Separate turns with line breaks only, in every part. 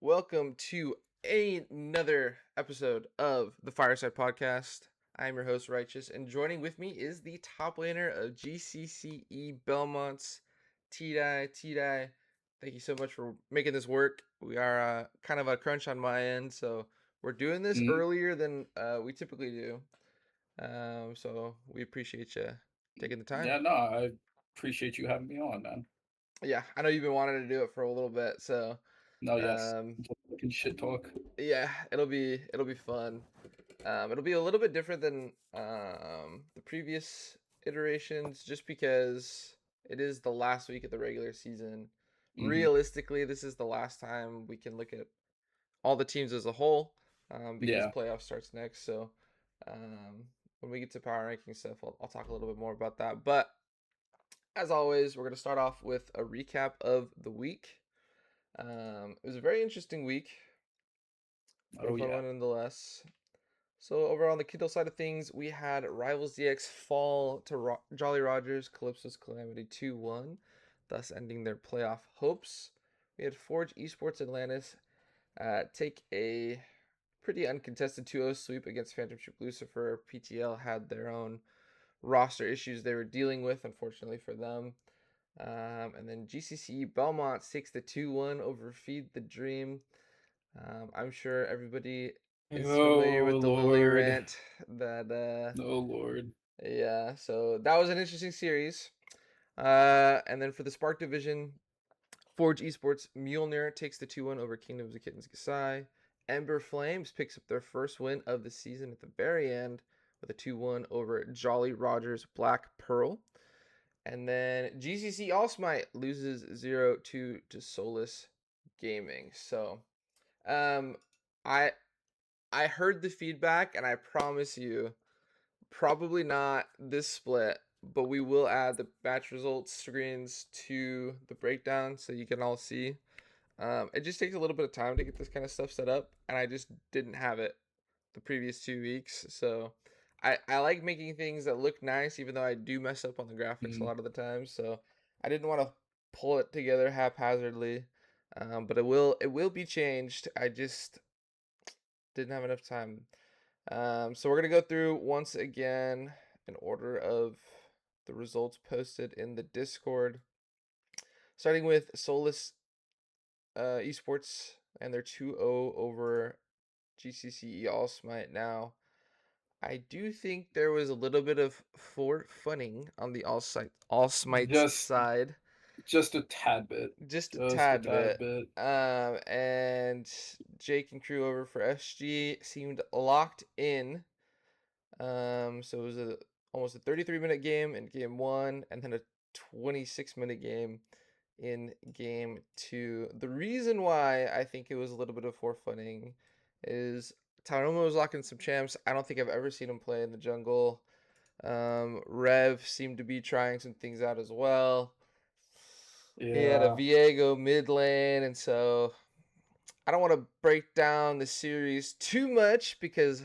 Welcome to another episode of the Fireside podcast. I'm your host, Righteous, and joining with me is the top laner of GCCe Belmont's Teedye. Teedye, thank you so much for making this work. We are kind of a crunch on my end, so we're doing this
Mhm.
earlier than we typically do. So we appreciate you taking the time.
Yeah, no, I appreciate you having me on, man.
Yeah, I know you've been wanting to do it for a little bit, so
No, yes,
um,
just fucking shit talk.
yeah, it'll be fun. It'll be a little bit different than the previous iterations, just because it is the last week of the regular season.
Hmm.
Realistically, this is the last time we can look at all the teams as a whole, because
Yeah.
playoff starts next. So um, when we get to power ranking stuff, I'll talk a little bit more about that. But as always, we're gonna start off with a recap of the week. It was a very interesting week, but a
Oh
fun
yeah.
one nonetheless. So over on the Kindle side of things, we had Rivals DX fall to Jolly Rogers Calypso's Calamity 2-1, thus ending their playoff hopes. We had Forge Esports Atlantis take a pretty uncontested 2-0 sweep against Phantom Troop Lucifer. PTL had their own roster issues they were dealing with, unfortunately for them. And then GCCe Belmont takes the 2-1 over Feed the Dream. I'm sure everybody is familiar
Oh
with the Lily
Lord.
rant that
Oh Lord.
yeah, so that was an interesting series. And then for the Spark division, Forge Esports Mjolnir takes the 2-1 over Kingdoms of Kittens GCCe. Ember Flames picks up their first win of the season at the very end with a 2-1 over Jolly Rogers Black Pearl. And then GCC All Smite loses 0-2 to Solus Gaming. So, um I I heard the feedback, and I promise you, probably not this split, but we will add the match results screens to the breakdown so you can all see. It just takes a little bit of time to get this kind of stuff set up, and I just didn't have it the previous 2 weeks. So I like making things that look nice, even though I do mess up on the graphics a
Mm.
lot of the time. So I didn't want to pull it together haphazardly, but it will be changed. I just didn't have enough time. So we're gonna go through once again in order of the results posted in the Discord, starting with Solus Esports and their 2-0 over GCCe All Smite. Now, I do think there was a little bit of for funning on the All Smite's
Just
side,
just a tad bit.
just a
Just a
tad
tad
bit.
bit.
And Jake and crew over for SG seemed locked in. So it was almost a 33-minute game in game one, and then a 26-minute game in game two. The reason why I think it was a little bit of forfunning is Tauroma was locking some champs. I don't think I've ever seen him play in the jungle. Rev seemed to be trying some things out as well. He had a
Yeah.
Viego mid lane, and so I don't want to break down the series too much because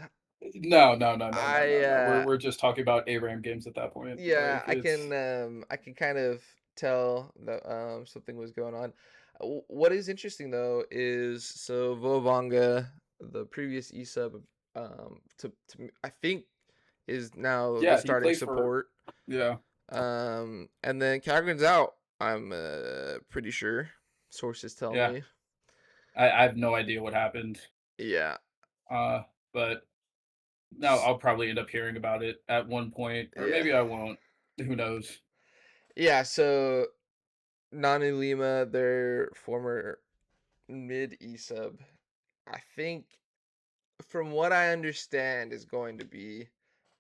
No, no, no, no, no,
I
no, no. We're just talking about ARAM games at that point.
yeah,
Like
I
it's
can kind of tell that something was going on. What is interesting though is so Vovanga, the previous E-sub, I think is now the
yeah, he
starting
plays for
support.
yeah.
And then Kagran's out. I'm pretty sure. Sources tell
Yeah.
me.
I have no idea what happened.
Yeah.
Uh but no,
S-
I'll probably end up hearing about it at one point, or
Yeah.
maybe I won't. Who knows?
Yeah. So Nani Lima, their former mid E-sub, I think from what I understand, is going to be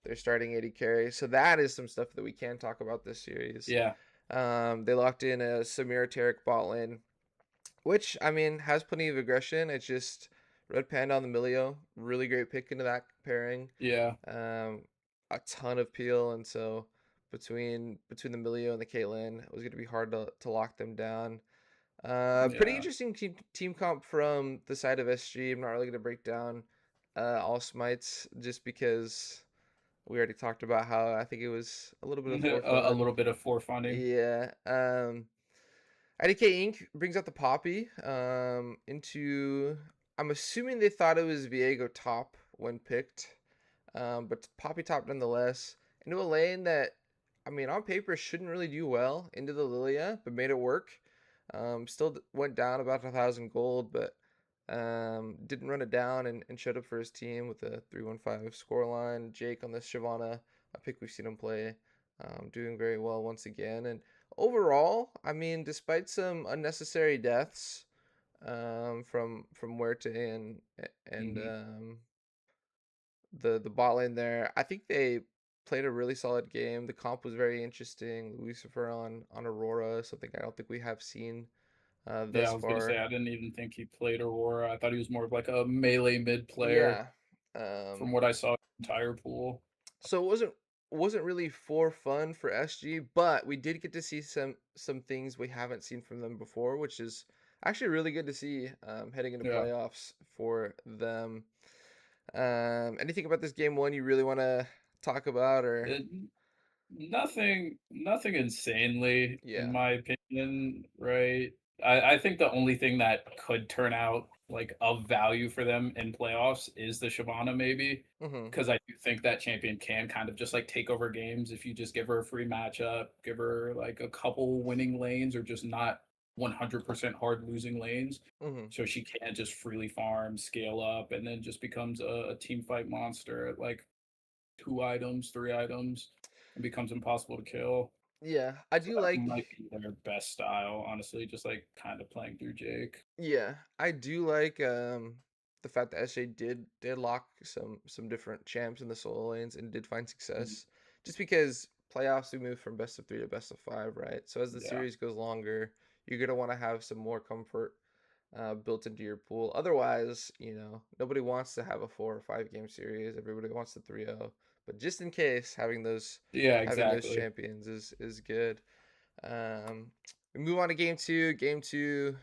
their starting 80 carry. So that is some stuff that we can talk about this series.
Yeah,
They locked in a Samir Tarek bot lane, which I mean has plenty of aggression. It's just Red Panda on the Milio, really great pick into that pairing.
yeah,
Um, a ton of peel, and so between the Milio and the Caitlyn, it was going to be hard to lock them down. Pretty
yeah.
interesting team comp from the side of SG. I'm not really going to break down all smites just because we already talked about how I think it was a little bit of for
A
fun.
little bit of forefunding.
Yeah. IDK Inc. brings out the Poppy into. I'm assuming they thought it was Viego top when picked, but Poppy top nonetheless. Into a lane that, I mean, on paper shouldn't really do well into the Lilia, but made it work. Still went down about 1,000 gold, but didn't run it down and showed up for his team with a 315 scoreline. Jake on the Shyvana, a pick we've seen him play, doing very well once again. And overall, I mean, despite some unnecessary deaths from Huerte and
Hmm.
the bot lane there, I think they played a really solid game. The comp was very interesting. Lucifer on Aurora, something I don't think we have seen
Yeah,
thus
I was gonna say
far.
I didn't even think he played Aurora. I thought he was more of like a melee mid player
Yeah.
from
Um,
what I saw in the entire pool.
so it wasn't really for fun for SG, but we did get to see some things we haven't seen from them before, which is actually really good to see heading into
Yeah.
playoffs for them. Anything about this game one you really want to talk about, or
It, nothing insanely, in
yeah?
my opinion, right? I think the only thing that could turn out like of value for them in playoffs is the Shyvana maybe.
Mm-hmm.
Because I do think that champion can kind of just like take over games if you just give her a free matchup, give her like a couple winning lanes or just not 100% hard losing lanes.
Mm-hmm.
So she can just freely farm, scale up, and then just becomes a team fight monster at like 2 items, 3 items, and becomes impossible to kill.
Yeah, I
So
do
that
like.
might be their best style, honestly, just like kind of playing through Jake.
Yeah, I do like the fact that SJ did lock some different champs in the solo lanes and did find
Mhm.
success. Just because playoffs we move from best of three to best of five, right? So as the
Yeah.
series goes longer, you're gonna want to have some more comfort built into your pool. Otherwise, nobody wants to have a 4 or 5 game series. Everybody wants the 3-0. But just in case,
Yeah,
having those
exactly.
champions is good. Um, we move on to game two. Game two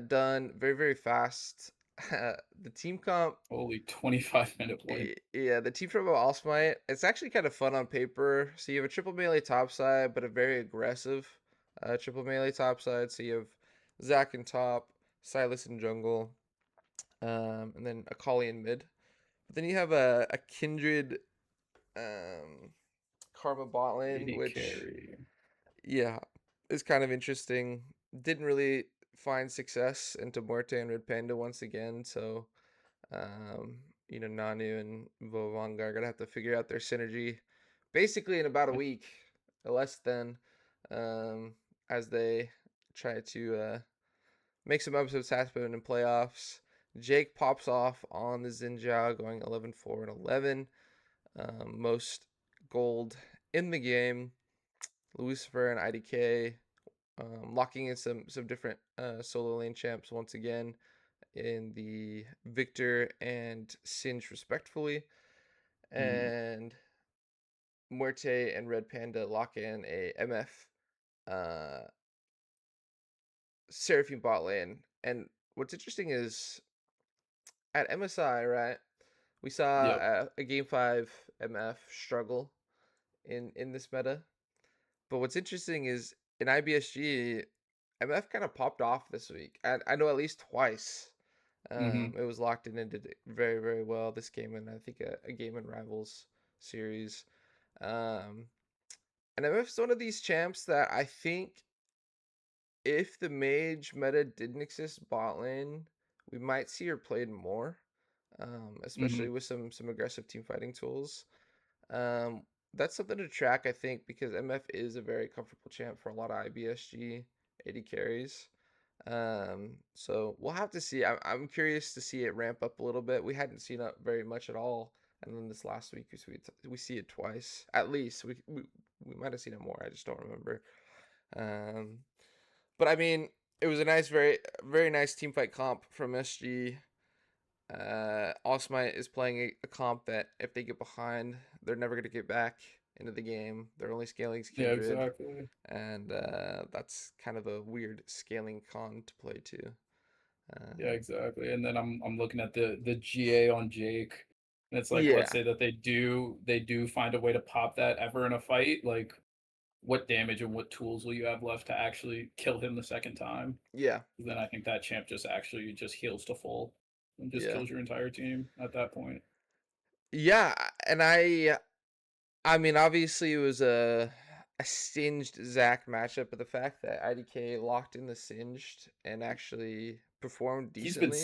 done very, very fast. The team comp,
Holy 25-minute win.
yeah, the team from All Smite, it's actually kind of fun on paper. So you have a triple melee top side, but a very aggressive triple melee top side. So you have Zac in top, Silas in jungle, and then Akali in mid. But then you have a Kindred Karma bot lane,
AD
which,
carry.
yeah, is kind of interesting. Didn't really find success into Morte and Red Panda once again, so um, Nanu and Vovanga are gonna have to figure out their synergy basically in about a week, or less than, um, as they try to make some episodes happen in playoffs. Jake pops off on the Xinjiao going 11-4 and 11, most gold in the game. Lucifer and IDK locking in some different solo lane champs once again in the Victor and Singe respectfully,
Mhm.
and Muerte and Red Panda lock in a MF uh, Seraphine bot lane. And what's interesting is at MSI, right? We saw
Yep.
a game five MF struggle in this meta. But what's interesting is in IBSG, MF kind of popped off this week. I know at least twice.
Hmm.
It was locked in and did very, very well this game, and I think a game in Rivals series. Um, and MF's one of these champs that I think if the mage meta didn't exist bot lane, we might see her played more, especially
Hmm.
with some aggressive team fighting tools. Um, that's something to track, I think, because MF is a very comfortable champ for a lot of IBSG AD carries. So we'll have to see. I'm curious to see it ramp up a little bit. We hadn't seen it very much at all, and then this last week we see it twice at least. We might have seen it more. I just don't remember. Um, but I mean, it was a nice, very very nice team fight comp from SG. Osmite is playing a comp that if they get behind, they're never going to get back into the game. They're only scaling
Yeah,
Kindred,
exactly.
and that's kind of a weird scaling con to play to.
Yeah,
Um,
exactly. And then I'm looking at the GA on Jake. And it's like, let's
yeah,
say that they do find a way to pop that ever in a fight. Like what damage and what tools will you have left to actually kill him the second time?
Yeah,
Then I think that champ just actually just heals to full and just
yeah,
kills your entire team at that point.
yeah. And I mean, obviously it was a singed Zac matchup, but the fact that IDK locked in the singed and actually performed decently,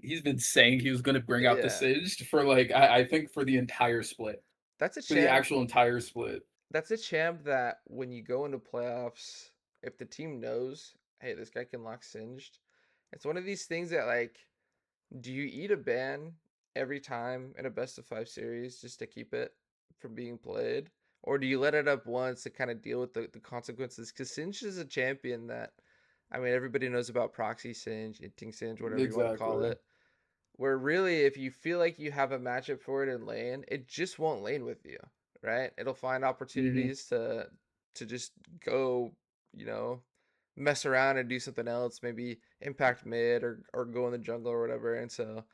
He's been saying he was gonna bring out the
yeah,
Singed for like I think for the entire split.
that's a
For the
champ.
actual entire split.
That's a champ that when you go into playoffs, if the team knows, hey, this guy can lock singed, it's one of these things that like, do you eat a ban every time in a best of 5 series just to keep it from being played? Or do you let it up once to kind of deal with the consequences? Because Singe is a champion that, I mean, everybody knows about Proxy Singe, Inting Singe, whatever you want to call
Exactly.
it. Where really, if you feel like you have a matchup for it in lane, it just won't lane with you, right? It'll find
Mhm.
opportunities to just go, you know, mess around and do something else, maybe impact mid or go in the jungle or whatever. And so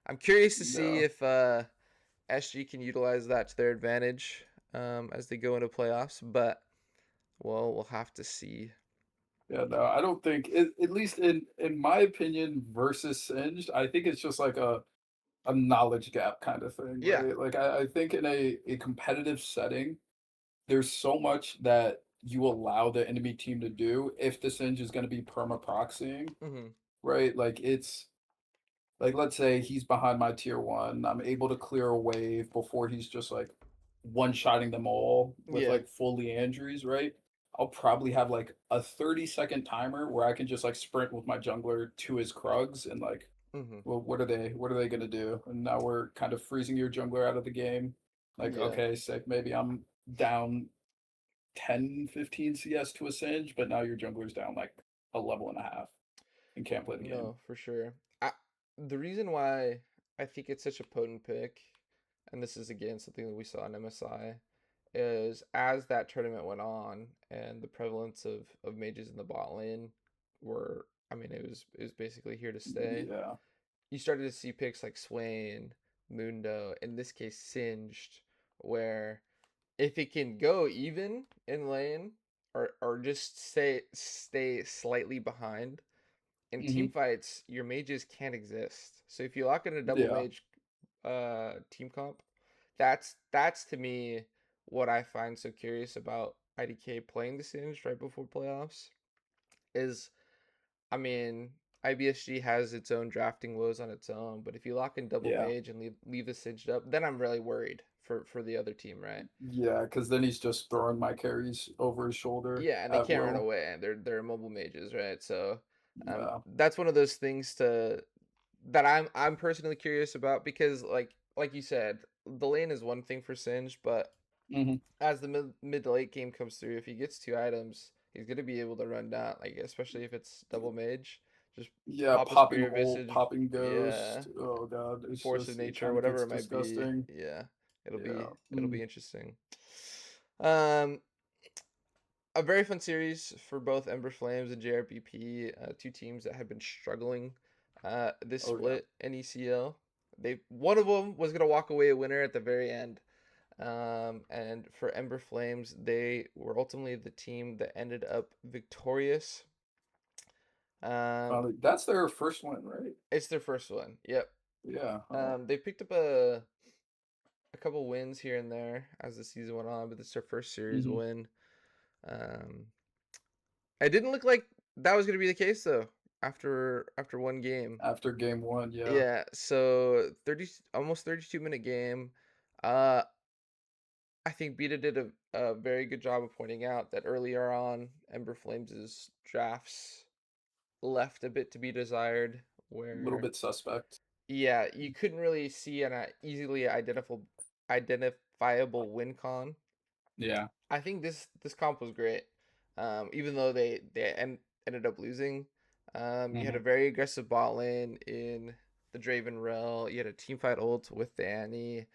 I'm curious to see
Yeah.
if SG can utilize that to their advantage as they go into playoffs. But well, we'll have to see.
Yeah, no, I don't think at least in my opinion versus Singed, I think it's just like a knowledge gap kind of thing,
Yeah.
right? Like I think in a competitive setting, there's so much that you allow the enemy team to do if the Singe is gonna be perma proxying,
Hmm.
right? Like it's like let's say he's behind my tier one, I'm able to clear a wave before he's just like one-shotting them all with
Yeah.
like full Leandries, right? I'll probably have like a 30-second timer where I can just like sprint with my jungler to his Krugs and like,
Hmm.
well, what are they gonna do? And now we're kind of freezing your jungler out of the game. Like,
Yeah.
okay, sick, maybe I'm down 10, 15 CS to a Singe, but now your jungler's down like a level and a half and can't play the game.
No, for sure. The reason why I think it's such a potent pick, and this is again something that we saw in MSI, is as that tournament went on and the prevalence of mages in the bot lane were, I mean, it was basically here to stay.
Yeah,
You started to see picks like Swain, Mundo, in this case Singed, where if it can go even in lane or just stay slightly behind in
hmm,
team fights, your mages can't exist. So if you lock in a double
yeah,
mage team comp, that's to me what I find so curious about IDK playing the Singed right before playoffs is, I mean, IBSG has its own drafting woes on its own, but if you lock in double
yeah.
mage and leave the Singed up, then I'm really worried for the other team, right?
Yeah, because then he's just throwing my carries over his shoulder
Yeah, and they
at
can't run
will.
away, and they're mobile mages, right? So,
Yeah.
that's one of those things to that I'm personally curious about because like you said, the lane is one thing for Singe, but
Hmm.
as the mid to late game comes through, if he gets 2 items, he's gonna be able to run down, like especially if it's double mage, just
Yeah,
pop a
popping
Spirit
ult,
Visage,
popping
yeah,
ghost. Oh god,
Force of
it
Nature,
kind of
whatever
gets
it might be,
disgusting.
yeah, it'll
Yeah.
be it'll be interesting. Um, a very fun series for both Ember Flames and JRPP, two teams that have been struggling this
Oh yeah.
split in ECL. They one of them was gonna walk away a winner at the very end, and for Ember Flames, they were ultimately the team that ended up victorious. Um,
Finally, that's their first one, right?
it's their first one. Yep.
Yeah. Oh.
They picked up a couple wins here and there as the season went on, but this is their first series
Hmm.
win. Um, it didn't look like that was going to be the case though. After one game,
After game one, yeah.
yeah. So 30 almost 32-minute game. Uh, I think Beta did a very good job of pointing out that earlier on, Ember Flames' drafts left a bit to be desired.
A little
Where
bit suspect.
yeah, you couldn't really see an easily identifiable win con.
Yeah.
I think this comp was great. Even though ended up losing. You had a
Hmm.
very aggressive bot lane in the Draven Rel. You had a team fight ult with Danny.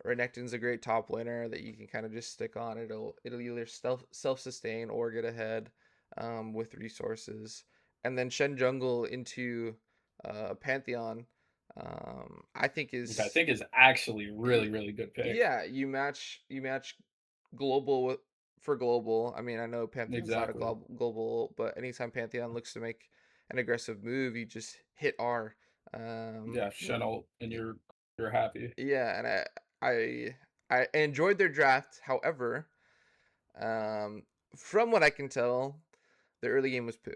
Renekton's a great top laner that you can kind of just stick on. It'll either self sustain or get ahead with resources. And then Shen Jungle into Pantheon. I think
Which I
is
think is actually really,
y-
really good pick.
yeah, you match global for global. I mean, I know Pantheon's not a
Exactly.
global, but anytime Pantheon looks to make an aggressive move, you just hit R.
Yeah,
You know,
Chenault, and you're happy.
yeah, and I I enjoyed their draft. However, um, from what I can tell, the early game was poo.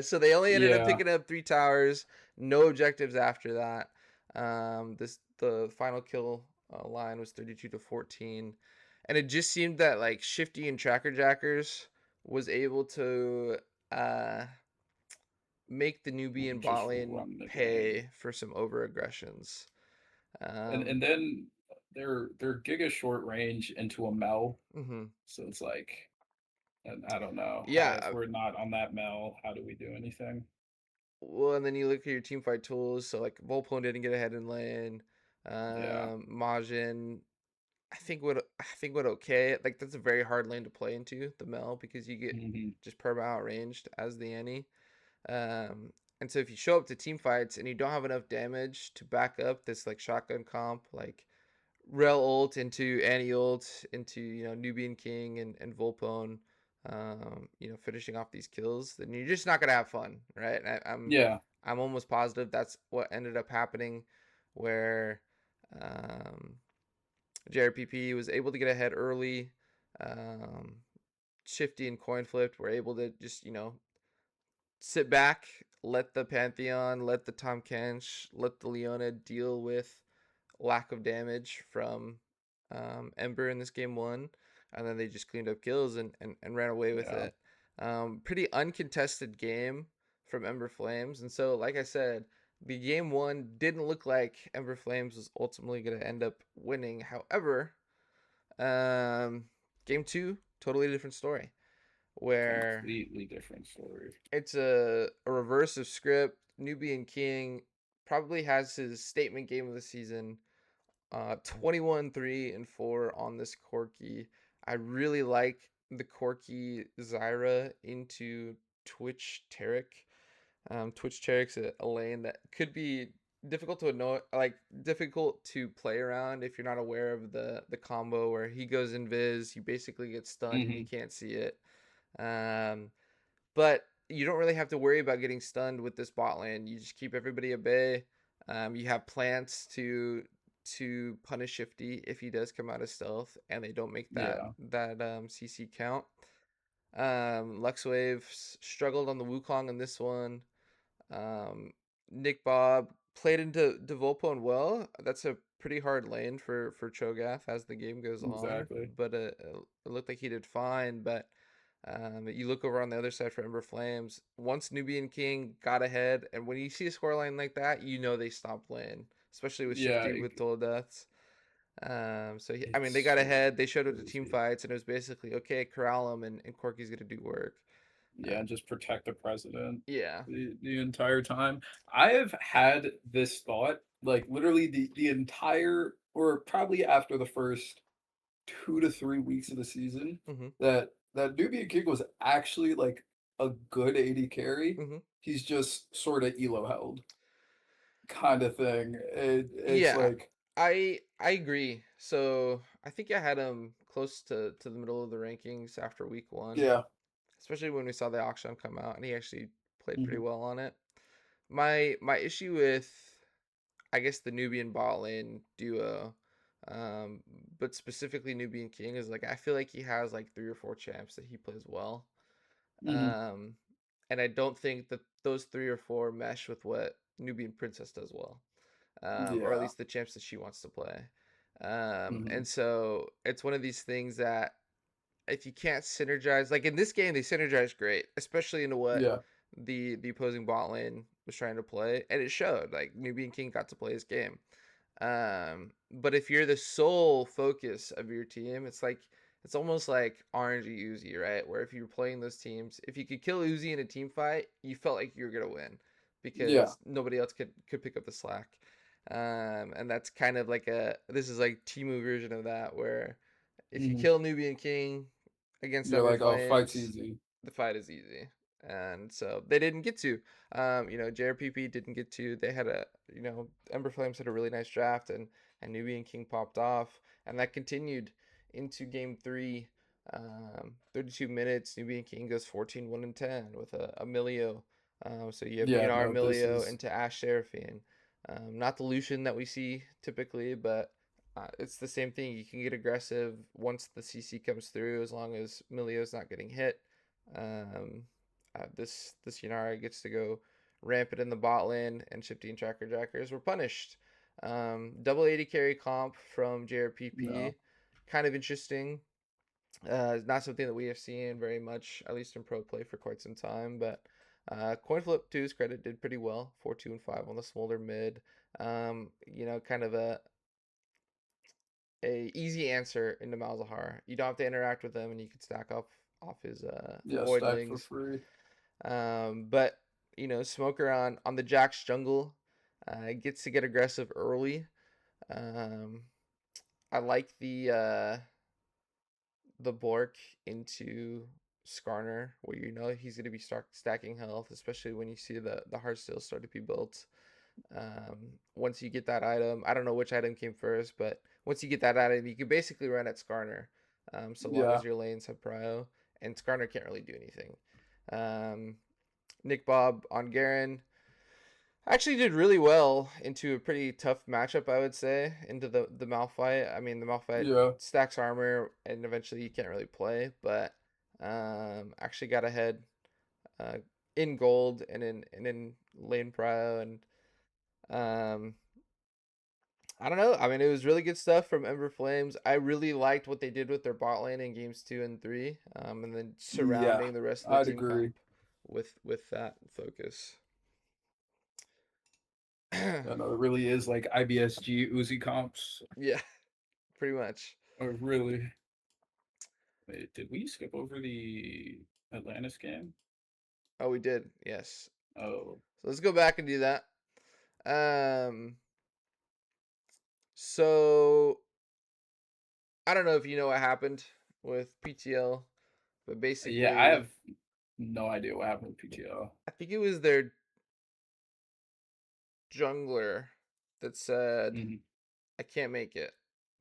So they only ended up
Yeah.
picking up 3 towers, no objectives after that. The final kill line was 32-14, and it just seemed that like Shifty and Tracker Jackers was able to uh, make the Nubian
Just
bot lane
run the game.
pay for some over aggressions.
And then they're giga short range into a Mel.
Mhm.
So it's like, and I don't know. If
Yeah,
we're not on that Mel, how do we do anything?
well, and then you look at your team fight tools. So like Volpone didn't get ahead in lane.
Yeah.
Majin, I think what okay. Like that's a very hard lane to play into the Mel because you get
Hmm.
just perma outranged as the Annie. And so if you show up to team fights and you don't have enough damage to back up this like shotgun comp, like Rel ult into Annie ult into Nubian King and Volpone, finishing off these kills, then you're just not gonna have fun, right?
Yeah.
I'm almost positive that's what ended up happening, where um, JRPP was able to get ahead early. Um, Shifty and Coin Flipped were able to just sit back, let the Pantheon, let the Tom Kench, let the Leona deal with lack of damage from Ember in this game one, and then they just cleaned up kills and ran away with
Yeah.
it. Pretty uncontested game from Ember Flames, and so like I said, the game one didn't look like Ember Flames was ultimately going to end up winning. However, um, game two, totally different story, where
Completely different story.
it's a reverse of script. Nubian King probably has his statement game of the season. 21 3 and 4 on this Corki. I really like the Corki Zyra into Twitch Tarek. Twitch Tarek's a lane that could be difficult to know, like difficult to play around if you're not aware of the combo where he goes invis, you basically get stunned and you
Hmm.
can't see it. Um, but you don't really have to worry about getting stunned with this bot lane. You just keep everybody at bay. You have plants to punish Shifty if he does come out of stealth, and they don't make
Yeah.
that CC count. Luxwave struggled on the Wukong in this one. Nick Bob played into Volpone well. That's a pretty hard lane for Cho'Gath as the game goes on,
Exactly.
but it looked like he did fine. But you look over on the other side for Ember Flames. Once Nubian King got ahead, and when you see a scoreline like that, you know they stopped playing, especially with
Yeah.
Shifty with total deaths. I mean, they
It's
got
so
ahead. They showed up to team
crazy.
fights, and it was basically okay. Corral him, and Corky's gonna do work.
Yeah,
Uh,
and just protect the president
yeah.
the entire time. I have had this thought, like literally the entire, or probably after the first 2 to 3 weeks of the season,
Mhm.
that Nubian King was actually like a good AD carry.
Mhm.
He's just sort of elo held kind of thing. It's
Yeah.
like,
I agree. So I think I had him close to the middle of the rankings after week one,
yeah.
especially when we saw the auction come out, and he actually played pretty
Hmm.
well on it. My issue with, I guess, the Nubian bot lane duo, um, but specifically Nubian King, is like I feel like he has like 3 or 4 champs that he plays well,
Hmm.
um, and I don't think that those 3 or 4 mesh with what Nubian Princess does well, or at
Yeah.
least the champs that she wants to play.
Hmm.
And so it's one of these things that if you can't synergize, like in this game, they synergize great, especially into what
Yeah.
the opposing bot lane was trying to play, and it showed. Like Nubian King got to play his game. But if you're the sole focus of your team, it's almost like RNG Uzi, right? Where if you were playing those teams, if you could kill Uzi in a team fight, you felt like you were gonna win
Yeah.
because nobody else could pick up the slack. And that's kind of like this is like Timu version of that, where if you
Hmm.
kill Nubian King against
You're
Ember
like, oh, fight's
Flames,
easy.
the fight is easy. And so they didn't get to. JRPP didn't get to. They had Ember Flames had a really nice draft, and Nubian King popped off, and that continued into game three. 32 minutes, Nubian King goes 14, 1 and 10 with a Milio. So you have
Yeah,
Munar
no, this
Milio
is
into Ash Seraphine. Not the Lucian that we see typically, but it's the same thing. You can get aggressive once the CC comes through as long as Milio's not getting hit. Um, this Yanara gets to go rampant in the bot lane, and Shifty and Tracker Jackers were punished. Double 80 carry comp from JRPP,
no.
kind of interesting. Not something that we have seen very much, at least in pro play, for quite some time. But coin flip to his credit did pretty well, 4, 2, and 5 on the smolder mid. Kind of a easy answer into Malzahar. You don't have to interact with him, and you can stack off his
Yeah, stack for
voidlings.
free.
But Smoker on the Jack's jungle gets to get aggressive early. Um, I like the Bork into Skarner, where he's going to be stacking health, especially when you see the heart steal start to be built. Once you get that item, I don't know which item came first, but once you get that item, you can basically run at Skarner, so long
Yeah,
as your lanes have prio, and Skarner can't really do anything. Um, Nick Bob on Garen actually did really well into a pretty tough matchup, I would say, into the Malphite. I mean, the Malphite
yeah.
stacks armor, and eventually you can't really play, but actually got ahead uh, in gold and in lane prio, and um, I don't know. I mean, it was really good stuff from Ember Flames. I really liked what they did with their bot lane in games 2 and 3, and then
Yeah,
surrounding the rest of the
I'd
team
agree.
comp with that focus.
I know it really is like IBSG Uzi comps.
Yeah, pretty much.
Or really. Wait, did we skip over the Atlantis game?
Oh, we did. Yes.
Oh,
So let's go back and do that. Um, so I don't know if you know what happened with PTL, but
yeah, I
basically,
have no idea what happened with PTO.
I think it was their jungler that said,
Mhm.
"I can't make it."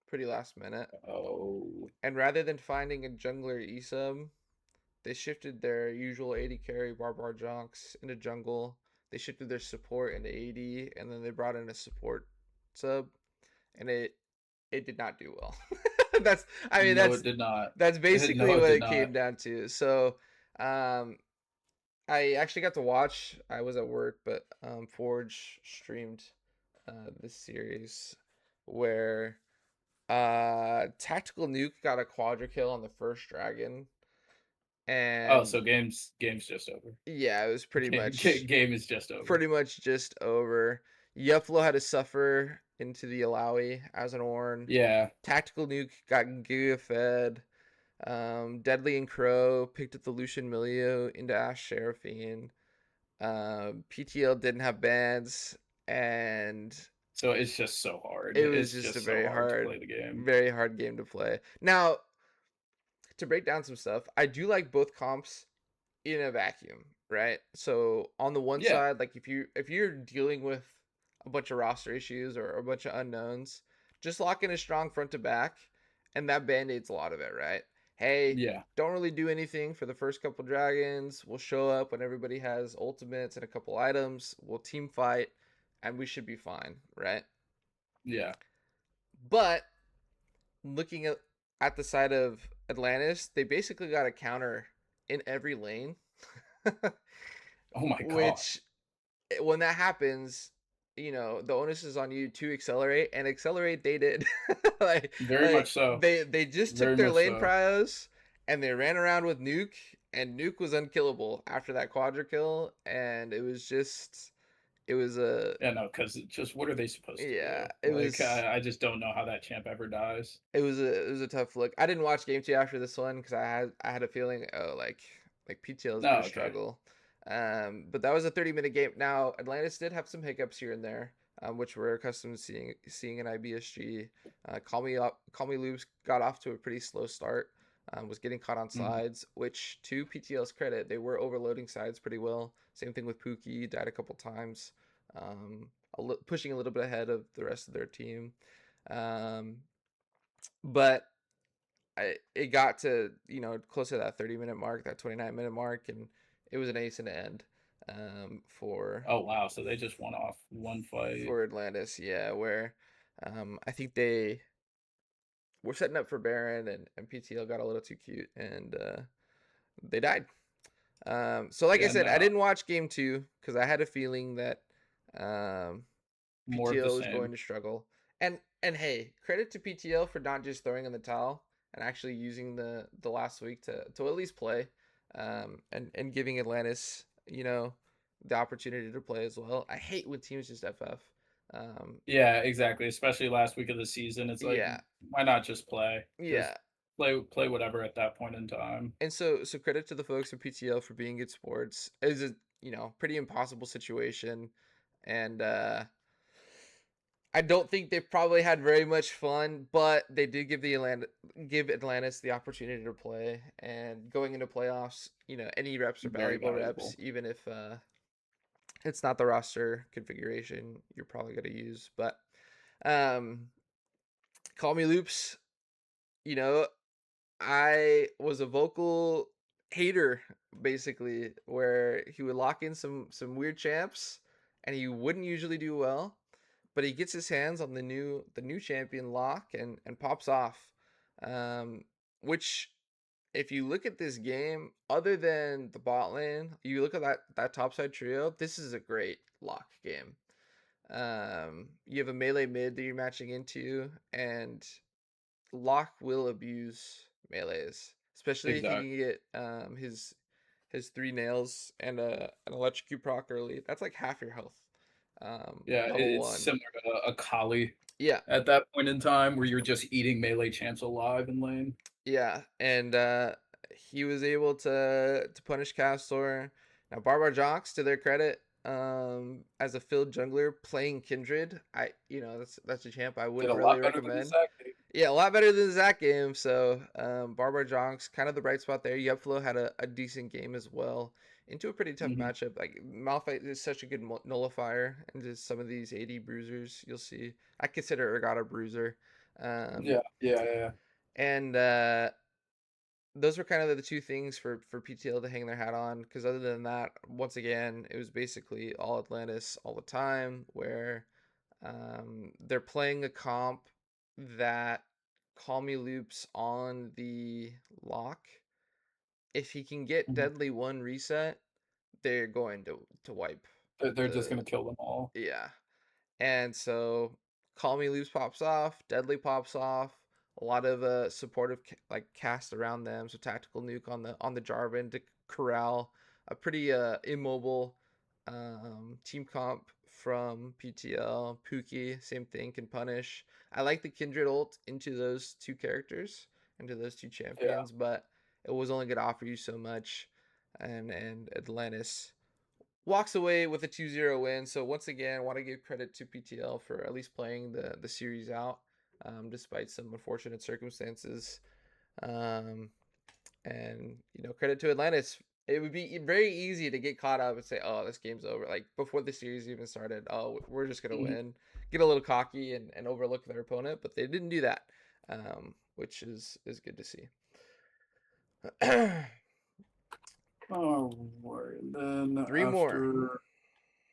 Pretty last minute.
Oh,
And rather than finding a jungler eSub, they shifted their usual 80 carry Barbar Jonks into jungle. They shifted their support into 80, and then they brought in a support sub, and it did not do well. that's I mean
no, it
that's
did not.
that's
No,
basically
it
what
did
it
not.
came down to. So um I actually got to watch. I was at work, but Forge streamed this series where Tactical Nuke got a quadra kill on the first dragon,
Oh,
and
so game's just over.
yeah, it was pretty
Game,
much
game is just over.
pretty much just over. Yeflo had to suffer into the Alawi as an Ornn.
Yeah.
Tactical Nuke got Giga fed. Deadly and Crow picked up the Lucian Milio into Ash Seraphine. PTL didn't have bans, and
So it's just so hard.
it was
It's
just a
just so hard to play the game.
very hard game to play. Now, to break down some stuff, I do like both comps in a vacuum, right? So on the one
Yeah.
side, like if you're dealing with a bunch of roster issues or a bunch of unknowns, just lock in a strong front to back, and that band-aids a lot of it, right? Hey,
Yeah.
don't really do anything for the first couple dragons. We'll show up when everybody has ultimates and a couple items. We'll team fight, and we should be fine, right?
Yeah.
But looking at the side of Atlantis, they basically got a counter in every lane.
Oh my god.
Which when that happens, the onus is on you to accelerate, and accelerate they did. like
Very
like
much so.
they just took
Very
their
much
lane
so.
prios and they ran around with Nuke, and Nuke was unkillable after that quadra kill, and it was a
Yeah, no, because just what are they supposed to
yeah,
do?
it
Like,
was
I just don't know how that champ ever dies.
it was a tough look. I didn't watch game 2 after this one because I had a feeling, oh, like PTL is
No,
gonna
okay.
struggle. But that was a 30-minute game. Now Atlantis did have some hiccups here and there, which we're accustomed to seeing in IBSG. Call me Loops got off to a pretty slow start. Was getting caught on
Mhm.
sides, which to PTL's credit, they were overloading sides pretty well. Same thing with Pookie, died a couple times, pushing a little bit ahead of the rest of their team. Um, but it got to close to that 30-minute mark, that 29-minute mark, and it was an ace in the end for
Oh wow, so they just won off one fight.
Atlantis, yeah, where I think they were setting up for Baron, and PTL got a little too cute, and they died. So like I
Yeah,
said, I
no,
didn't watch game two because I had a feeling that um,
more of the
PTL was going
same.
to struggle. And hey, credit to PTL for not just throwing in the towel and actually using the last week to at least play, and giving Atlantis the opportunity to play as well. I hate when teams just FF. Um,
Yeah, exactly. Especially last week of the season, it's like,
yeah,
why not just play? Just
yeah.
play whatever at that point in time.
And so credit to the folks at PTL for being good sports. It was a pretty impossible situation, and I don't think they probably had very much fun, but they did give Atlantis the opportunity to play. And going into playoffs, any reps are
Very
valuable reps,
valuable.
even if it's not the roster configuration you're probably going to use. But um, call me loops. You know, I was a vocal hater basically, where he would lock in some weird champs, and he wouldn't usually do well, but he gets his hands on the new champion lock and pops off. Um, which, if you look at this game, other than the bot lane, you look at that topside trio. This is a great lock game. You have a melee mid that you're matching into, and Locke will abuse melees, especially if he
Exactly.
can get his three nails and an electrocute proc early. That's like half your health.
Yeah,
Level
it's
one.
similar to a Kali
Yeah,
at that point in time where you're just eating melee champs alive in lane.
yeah, and he was able to punish Castor. Now Barbar Jocks, to their credit, as a field jungler playing Kindred, that's a champ I
Did
wouldn't
a
really
lot better than the
recommend.
Zac game.
Yeah, a lot better than Zach game. So Barbar Jonks, kind of the bright spot there. Yupflo had a decent game as well. Into a pretty tough
Mhm.
matchup. Like Malphite is such a good nullifier into some of these AD bruisers. You'll see. I consider Regatta bruiser. Um,
Yeah, yeah, yeah.
and those were kind of the two things for PTL to hang their hat on. Because other than that, once again, it was basically all Atlantis all the time, where they're playing a comp that Call Me Loops on the lock. If he can get
Mhm.
Deadly one reset, they're going to wipe
They're just
the
gonna kill them all.
yeah. And so Call Me Loops pops off, Deadly pops off, a lot of supportive like cast around them, so tactical nuke on the Jarvan to corral a pretty immobile team comp from PTL. Pookie, same thing, can punish. I like the Kindred ult into those two characters, into those two
Yeah.
champions, but it was only going to offer you so much. And Atlantis walks away with a 2-0 win. So once again, want to give credit to PTL for at least playing the series out, despite some unfortunate circumstances. Um, and credit to Atlantis. It would be very easy to get caught up and say, "Oh, this game's over." Like before the series even started, "Oh, we're just gonna
Mhm.
win." Get a little cocky and overlook their opponent, but they didn't do that, which is good to see.
All right. Then
Three more.
after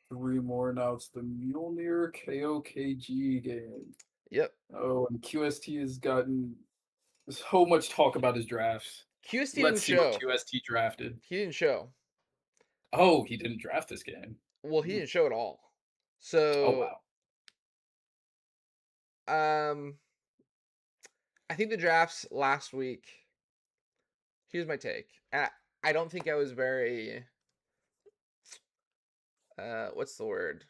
three more, now it's the Mjolnir KOKG game.
Yep.
Oh, and QST has gotten so much talk about his drafts.
QST
Let's
didn't
see what
show.
QST drafted.
He didn't show.
Oh, he didn't draft this game.
Well, he
Hmm.
didn't show at all.
Oh
So,
wow.
um, I think the drafts last week. Here's my take. I don't think I was very. What's the word?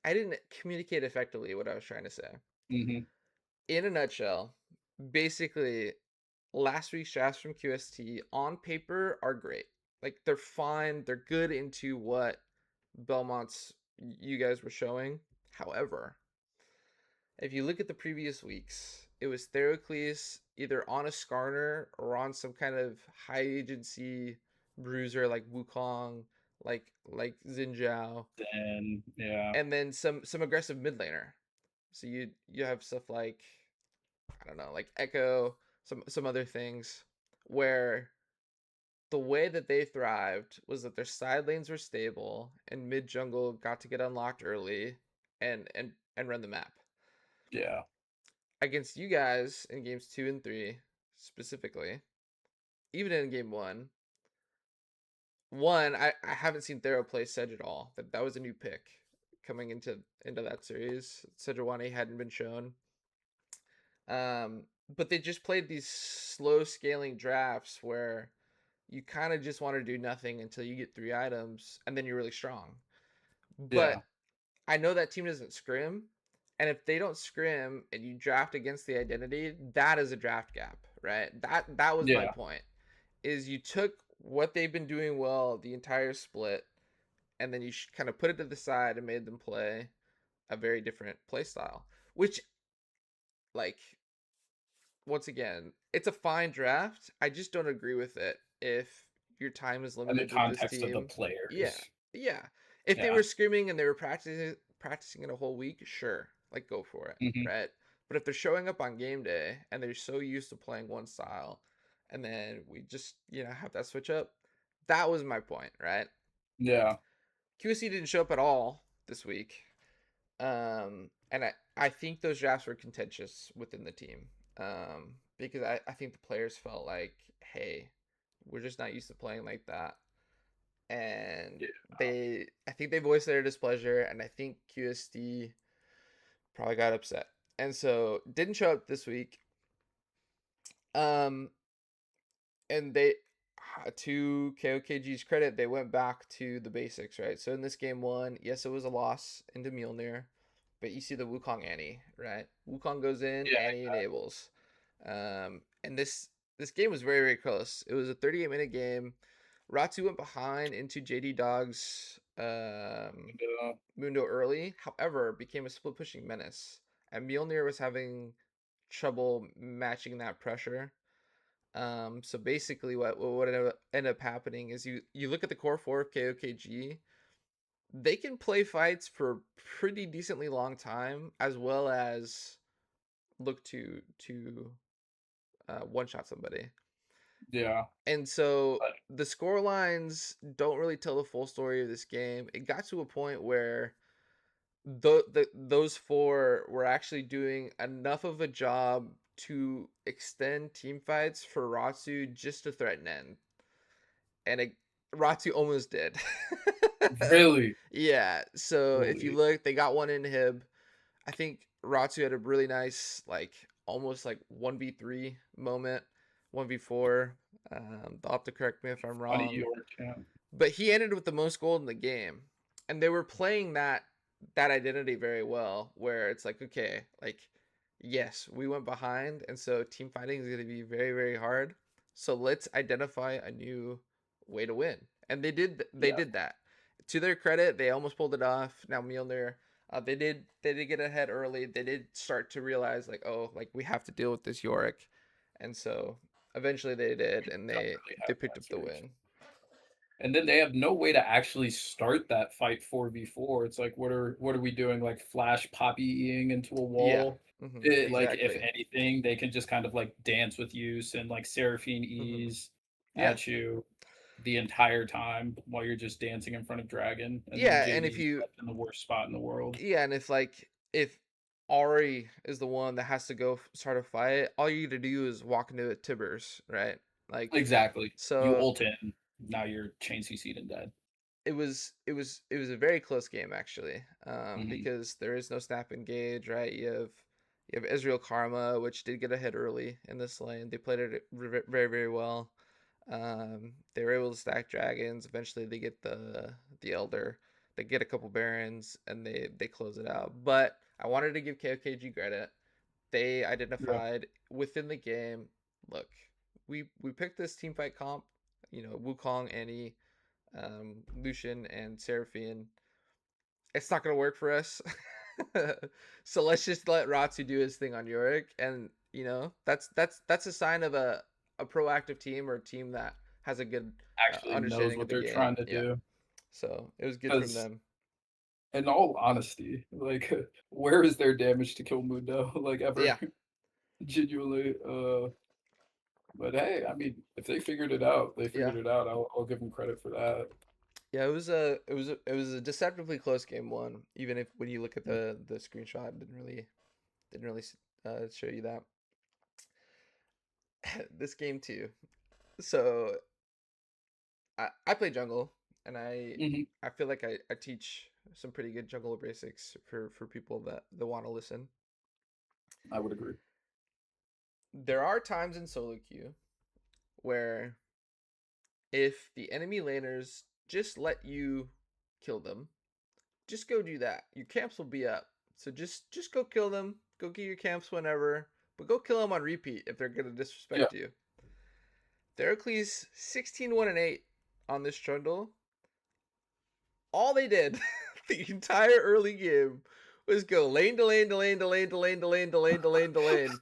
I didn't communicate effectively what I was trying to say.
Hmm.
In a nutshell, basically, last week's drafts from QST on paper are great. Like they're fine. They're good into what Belmont's you guys were showing. However, if you look at the previous weeks, it was Therocles either on a Skarner or on some kind of high agency bruiser like Wukong, like Xinjiao,
Then yeah.
and then some aggressive mid laner. So you have stuff like I don't know, like Echo, some other things where the way that they thrived was that their side lanes were stable and mid jungle got to get unlocked early and run the map.
Yeah.
Against you guys in games 2 and 3 specifically, even in game 1, I haven't seen Thero play Sedge at all. That was a new pick coming into that series. Sejuani hadn't been shown. But they just played these slow scaling drafts where you kind of just want to do nothing until you get 3 items and then you're really strong. But
Yeah.
I know that team doesn't scrim, and if they don't scrim and you draft against the identity, that is a draft gap, right? That was my
Yeah.
point. Is you took what they've been doing well the entire split, and then you kind of put it to the side and made them play a very different play style, which, like, once again, it's a fine draft. I just don't agree with it if your time is
In the
limited with this
context of the
team. Yeah,
players.
yeah. If they
Yeah.
were screaming and they were practicing it a whole week, sure, like go for it,
Hmm.
right? But if they're showing up on game day and they're so used to playing one style, and then we just have that switch up, that was my point, right?
Yeah.
QSC didn't show up at all this week. And I think those drafts were contentious within the team. Because I think the players felt like, hey, we're just not used to playing like that. And
Yeah.
I think they voiced their displeasure, and I think QSD probably got upset. And so didn't show up this week. Um, and to KOKG's credit, they went back to the basics, right? So in this game 1, yes, it was a loss into Mjolnir, but you see the Wukong Annie, right? Wukong goes in,
Yeah.
Annie enables. And this game was very, very close. It was a 38-minute game. Ratu went behind into JD Dog's Mundo early, however, became a split pushing menace. And Mjolnir was having trouble matching that pressure. So basically, what ended up happening is you look at the core 4 of KOKG, they can play fights for pretty decently long time, as well as look to one shot somebody.
Yeah.
And so
But
the score lines don't really tell the full story of this game. It got to a point where those 4 were actually doing enough of a job to extend team fights for Ratsu just to threaten end. And Ratsu almost did.
really,
Yeah. So if you
holy.
look, they got one inhib. I think Ratsu had a really nice, like, almost like 1v3 moment, 1v4. They'll have to correct me if I'm
Funny
wrong.
York. Yeah.
But he ended with the most gold in the game. And they were playing that identity very well, where it's like, okay, like, yes, we went behind, and so team fighting is going to be very, very hard. So let's identify a new way to win. And they
Yeah.
did that. To their credit, they almost pulled it off. Now Mjolnir, they did get ahead early. They did start to realize, like, oh, like, we have to deal with this Yorick. And so eventually they did, and
Don't
they
really
they
have
picked up the
answers.
win.
And then they have no way to actually start that fight 4v4. It's like, what are we doing? Like flash poppying into a
Yeah.
wall? Like if
Exactly.
anything, they can just kind of like dance with you and like Seraphine
hmm
ease
Yeah.
at you the entire time while you're just dancing in front of Dragon, and then
Yeah, and if
JD's
you
left in the worst spot in the world.
yeah, and if Ari is the one that has to go start a fight, all you need to do is walk into a Tibbers, right? Like,
Exactly. You
so
ult in, now you're chain CC'd and dead.
it was a very close game actually,
Hmm.
because there is no snap engage, right? You have Israel Karma, which did get a hit early in this lane. They played it very, very well. They were able to stack dragons. Eventually, they get the Elder. They get a couple Barons, and they close it out. But I wanted to give KOKG credit. They
Yeah.
identified within the game. Look, we picked this team fight comp. Wukong, Annie, Lucian, and Seraphine. It's not gonna work for us. So let's just let Ratsu do his thing on Yorick, and that's a sign of a proactive team, or a team that has a good
Actually knows
understanding of
what
the
they're
game.
trying to
Yeah,
do.
so it was good from
Because
them.
in all honesty, like where is their damage to kill Mundo? Like ever?
Yeah,
Genuinely. But hey, I mean, if they figured it out, they
Yeah.
figured it out. I'll give them credit for that.
Yeah, it was a deceptively close game one, even if when you look at the screenshot, it didn't really show you that. This game too. So I play jungle, and
Hmm.
I feel like I teach some pretty good jungle basics for people that want to listen.
I would agree.
There are times in solo queue where if the enemy laners just let you kill them, just go do that. Your camps will be up. So just go kill them. Go get your camps whenever, but go kill them on repeat if they're gonna
Yeah.
disrespect you. Theracles 16-1-8 on this trundle. All they did the entire early game was go lane to lane to lane to lane to lane to lane to lane to lane to lane.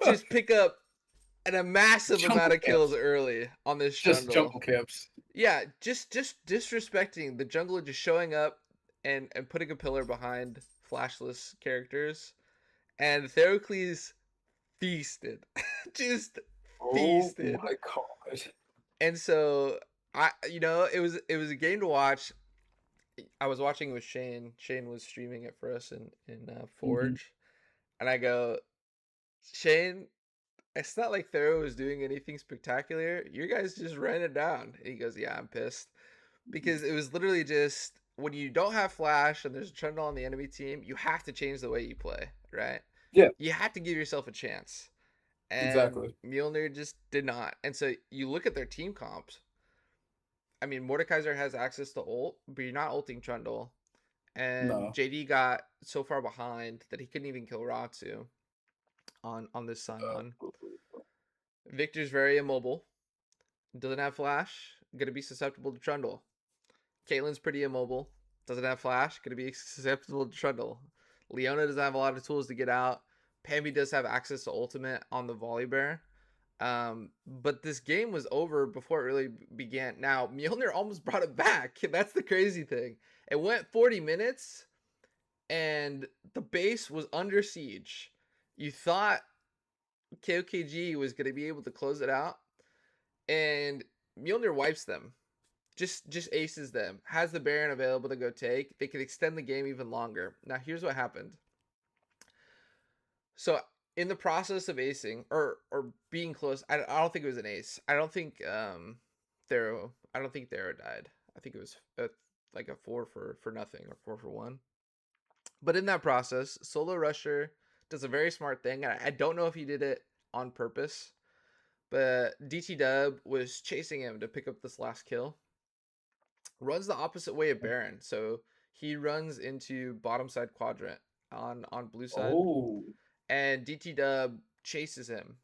Just pick up a massive amount
Jungle
of kills
camps.
early on this
Just
trundle.
jungle camps.
Yeah, just disrespecting the jungler, just showing up and putting a pillar behind flashless characters, and Therocles feasted, just
Oh
feasted.
my god.
And so it was a game to watch. I was watching with Shane. Shane was streaming it for us in
Hmm.
Forge, and I go, Shane, it's not like Thero was doing anything spectacular. You guys just ran it down. And he goes, yeah, I'm pissed. Because it was literally just when you don't have flash and there's a trundle on the enemy team, you have to change the way you play, right?
Yeah,
You have to give yourself a chance. And
exactly.
Mjolnir just did not. And so you look at their team comps. I mean, Mordekaiser has access to ult, but you're not ulting Trundle. And
No.
JD got so far behind that he couldn't even kill Ratsu on this Sion. Victor's very immobile. Doesn't have flash. Gonna be susceptible to Trundle. Caitlyn's pretty immobile. Doesn't have flash. Gonna be susceptible to Trundle. Leona doesn't have a lot of tools to get out. Pammy does have access to ultimate on the volley bear. But this game was over before it really began. Now, Mjolnir almost brought it back. That's the crazy thing. It went 40 minutes and the base was under siege. You thought KOKG was going to be able to close it out, and Mjolnir wipes them. Just aces them. Has the Baron available to go take. They could extend the game even longer. Now, here's what happened. So in the process of acing or being close, I don't think it was an ace. I don't think Thero. I don't think Thero died. I think it was like a four for nothing or 4-1. But in that process, Solo Rusher does a very smart thing. I don't know if he did it on purpose, but DT Dub was chasing him to pick up this last kill. Runs the opposite way of Baron, so he runs into bottom side quadrant on blue side,
Oh.
and DT Dub chases him.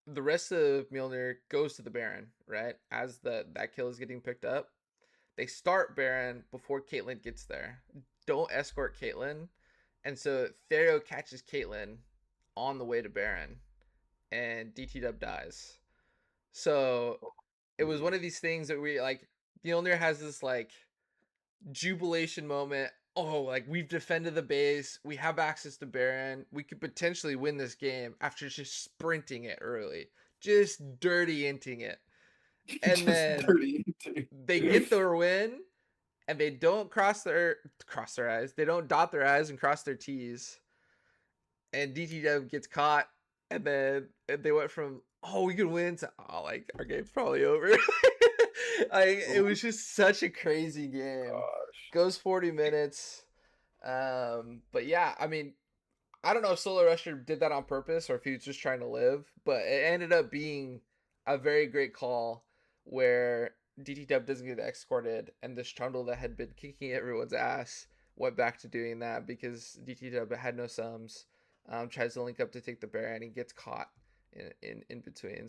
The rest of Mjolnir goes to the Baron, right? As that kill is getting picked up. They start Baron before Caitlyn gets there. Don't escort Caitlyn. And so Thero catches Caitlyn on the way to Baron, and DT Dub dies. So it was one of these things that we like. Mjolnir has this like jubilation moment. Oh, like we've defended the base. We have access to Baron. We could potentially win this game after just sprinting it early, just dirty inting it. And
Just
then
dirty.
they get their win, and they don't cross their eyes. They don't dot their eyes and cross their T's. And DTW gets caught, and then they went from oh we could win to oh like our game's probably over. Like it
Oh
was just such a crazy game.
gosh.
Goes 40 minutes. But yeah, I mean, I don't know if Solar Rusher did that on purpose or if he was just trying to live, but it ended up being a very great call where DT Dub doesn't get escorted, and this Trundle that had been kicking everyone's ass went back to doing that because DT Dub had no sums. Tries to link up to take the bear and he gets caught in between.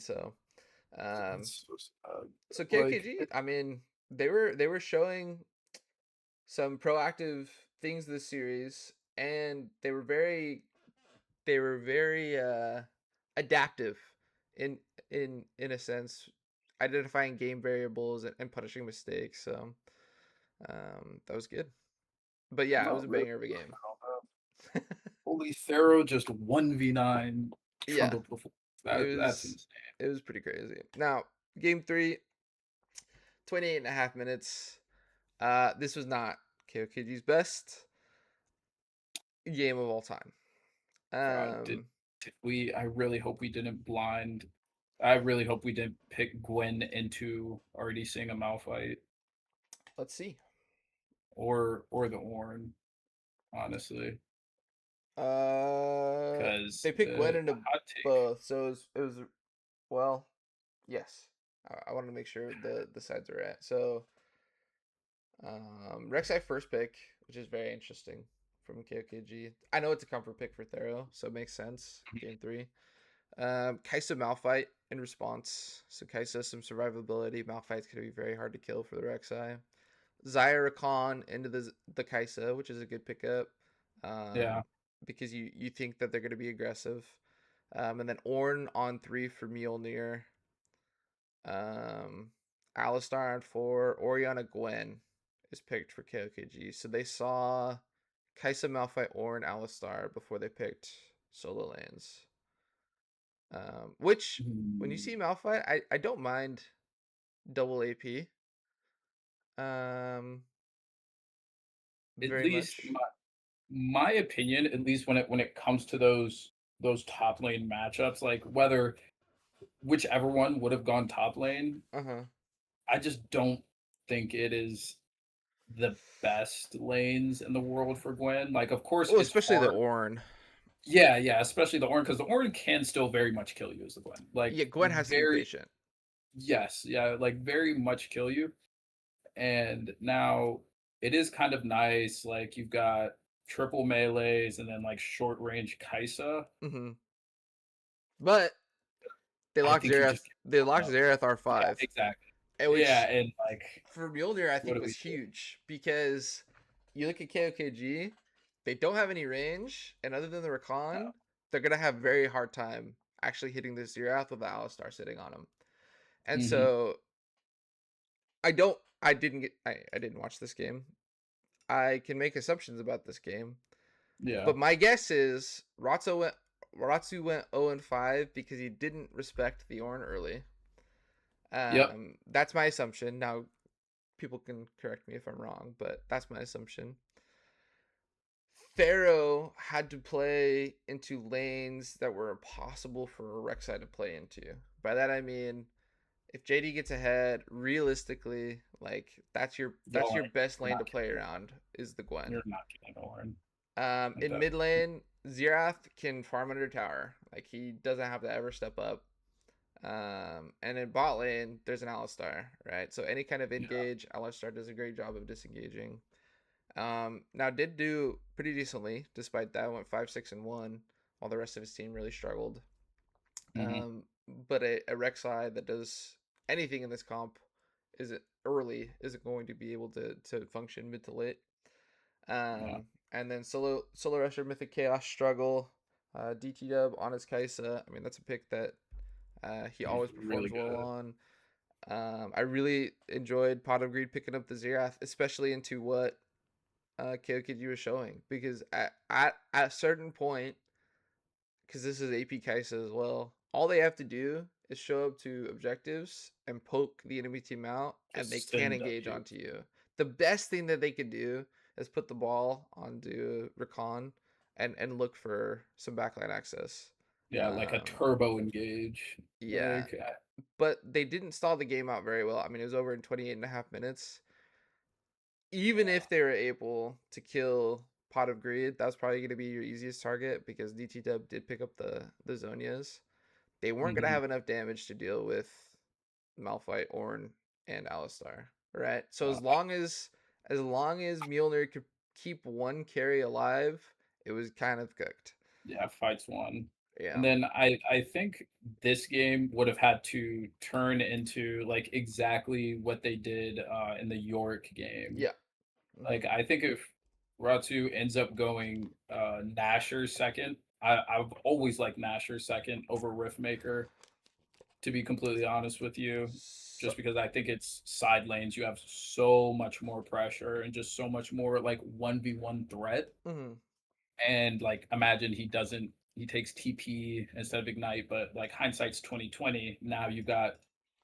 Um,
That's so sad.
so
Like,
KKG, I mean, they were showing some proactive things this series, and they were very adaptive in in a sense, identifying game variables and punishing mistakes. So that was good. But yeah, it
no,
was a
really.
banger of a game.
Holy Thero just 1v9
Yeah,
Trundle performance.
It
That's
was
insane.
it was pretty crazy. Now, game 3, 28 and a half minutes. This was not KOKG's best game of all time.
Did,
Um,
did we? I really hope we didn't blind. I really hope we didn't pick Gwen into already seeing a Malphite
let's see.
or the Ornn, honestly,
Uh,
because
they picked Gwen
the
into
hot take.
both, so it was well, yes. I wanted to make sure the sides are at. So, Rek'Sai first pick, which is very interesting from KOKG. I know it's a comfort pick for Thero, so it makes sense. Game 3. Kaisa Malphite in response. So Kaisa some survivability. Malphite's gonna be very hard to kill for the Rek'Sai. Zyra Khan into the Kaisa, which is a good pickup.
Yeah.
Um, because you think that they're gonna be aggressive. And then Ornn on 3 for Mjolnir. Um, Alistar on 4. Oriana Gwen is picked for KOKG. So they saw Kaisa Malphite, Ornn, Alistar before they picked solo lanes. Which when you
Hmm.
see Malphite, I don't mind double AP. Um,
At
very
least
much.
my opinion, at least when it comes to those top lane matchups, like whether whichever one would have gone top lane,
Uh huh.
I just don't think it is the best lanes in the world for Gwen. Like, of course,
Well,
it's
especially the
hard.
Ornn.
Yeah, yeah, especially the Ornn, because the Ornn can still very much kill you as the Gwen.
Yeah,
Like,
Gwen has to be
very,
patient.
yes, yeah, like very much kill you. And now it is kind of nice. Like, you've got triple melees and then like short range Kaisa.
Hmm. But they
I
locked
think you
Xerath.
just get
They
blown
locked
up.
Xerath
Yeah,
R5,
exactly. Yeah,
which
and like,
for Mjolnir I
what
think
do we
was
do?
huge because you look at KOKG, they don't have any range, and other than the
No.
Rakan, they're gonna have very hard time actually hitting this Xerath with the Alistar sitting on them. And
Hmm.
so I don't. I didn't watch this game. I can make assumptions about this game,
Yeah.
but my guess is Ratsu went 0 and 5 because he didn't respect the Ornn early.
Yep.
That's my assumption. Now people can correct me if I'm wrong, but that's my assumption. Pharaoh had to play into lanes that were impossible for a Rek'Sai to play into. By that I mean, if JD gets ahead, realistically, like that's
Y'all
your
ain't
best
you're
lane to
not
play
getting
around is the Gwen.
you're not getting Orin at
In
that
mid
point.
lane, Xerath can farm under tower. Like he doesn't have to ever step up. And in bot lane, there's an Alistar, right? So any kind of
Yeah.
engage, Alistar does a great job of disengaging. Now did do pretty decently despite that. Went 5-6-1, while the rest of his team really struggled.
Hmm.
Um, but a Rek'Sai that does anything in this comp isn't going to be able to function mid to late.
Yeah.
And then solo rusher Mythic Chaos struggle. DT Dub on his Kaisa. I mean that's a pick that he
He's
always
really
performs well
good.
on. I really enjoyed Pot of Greed picking up the Xerath, especially into what KOKG was showing, because at a certain point, because this is AP Kaisa as well, all they have to do is show up to objectives and poke the enemy team out, and they
Just
can
send
engage
W.
onto you. The best thing that they could do is put the ball onto Rakan and look for some backline access.
Yeah, like a
Um,
turbo engage.
yeah,
Like,
but they didn't stall the game out very well. I mean, it was over in 28 and a half minutes. Even
yeah.
if they were able to kill Pot of Greed, that was probably going to be your easiest target because DT Dub did pick up the Zonias. They weren't going to
Hmm.
have enough damage to deal with Malphite, Ornn, and Alistar, right? So
Uh,
as long as Mjolnir could keep one carry alive, it was kind of cooked.
yeah, fights one. And
Yeah.
then I think this game would have had to turn into like exactly what they did in the York game.
Yeah.
Like,
Hmm.
I think if Ratu ends up going Nasher second, I've always liked Nasher second over Riftmaker, to be completely honest with you.
So,
Just because I think it's side lanes, you have so much more pressure and just so much more like 1v1 threat.
mhm.
And like imagine he doesn't he takes TP instead of Ignite, but like hindsight's 2020. Now you got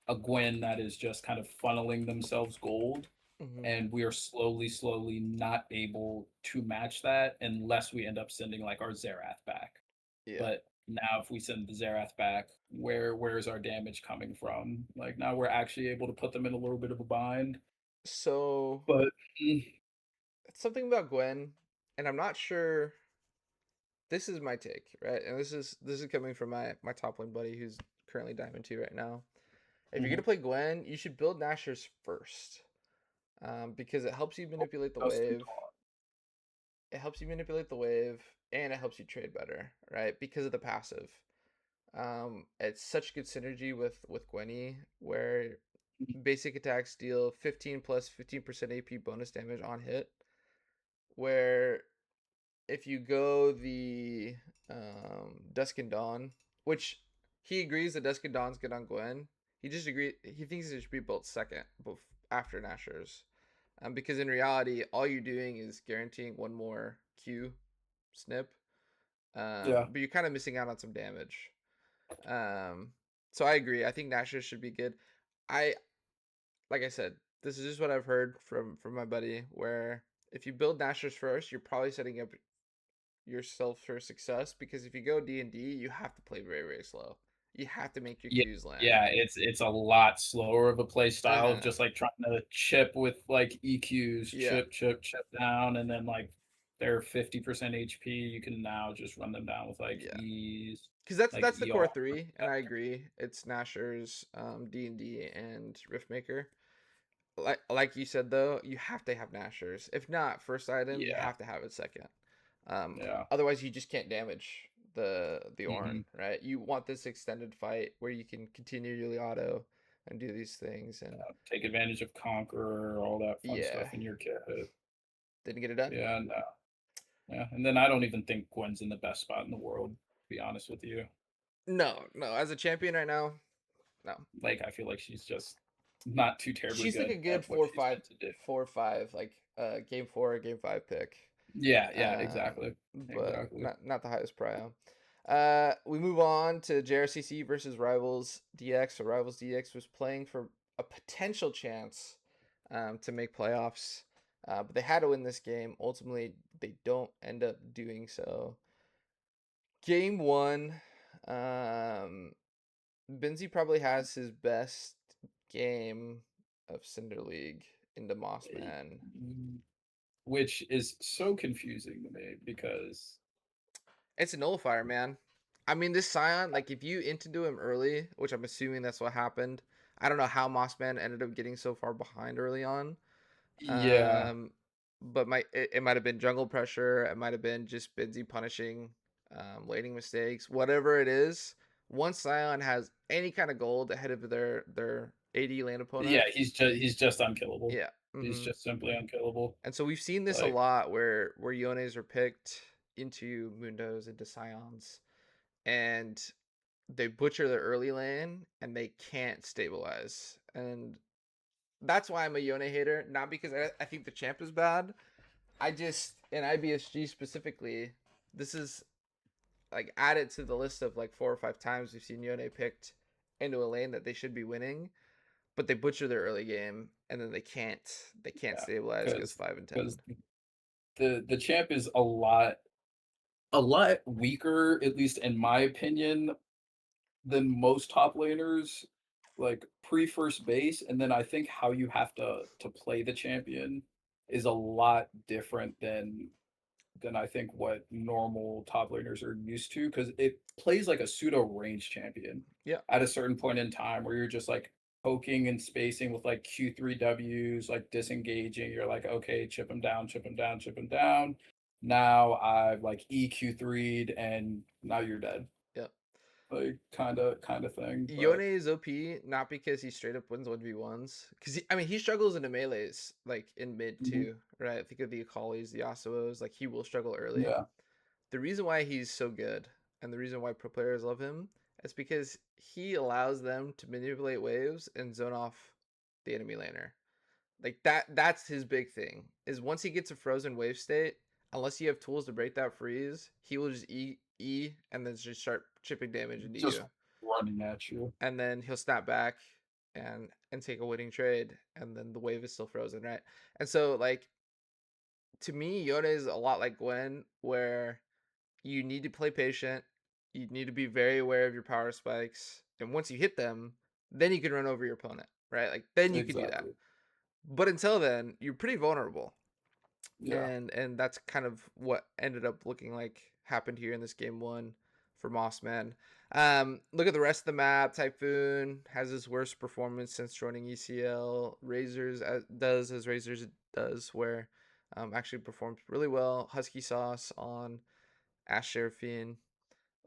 a Gwen that is just kind of funneling themselves gold,
Hmm.
and we are slowly not able to match that unless we end up sending like our Zerath back.
Yeah.
But now if we send the Zerath back, where's our damage coming from? Like now we're actually able to put them in a little bit of a bind.
So
But
it's something about Gwen, and I'm not sure. This is my take, right? And this is coming from my top lane buddy who's currently Diamond 2 right now. If you're gonna
mhm,
play Gwen, you should build Nashers first, because it helps you
oh,
manipulate the
custom
wave.
taught.
It helps you manipulate the wave, and it helps you trade better, right? Because of the passive. It's such good synergy with Gwenny, where
Mhm,
basic attacks deal 15 plus 15% AP bonus damage on hit. Where if you go the Dusk and Dawn, which he agrees that Dusk and Dawn's good on Gwen. He thinks it should be built second, after Nashers, because in reality, all you're doing is guaranteeing one more Q snip,
yeah,
but you're kind of missing out on some damage. Um, so I agree. I think Nashers should be good. I Like I said, this is just what I've heard from my buddy. Where if you build Nashers first, you're probably setting up yourself for success, because if you go D&D, you have to play very slow. You have to make your
yeah,
Qs land.
yeah. It's a lot slower of a play style of
Uh-huh.
just like trying to chip with like EQs,
Yeah.
chip down, and then like they're 50% HP. You can now just run them down with like
Yeah.
E's,
Because that's
like
that's the core
ER.
three, and I agree. It's Nashers, D&D, and Riftmaker. Like you said though, you have to have Nashers. If not, first item, you
Yeah,
have to have it second. Um,
yeah.
Otherwise, you just can't damage the
Hmm.
Ornn, right? You want this extended fight where you can continually auto and do these things, and
Take advantage of Conqueror, all that fun
yeah,
stuff in your kit.
didn't get it done.
Yeah, no. Yeah, and then I don't even think Gwen's in the best spot in the world, to be honest with you.
No, no. As a champion right now, no.
Like, I feel like she's just not too terribly
She's like a
good
good
at what
four
she's
five,
meant to do.
4-5, like game 4 or game 5 pick.
Yeah, yeah, exactly.
But
Exactly.
not the highest prio. We move on to JRCC versus Rivals DX. So Rivals DX was playing for a potential chance, to make playoffs, but they had to win this game. Ultimately, they don't end up doing so. Game one, um, Benzie probably has his best game of Cinder League into
Eh,
Mossman.
which is so confusing to me because
It's a nullifier, man. I mean, this Scion, like, if you into him early, which I'm assuming that's what happened. I don't know how Mossman ended up getting so far behind early on.
yeah,
Um, but it might have been jungle pressure. It might have been just Benzie punishing, laning mistakes. Whatever it is, once Scion has any kind of gold ahead of their AD lane
yeah,
opponent,
he's just unkillable.
yeah.
He's just simply unkillable.
And so we've seen this a
Like,
lot where Yones are picked into Mundos, into Scions, and they butcher their early lane and they can't stabilize. And that's why I'm a Yone hater. Not because I think the champ is bad. I just, in IBSG specifically, this is like added to the list of like 4 or 5 times we've seen Yone picked into a lane that they should be winning, but they butcher their early game and then they can't
yeah,
stabilize because
because
5 and 10.
because the champ is a lot weaker, at least in my opinion, than most top laners, like pre first base, and then I think how you have to play the champion is a lot different than I think what normal top laners are used to, because it plays like a pseudo range champion
Yeah,
at a certain point in time where you're just like poking and spacing with like Q3Ws, like disengaging. You're like, okay, chip him down, chip him down, chip him down. Now I've like EQ3'd and now you're dead.
yeah.
Like kind of thing.
Yone
But
is OP not because he straight up wins 1v1s. Because I mean, he struggles into melees, like in mid
mhm,
too, right? Think of the Akalis, the Yasuos. Like he will struggle early.
yeah,
The reason why he's so good and the reason why pro players love him is because he allows them to manipulate waves and zone off the enemy laner. Like that's his big thing. Is once he gets a frozen wave state, unless you have tools to break that freeze, he will just E and then just start chipping damage into
Just
you.
running at you.
And then he'll snap back and take a winning trade, and then the wave is still frozen, right? And so like to me, Yoda is a lot like Gwen, where you need to play patient. You need to be very aware of your power spikes, and once you hit them, then you can run over your opponent, right? Like then you can do that.
Exactly.
But until then, you're pretty vulnerable,
Yeah.
and that's kind of what ended up looking like happened here in this game one for Mossman. Look at the rest of the map. Typhoon has his worst performance since joining ECL. Razors does as Razors does, where actually performs really well. Husky Sauce on Ash Seraphine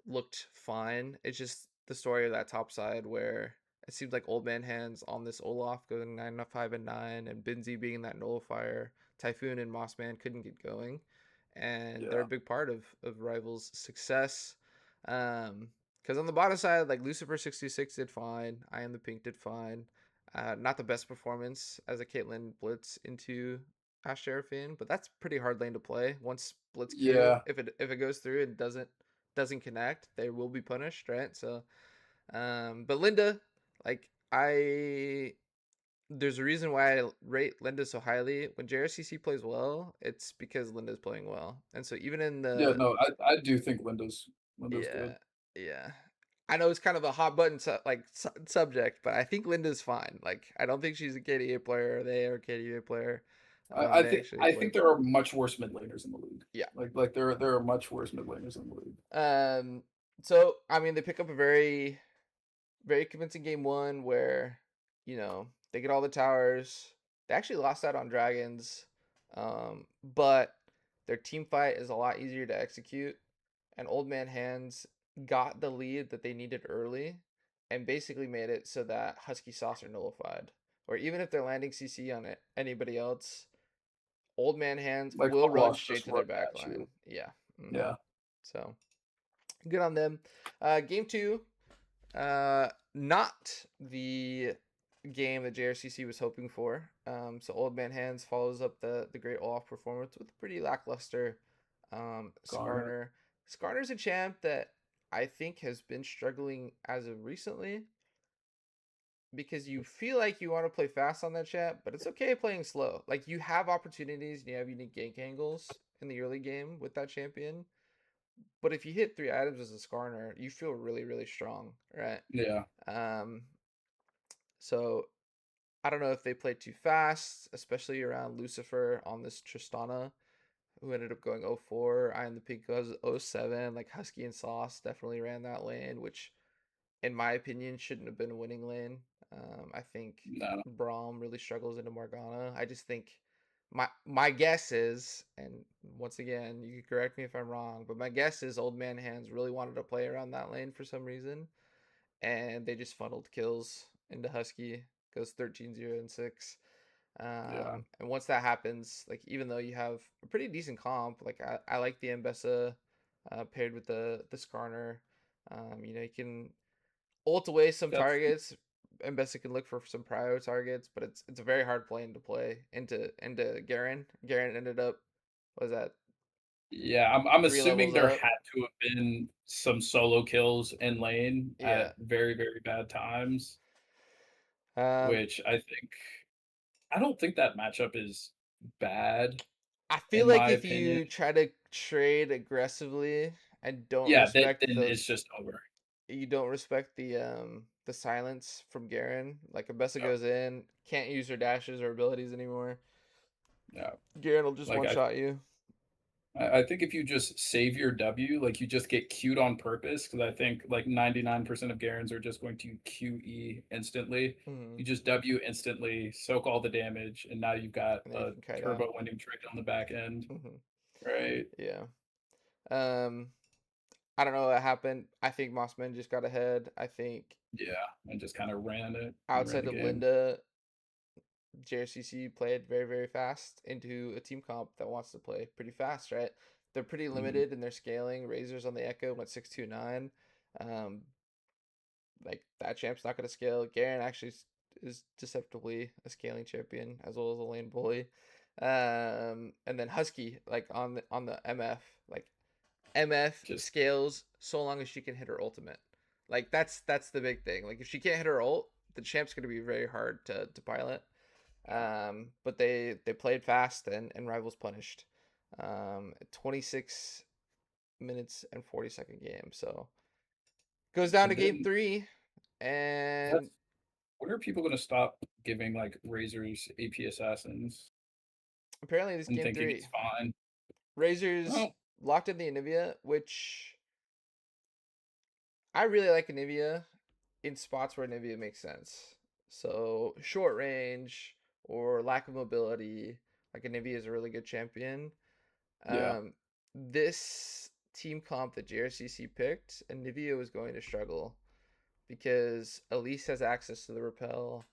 looked fine. It's just the story of that top side where it seems like Old Man Hands on this Olaf going 9-5-9, and Binzi being that nullifier. Typhoon and Mossman couldn't get going, and they're
Yeah.
a big part of Rivals' success. Because on the bottom side, like Lucifer 66 did fine, I Am the Pink did fine. Not the best performance as a Caitlyn Blitz into Ash Seraphine, but that's pretty hard lane to play. Once Blitz Q,
Yeah.
if it goes through and doesn't connect, they will be punished, right? So, but Linda, like there's a reason why I rate Linda so highly. When JRCC plays well, it's because Linda's playing well, and so even in
Yeah.
the
No, I do think Windows good.
yeah yeah. I know it's kind of a hot button subject, but I think Linda's fine. Like I don't think she's a KDA player. They are a KDA player. They actually
I
play.
think there are much worse mid laners in the league.
Yeah.
Like there are much worse mid laners in the league.
Um. So I mean, they pick up a very convincing game one where they get all the towers. They actually lost out on dragons, but their team fight is a lot easier to execute. And Old Man Hands got the lead that they needed early, and basically made it so that Husky Sauce are nullified. Or even if they're landing CC on it, anybody else, Old Man Hands
Like
will run
Olaf's
straight
just
to their
running
back
at
line.
you.
Yeah.
Yeah.
So good on them. Game two, not the game that JRCC was hoping for. So Old Man Hands follows up the great Olaf performance with a pretty lackluster
Garnet.
Skarner. Skarner's a champ that I think has been struggling as of recently because you feel like you want to play fast on that champ, but it's okay playing slow. Like you have opportunities and you have unique gank angles in the early game with that champion. But if you hit 3 items as a Skarner, you feel really, really strong, right?
Yeah.
Um, so I don't know if they played too fast, especially around Lucifer on this Tristana, who ended up going 0-4. I am the Pink goes 0-7. Like Husky and Sauce definitely ran that lane, which in my opinion shouldn't have been a winning lane. I think
No.
Braum really struggles into Morgana. I just think my guess is, and once again, you can correct me if I'm wrong, but my guess is Old Man Hands really wanted to play around that lane for some reason, and they just funneled kills into Husky. Goes 13-0-6.
Yeah.
And once that happens, like even though you have a pretty decent comp, like I like the Mbessa paired with the Skarner. You can ult away some
That's
targets. Mbessa can look for some prio targets, but it's a very hard plane to play into Garen. Garen ended up, what was that,
yeah, I'm
3 levels
assuming there
up?
had to have been some solo kills in lane
Yeah.
at very, very bad times,
Um,
which I don't think that matchup is bad
I feel
in
like
my
if
opinion.
you try to trade aggressively and don't
Yeah, that
respect
then it's just over.
the silence from Garen. Like Abessa
Yeah,
goes in, can't use her dashes or abilities anymore.
yeah.
Garen will just
Like
one shot you.
I think if you just save your W, like you just get queued on purpose, because I think like 99% of Garens are just going to QE instantly.
Hmm.
You just W instantly, soak all the damage, and now you've got
And then you
a
can kite out.
turbo winning trade on the back end,
Hmm.
right?
Yeah. Um, I don't know what happened. I think Mossman just got ahead. I think
Yeah, and just kind of ran
outside
the
of
game.
Linda, JRCC played very, very fast into a team comp that wants to play pretty fast, right? They're pretty
Mhm.
limited in their scaling. Razors on the Echo went 629. Um, like that champ's not going to scale. Garen actually is deceptively a scaling champion as well as a lane bully. And then Husky, like on the MF, like MF
Just
scales so long as she can hit her ultimate. Like that's the big thing. Like if she can't hit her ult, the champ's gonna be very hard to pilot.
yeah,
But they played fast and Rivals punished. 26 minutes and 40-second game. So goes down
so
to game
then
3, and
that's when are people gonna stop giving like Razor's AP assassins
apparently this
and
game
thinking it's
3,
fine?
Razors
Oh,
locked in the Anivia, which I really like Anivia in spots where Anivia makes sense. So short range or lack of mobility, like Anivia is a really good champion.
yeah,
Um, this team comp that JRCC picked, Anivia was going to struggle because Elise has access to the repel.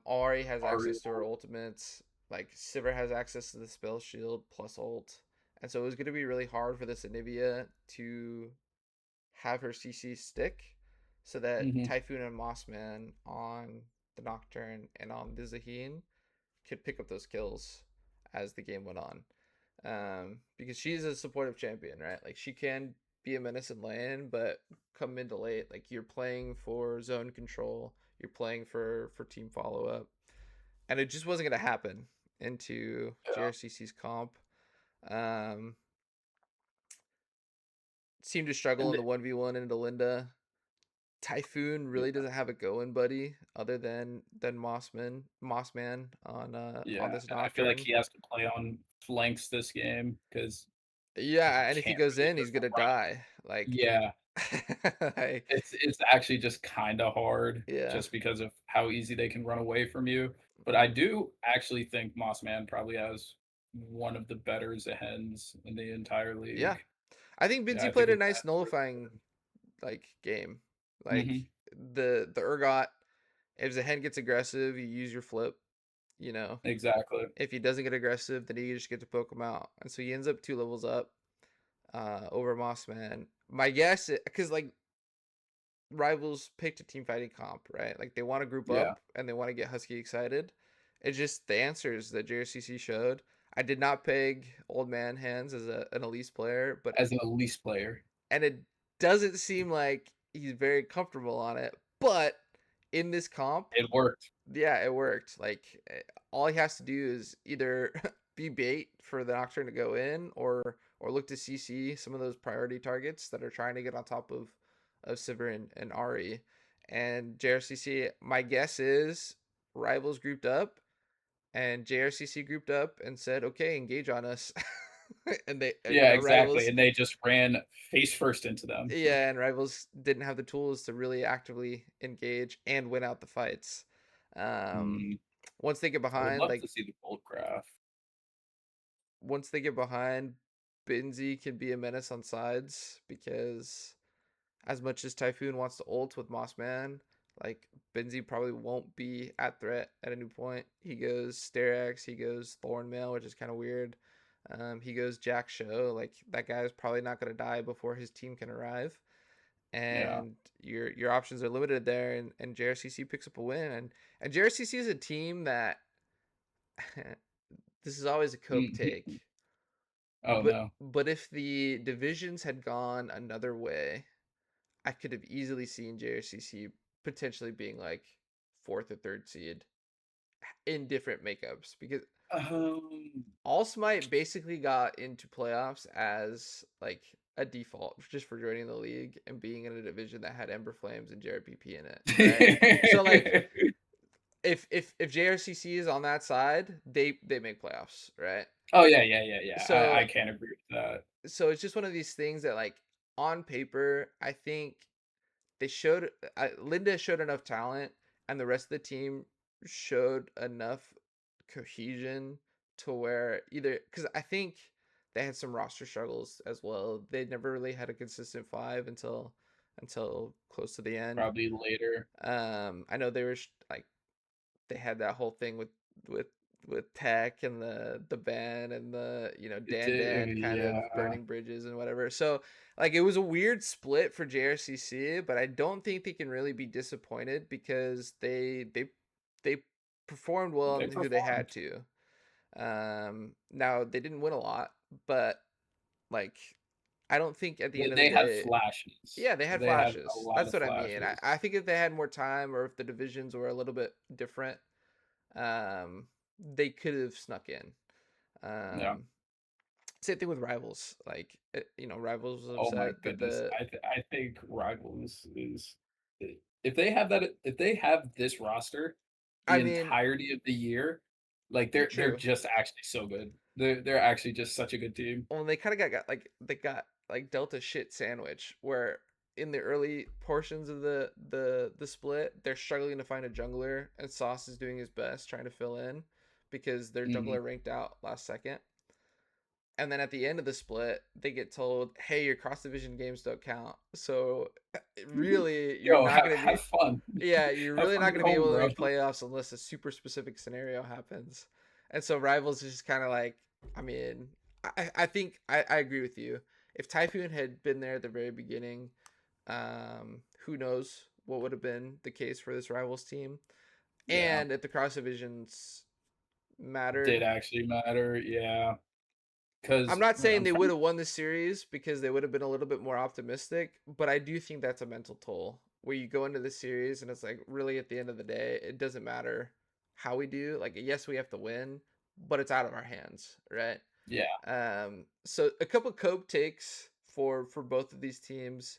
Ari has access to her
Ariel.
ultimates. Like Sivir has access to the spell shield plus ult, and so it was going to be really hard for this Anivia to have her CC stick, so that
Hmm.
Typhoon and Mossman on the Nocturne and on the Zaheen could pick up those kills as the game went on. Because she's a supportive champion, right? Like she can be a menace in lane, but come mid to late, like you're playing for zone control, you're playing for team follow up, and it just wasn't gonna happen into
Yeah,
JRCC's comp. Um, Seemed to struggle
and
in the 1v1 into Linda. Typhoon
yeah,
really doesn't have a going buddy other than Mossman on
yeah,
this
and I feel like
Nocturne.
he has to play on flanks this game because he
Yeah, and if he
can't
goes
really
in, he's
just
gonna
run.
die. Like,
Yeah,
like
it's actually just kind of hard
yeah.
just because of how easy they can run away from you. But I
Mhm.
do actually think Mossman probably has one of the better Zahens in the entire
Yeah.
league.
I think
Yeah,
Binzi
I think
played a
his
nice
Zahens are
nullifying like game. Like
really
the Urgot, if Zahen gets aggressive, you use your flip, you know.
good. Exactly.
If he doesn't get aggressive, then you just get to poke him out. And so he ends up 2 levels up over Mossman. My guess, because like Rivals picked a team fighting comp, right? Like they want to group
Yeah,
up and they want to get Husky excited. It's just the answers that JRCC showed. I did not peg Old Man Hands as an Elise player, but
as an Elise player,
and it doesn't seem like he's very comfortable on it. But in this comp,
it worked.
yeah, it worked. Like all he has to do is either be bait for the Nocturne to go in, or look to CC some of those priority targets that are trying to get on top of Sivir and Ari. And JRCC, my guess is Rivals grouped up and JRCC grouped up and said, "Okay, engage on us." And they,
Yeah, exactly.
Rivals,
And they just ran face first into them.
yeah, and Rivals didn't have the tools to really actively engage and win out the fights. Um,
Mm,
Once they get
I would
behind,
love
like
to see the gold graph.
once they get behind, Binzi can be a menace on sides because as much as Typhoon wants to ult with Mossman, like Binzi probably won't be at threat at any point. He goes Sterex, he goes Thornmail, which is kind of weird. He goes Jack Show. Like that guy's probably not gonna die before his team can arrive.
Yeah.
And your options are limited there, and JRCC picks up a win. And JRCC is a team that this is always a Cope take.
Mhm. Oh
But
no.
but if the divisions had gone another way, I could have easily seen JRCC potentially being like fourth or third seed in different makeups because
Um,
All Smite basically got into playoffs as like a default just for joining the league and being in a division that had Ember Flames and JRPP in it, right? So like if JRCC is on that side, they make playoffs, right?
oh yeah, yeah, yeah, yeah. I
So
can't agree with that.
so it's just one of these things that like on paper, I think they showed Linda showed enough talent, and the rest of the team showed enough cohesion to where either because I think they had some roster struggles as well. They never really had a consistent five until close to the end.
Probably later.
I know they were like they had that whole thing with with Tech and the ban and the Dan kind of
Yeah.
burning bridges and whatever. So like it was a weird split for JRCC, but I don't think they can really be disappointed because they performed well
They
in who they had
performed.
to. Now they didn't win a lot, but like I don't think at the end of the
They had
day,
flashes.
yeah, they had
They had a
flashes.
lot
That's
of
what I mean. I
flashes.
think if they had more time or if the divisions were a little bit different, um, they could have snuck in.
Yeah.
Um, Same thing with Rivals. Like, Rivals was
Oh my
upset that
goodness.
the.
I think Rivals is if they have this roster
I
the
mean,
entirety of the year, like they're
true.
just actually so good. They're actually just such a good team.
Well, they kind of got like they got like Delta shit sandwich where in the early portions of the split they're struggling to find a jungler and Sauce is doing his best trying to fill in because their
Mhm.
jungler ranked out last second. And then at the end of the split, they get told, "Hey, your cross division games don't count." So really, you're
Yo,
not gonna be,
have fun.
yeah, you're
Have
really
fun
not
at
gonna be
home,
able to
bro.
make playoffs unless a super specific scenario happens. And so Rivals is just kind of like, I mean, I think I agree with you. If Typhoon had been there at the very beginning, who knows what would have been the case for this Rivals team?
Yeah.
And if the cross divisions
Did
mattered,
actually matter. Yeah.
I'm
Cuz
not saying
I'm
they
trying
would have won the series because they would have been a little bit more optimistic, but I do think that's a mental toll where you go into the series and it's like really at the end of the day, it doesn't matter how we do. Like yes, we have to win, but it's out of our hands, right?
yeah.
So a couple cope takes for both of these teams.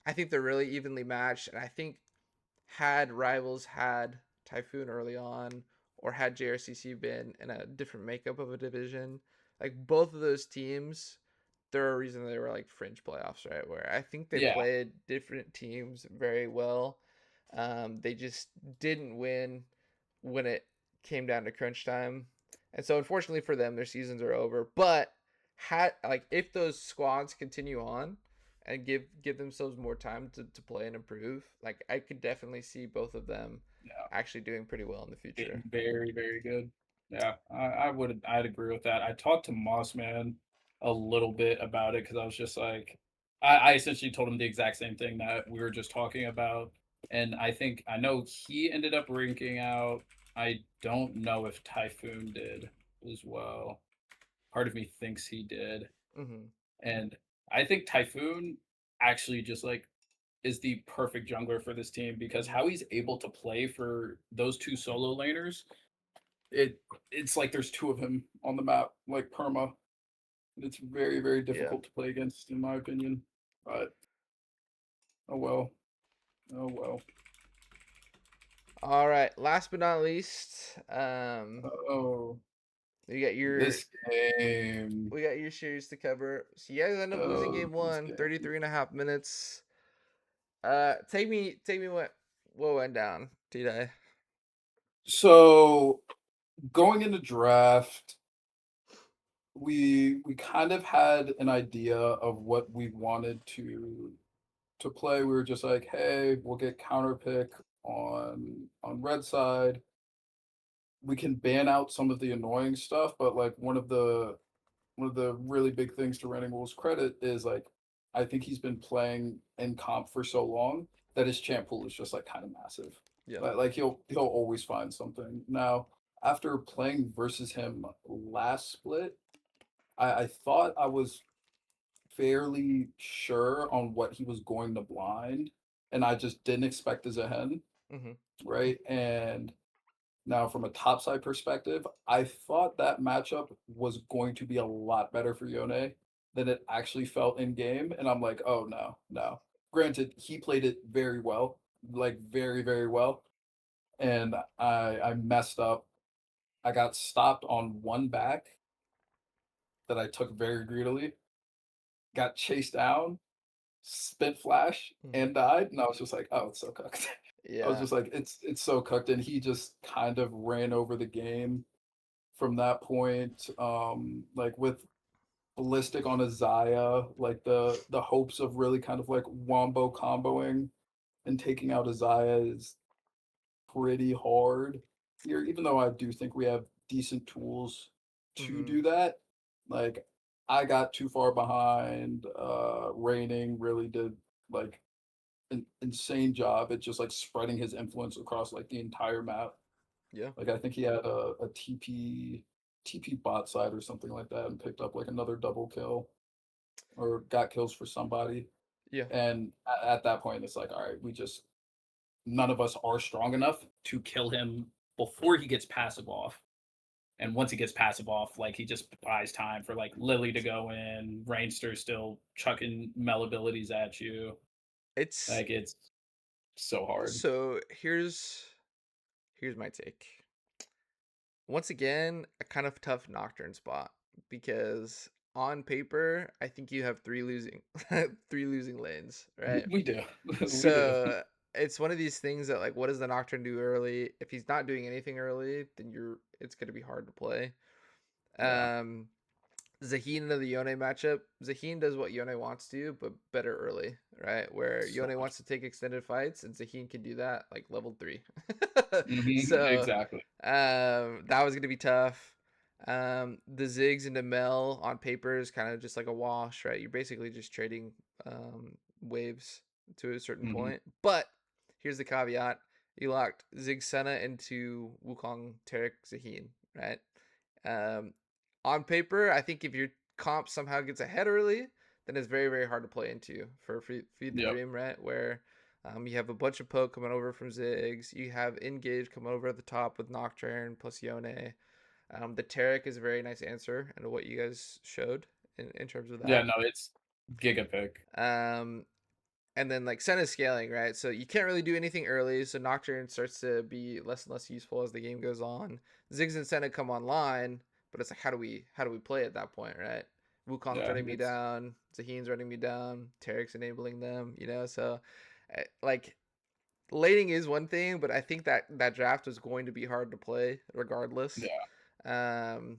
I think they're really evenly matched, and I think had Rivals had Typhoon early on, or had JRCC been in a different makeup of a division, like both of those teams, there are a reason they were like fringe playoffs, right? Where I think they
Yeah.
played different teams very well. They just didn't win when it came down to crunch time, and so unfortunately for them, their seasons are over. But had like if those squads continue on and give themselves more time to play and improve, like I could definitely see both of them
Yeah.
actually doing pretty well in the
Getting
future.
very, very good. Yeah, I'd agree with that. I talked to Mossman a little bit about it because I was just like, I essentially told him the exact same thing that we were just talking about, and I know he ended up ranking out. I don't know if Typhoon did as well. Part of me thinks he did,
Mm-hmm.
and I think Typhoon actually just like is the perfect jungler for this team because
Mm-hmm.
how he's able to play for those two solo laners it it's like there's two of him on the map, like perma. It's very, very
Yeah.
difficult to play against, in my opinion. But oh well. Oh well.
All right. Last but not least,
Oh,
you got your
this game.
we got your series to cover. So you guys end up losing
Oh,
game
this
one,
game.
33.5 minutes. Take me what went down, Teedye.
So going into draft, we kind of had an idea of what we wanted to play. We were just like, hey, we'll get counter pick on red side. We can ban out some of the annoying stuff, but like one of the really big things to Randy Moore's credit is like I think he's been playing in comp for so long that his champ pool is just like kind of massive.
Yeah.
Like he'll always find something. Now, after playing versus him last split, I thought I was fairly sure on what he was going to blind, and I just didn't expect as a hen,
Mm-hmm.
right? And now, from a topside perspective, I thought that matchup was going to be a lot better for Yone than it actually felt in game. And I'm like, oh no, no. Granted, he played it very well, like very, very well. And I messed up. I got stopped on one back that I took very greedily, got chased down, spit flash,
Mm-hmm.
and died. And I was just like, oh, it's so cooked. I was
Yeah.
just like, it's so cooked. And he just kind of ran over the game from that point. Like with ballistic on Azaya, like the hopes of really kind of like wombo comboing and taking out Azaya is pretty hard here, even though I do think we have decent tools to
Mm-hmm.
do that. Like I got too far behind. Raining really did like an insane job at just like spreading his influence across like the entire map.
Yeah.
Like I think he had a TP bot side or something like that and picked up like another double kill. or got kills for somebody.
Yeah.
And at that point, it's like, all right, we just none of us are strong enough to kill him before he gets passive off. And once he gets passive off, like he just buys time for like Lily to go in, Rainster still chucking Mel abilities at you.
It's
Like it's so hard.
so here's my take. Once again, a kind of tough Nocturne spot because on paper, I think you have three losing three losing lanes, right?
We do. We do.
So it's one of these things that like what does the Nocturne do early? If he's not doing anything early, then it's gonna be hard to play.
Yeah.
Um Zaheen into the Yone matchup. Zaheen does what Yone wants to, but better early, right? Where
So
Yone
much.
wants to take extended fights, and Zaheen can do that like level 3. So
Exactly.
that was gonna be tough. The Ziggs into Mel on paper is kind of just like a wash, right? You're basically just trading waves to a certain
Hmm.
point. But here's the caveat: you locked Zig Senna into Wukong Tarek Zaheen, right? Um, on paper, I think if your comp somehow gets ahead early, then it's very, very hard to play into for Feed the
Yep.
Dream, right? Where you have a bunch of poke coming over from Ziggs. You have Engage coming over at the top with Nocturne plus Yone. The Tarek is a very nice answer into what you guys showed in terms of
Yeah,
that.
no, it's giga pick.
Um, and then like Senna's scaling, right? So you can't really do anything early. So Nocturne starts to be less and less useful as the game goes on. Ziggs and Senna come online, but it's like how do we play at that point, right? Wukong's
Yeah,
running me
it's
down, Zaheen's running me down, Tarek's enabling them, you know. So like laning is one thing, but I think that draft was going to be hard to play regardless.
yeah,
Um,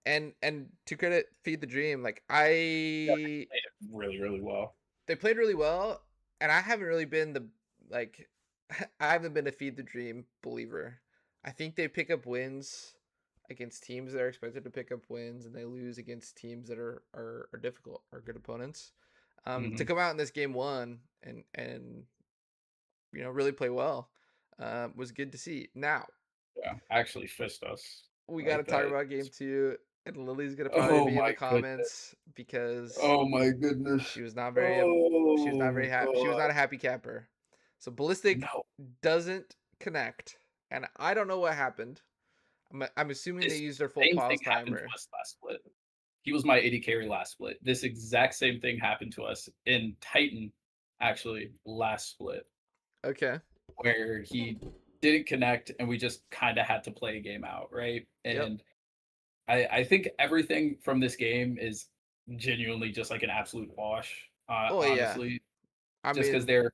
and to credit Feed the Dream, like
yeah, they played it really, really well.
they played really well, and I haven't really been the like I haven't been a Feed the Dream believer. I think they pick up wins against teams that are expected to pick up wins, and they lose against teams that are difficult or good opponents. To
Hmm.
come out in this game one and really play well was good to see. Now
Yeah, actually fist us
we got to
like
talk
that.
about game two, and Lily's gonna probably
Oh
be in the
my goodness.
comments because
Oh my goodness.
she was not very she was not
Oh
very happy. She was
god.
not a happy camper. So Ballistic
No,
doesn't connect, and I don't know what happened. I'm assuming they
this
used their full
same thing
pause
happened to
timer.
us last split. He was my 80 carry last split. This exact same thing happened to us in Titan, actually, last split,
Okay.
where he didn't connect and we just kind of had to play a game out, right?
Yep.
And I think everything from this game is genuinely just like an absolute wash,
Oh yeah.
honestly,
I
just because
mean,
they're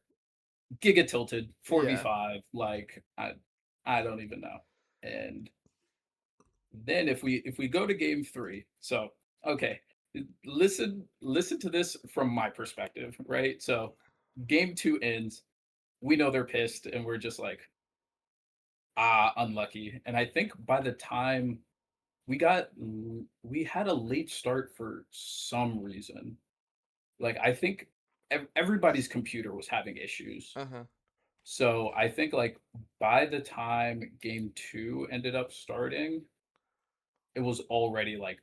giga tilted,
yeah.
4v5, like I don't even know. And then if we go to game three, so okay, listen to this from my perspective, right? So game two ends, we know they're pissed, and we're just like, unlucky. And I think by the time we had a late start for some reason. Like I think everybody's computer was having issues.
Uh huh.
So I think like by the time game two ended up starting, it was already like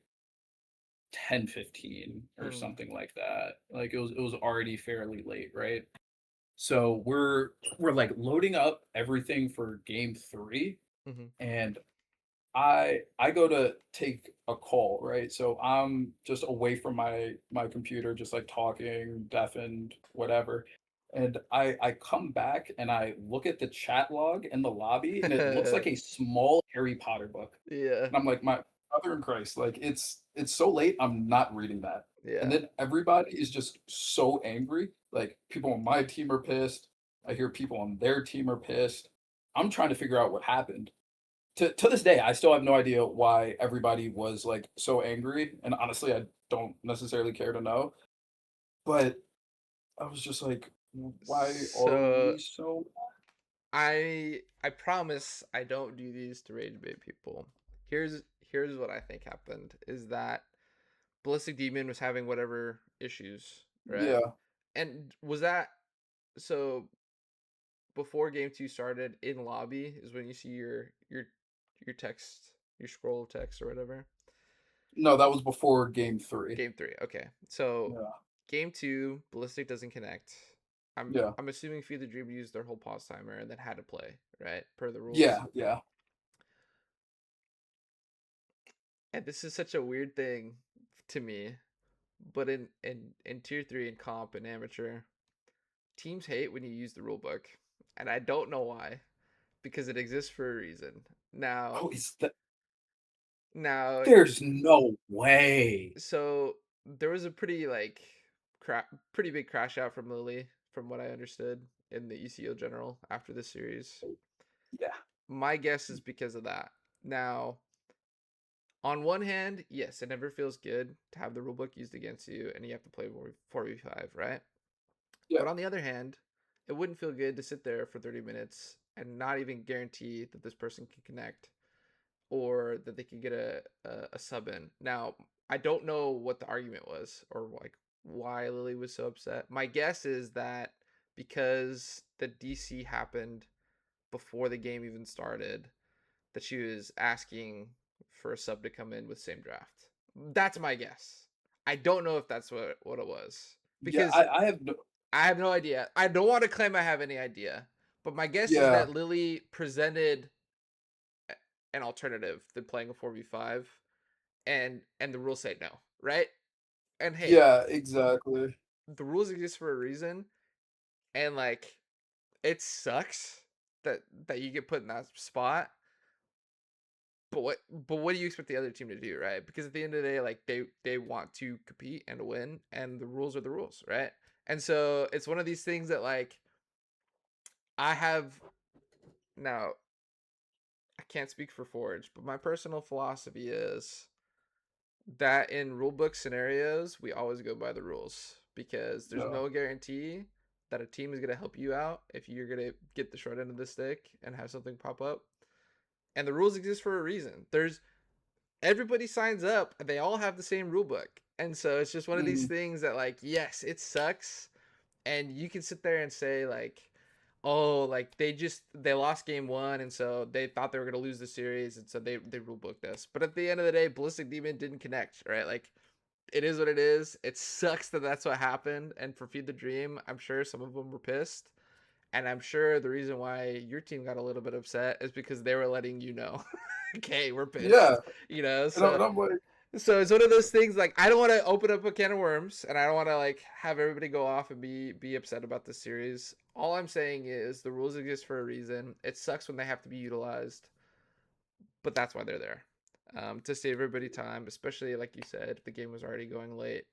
10:15 or
Mm,
something like that. Like it was already fairly late, right? So we're like loading up everything for game three,
mm-hmm.
and I go to take a call, right? So I'm just away from my computer, just like talking, deafened, whatever. And I come back and I look at the chat log in the lobby, and it looks like a small Harry Potter book.
Yeah.
And I'm like, my brother in Christ, like it's so late, I'm not reading that. And
Yeah.
then everybody is just so angry. Like people on my team are pissed. I hear people on their team are pissed. I'm trying to figure out what happened. To this day, I still have no idea why everybody was like so angry. And honestly, I don't necessarily care to know. But I was just like, why are
So
we so
I promise I don't do these to rage bait people. Here's what I think happened is that Ballistic Demon was having whatever issues, right?
yeah.
And was that so before game two started in lobby is when you see your text, your scroll of text or whatever.
No, that was before game 3.
Game three. Okay. So
Yeah.
game two, Ballistic doesn't connect.
Yeah.
I'm assuming Feed the Dream used their whole pause timer and then had to play, right? Per the rules.
Yeah, yeah.
And this is such a weird thing to me. But in tier three in comp and amateur, teams hate when you use the rule book. And I don't know why. Because it exists for a reason. Now
Oh, is that
now
there's no way.
so there was a pretty big crash out from Lily, from what I understood in the ECO general after the series.
Yeah.
My guess is because of that. Now, on one hand, yes, it never feels good to have the rulebook used against you and you have to play 4v5, right?
Yeah.
But on the other hand, it wouldn't feel good to sit there for 30 minutes and not even guarantee that this person can connect or that they could get a sub in. Now, I don't know what the argument was or like why Lily was so upset. My guess is that because the DC happened before the game even started, that she was asking for a sub to come in with same draft. That's my guess. I don't know if that's what it was
Yeah,
because
I have no
I have no idea. I don't want to claim I have any idea, but my guess is
yeah.
that Lily presented an alternative than playing a 4v5 and the rules say no, right? And hey,
Yeah, exactly.
the rules exist for a reason and like it sucks that you get put in that spot. But what do you expect the other team to do, right? Because at the end of the day, like they want to compete and win, and the rules are the rules, right? And so it's one of these things that like I have now. I can't speak for Forge, but my personal philosophy is that in rulebook scenarios, we always go by the rules because there's
Yeah.
no guarantee that a team is going to help you out if you're going to get the short end of the stick and have something pop up. And the rules exist for a reason. There's everybody signs up and they all have the same rule book. And so it's just one of these
Mhm.
things that like, yes, it sucks and you can sit there and say like, oh, like they lost game one and so they thought they were going to lose the series and so they rule booked us. But at the end of the day, Ballistic Demon didn't connect, right? Like it is what it is. It sucks that that's what happened. And for Feed the Dream, I'm sure some of them were pissed. And I'm sure the reason why your team got a little bit upset is because they were letting you know, okay, we're
Yeah.
pissed, you know?
And I'm like,
So it's one of those things like I don't want to open up a can of worms and I don't want to like have everybody go off and be upset about the series. All I'm saying is the rules exist for a reason. It sucks when they have to be utilized, but that's why they're there. To save everybody time, especially like you said, the game was already going late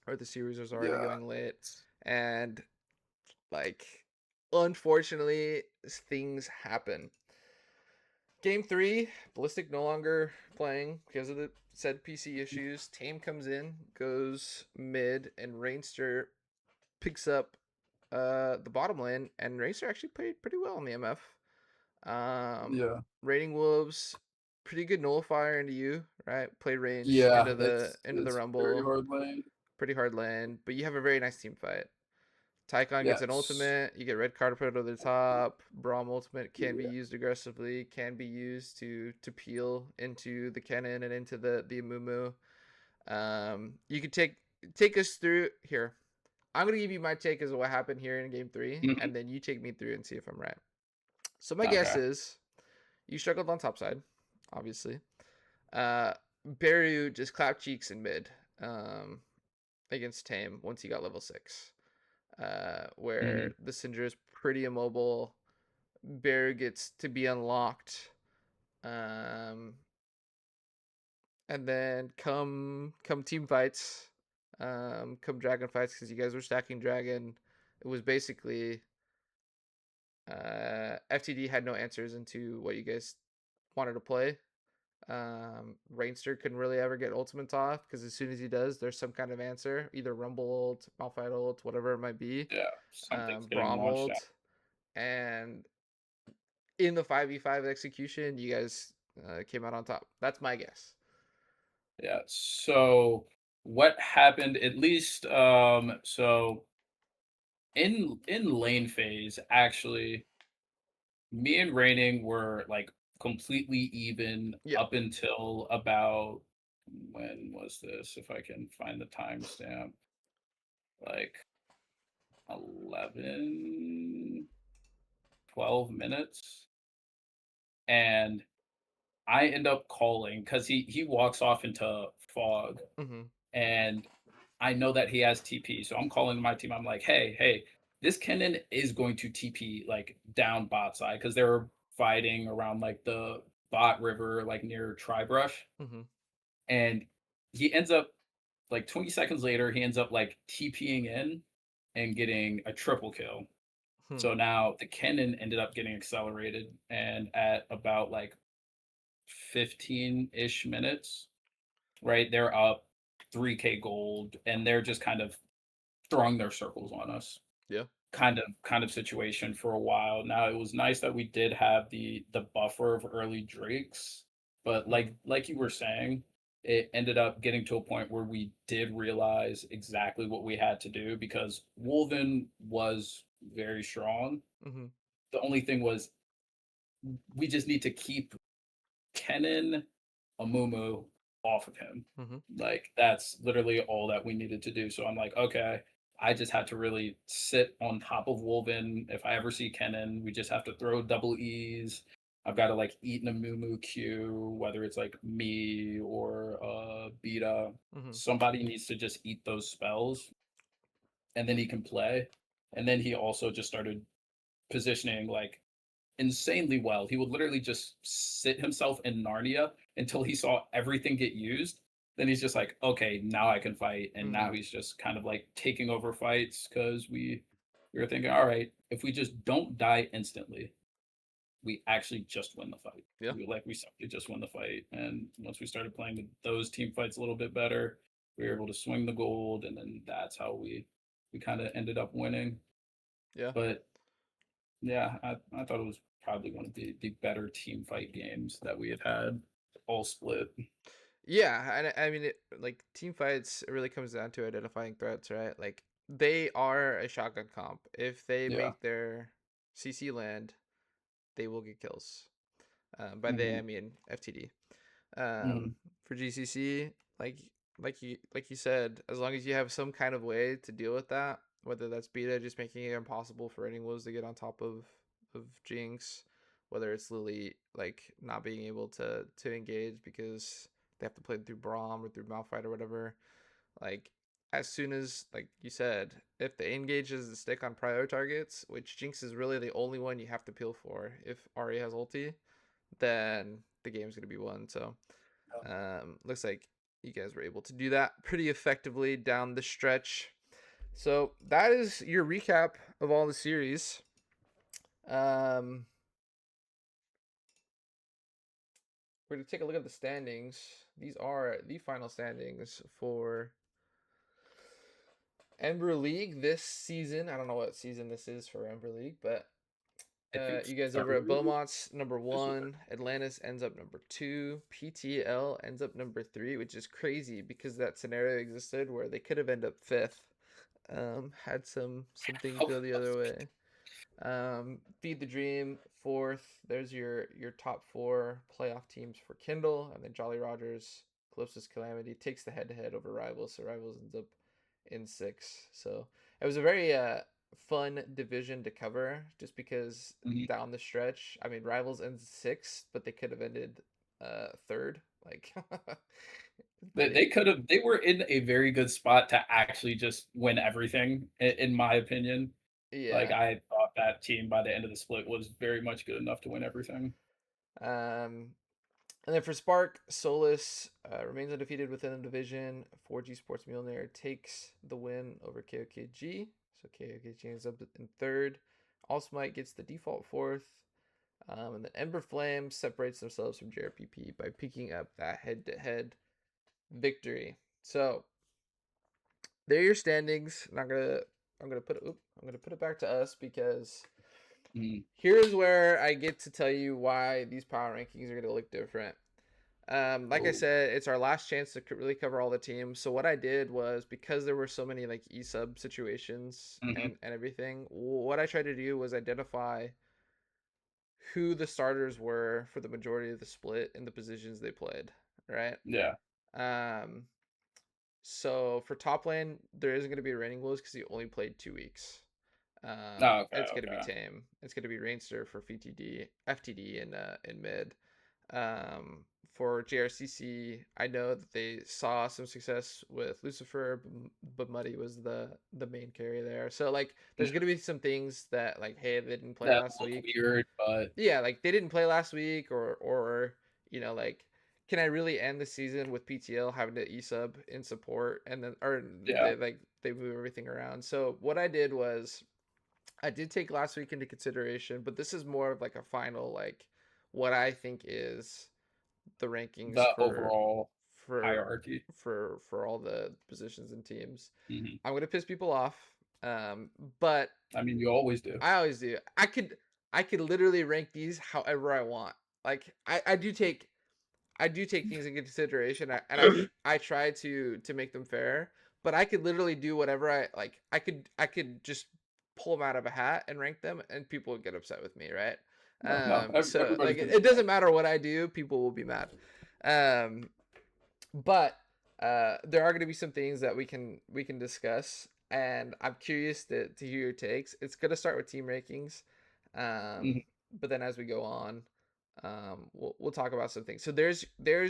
or the series was already
yeah.
going late. And like unfortunately things happen. Game three, Ballistic no longer playing because of the said PC issues. Tame comes in, goes mid, and Rainster picks up the bottom lane, and Rainster actually played pretty well in the MF. Um,
Yeah.
Raiding Wolves, pretty good nullifier into you, right? Played range
Yeah,
into the
it's very
Rumble,
hard lane.
pretty hard lane, but you have a very nice team fight. Tycon gets an
Yes.
ultimate. You get red card put over the top. Braum ultimate can be
Yeah.
used aggressively. Can be used to peel into the Kennen and into the Amumu. You could take us through here. I'm gonna give you my take as to what happened here in game three,
Mhm.
and then you take me through and see if I'm right. So my guess
Okay.
is you struggled on top side, obviously. Beru just clapped cheeks in mid um, against Tame once he got level 6. Where
Mhm.
the Syndra is pretty immobile. Bear gets to be unlocked. Um, and then come team fights, come dragon fights because you guys were stacking dragon. It was basically FTD had no answers into what you guys wanted to play. Rainster couldn't really ever get ultimates off because as soon as he does, there's some kind of answer, either Rumble ult, Malphite ult, whatever it might be,
Yeah, something's getting
Braum
launched out.
ult, and in the 5v5 execution, you guys came out on top. That's my guess.
Yeah. So what happened at least so in lane phase actually me and Raining were like completely even
Yeah.
up until about when was this? If I can find the timestamp, like 11, 12 minutes. And I end up calling because he walks off into fog,
Mm-hmm.
and I know that he has TP. So I'm calling my team. I'm like, hey, this Kennen is going to TP like down bot side because they were fighting around like the bot river, like near Tribrush.
Mm-hmm.
And he ends up like 20 seconds later, he ends up like TPing in and getting a triple kill.
Hmm.
So now the Kennen ended up getting accelerated, and at about like 15-ish minutes, right, they're up 3K gold, and they're just kind of throwing their circles on us.
Yeah.
Kind of situation for a while. Now it was nice that we did have the buffer of early drakes, but
Mm-hmm.
like you were saying, it ended up getting to a point where we did realize exactly what we had to do because Wolven was very strong.
Mm-hmm.
The only thing was we just need to keep Kennen Amumu off of him.
Mm-hmm.
Like that's literally all that we needed to do. So I'm like, okay, I just had to really sit on top of Wolven. If I ever see Kennen, we just have to throw double E's. I've got to like eat an Amumu Q, whether it's like me or Beta.
Mm-hmm.
Somebody needs to just eat those spells, and then he can play. And then he also just started positioning like insanely well. He would literally just sit himself in Narnia until he saw everything get used. Then he's just like, okay, now I can fight. And
Mm-hmm.
now he's just kind of like taking over fights because we were thinking, all right, if we just don't die instantly, we actually just win the fight.
Yeah.
We simply just win the fight. And once we started playing those team fights a little bit better, we were able to swing the gold, and then that's how we kind of ended up winning.
Yeah.
But yeah, I thought it was probably one of the better team fight games that we had all split.
Yeah, and I mean, like team fights, it really comes down to identifying threats, right? Like they are a shotgun comp. If they
Yeah.
make their CC land, they will get kills. By they,
Hmm.
I mean FTD.
Hmm.
For GCC, like like you said, as long as you have some kind of way to deal with that, whether that's beta just making it impossible for any wolves to get on top of Jinx, whether it's Lily like not being able to engage because they have to play through Braum or through Malphite or whatever. Like as soon as like you said, if the engages the stick on prior targets, which Jinx is really the only one you have to peel for if Ari has ulti, then the game's gonna be won. So looks like you guys were able to do that pretty effectively down the stretch. So that is your recap of all the series. Um, we're gonna take a look at the standings. These are the final standings for Ember League this season. I don't know what season this is for Ember League, but
I think
you guys over at
third
Beaumont's number
is what.
one. Atlantis ends up number two. PTL ends up number three, which is crazy because that scenario existed where they could have ended up fifth. Had some things go the other way. Feed the Dream fourth. There's your top four playoff teams for Kindle, and then Jolly Rogers, Calypso's Calamity takes the head to head over Rivals, so Rivals ends up in six. So it was a very fun division to cover, just because
Mhm.
down the stretch, I mean, Rivals ends sixth, but they could have ended third. Like,
They
pretty.
could have. They were in a very good spot to actually just win everything, in my opinion. Like
Yeah.
I thought that team by the end of the split was very much good enough to win everything.
Um, And then for Spark, Solus remains undefeated within the division. 4G Sports Mjolnir takes the win over KOKG. So KOKG ends up in third. Allsmite gets the default fourth. And then Ember Flame separates themselves from JRPP by picking up that head to head victory. So there are your standings. I'm gonna put it back to us because
Mhm.
here's where I get to tell you why these power rankings are gonna look different. Like I
Oh.
said, it's our last chance to really cover all the teams. So what I did was, because there were so many like e sub situations
Hmm.
and everything, what I tried to do was identify who the starters were for the majority of the split in the positions they played. Right.
Yeah.
Um, so for top lane, there isn't going to be Raining Wolves because he only played 2 weeks.
Oh, okay,
It's going to be
okay.
tame. It's going to be Rainster for FTD in mid. Um, for JRCC, I know that they saw some success with Lucifer, but Muddy was the main carry there. So like,
Yeah,
there's gonna be some things that like, hey, they didn't play
that
last
look
week.
weird, but
Yeah, like they didn't play last week, or like, can I really end the season with PTL having to e-sub in support, and then or
yeah,
they move everything around. So what I did was I did take last week into consideration, but this is more of like a final, like what I think is the rankings
the overall
for
hierarchy.
for all the positions and teams.
Mhm.
I'm gonna piss people off, um, but
I mean, you always do.
I always do. I could literally rank these however I want. Like I do take things into consideration, I try to make them fair, but I could literally do whatever I like. I could just pull them out of a hat and rank them, and people would get upset with me, right?
No, no,
So like
everybody's gonna
it
do that.
doesn't matter what I do, people will be mad. Um, but there are going to be some things that we can discuss, and I'm curious to hear your takes. It's going to start with team rankings,
Mhm.
but then as we go on, we'll talk about some things. So there's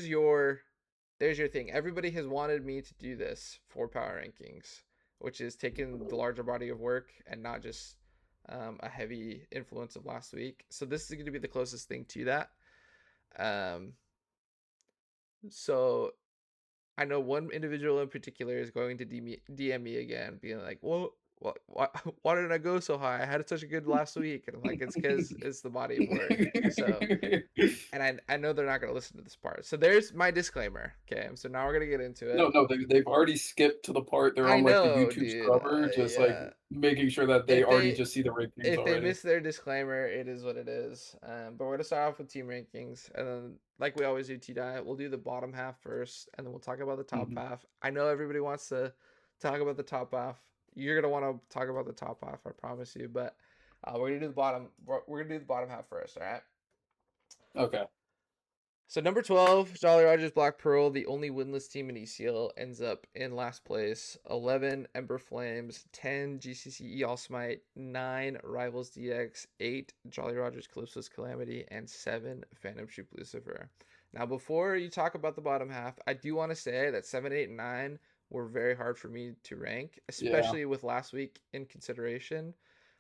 your thing. Everybody has wanted me to do this for power rankings, which is taking the larger body of work and not just a heavy influence of last week. So this is going to be the closest thing to that. Um, so I know one individual in particular is going to DM me again, being like, "Well, why did I go so high? I had such a good last week." And I'm like, "It's because it's the body of work." So, and I know they're not going to listen to this part. So there's my disclaimer. Okay, so now we're gonna get into
No,
it.
no, they've already skipped to the part they're
I
on, like, the
know,
YouTube
dude.
scrubber, just, like,
Yeah.
making sure that they
If
already
they
just see the rankings
if they
already.
miss their disclaimer, it is what it is. But we're gonna start off with team rankings, and then like we always do, Teedye, we'll do the bottom half first, and then we'll talk about the top
Mhm.
half. I know everybody wants to talk about the top half. You're gonna want to talk about the top half, I promise you. But we're gonna do the bottom. We're gonna do the bottom half first. All right.
Okay.
So number 12, Jolly Rogers Black Pearl, the only winless team in ECL, ends up in last place. 11, Ember Flames. 10, GCCe All Smite. 9, Rivals DX. 8, Jolly Rogers Calypso's Calamity. And 7, Phantom Troop Lucifer. Now, before you talk about the bottom half, I do want to say that 7, 8, and 9 were very hard for me to rank,
Yeah.
especially with last week in consideration.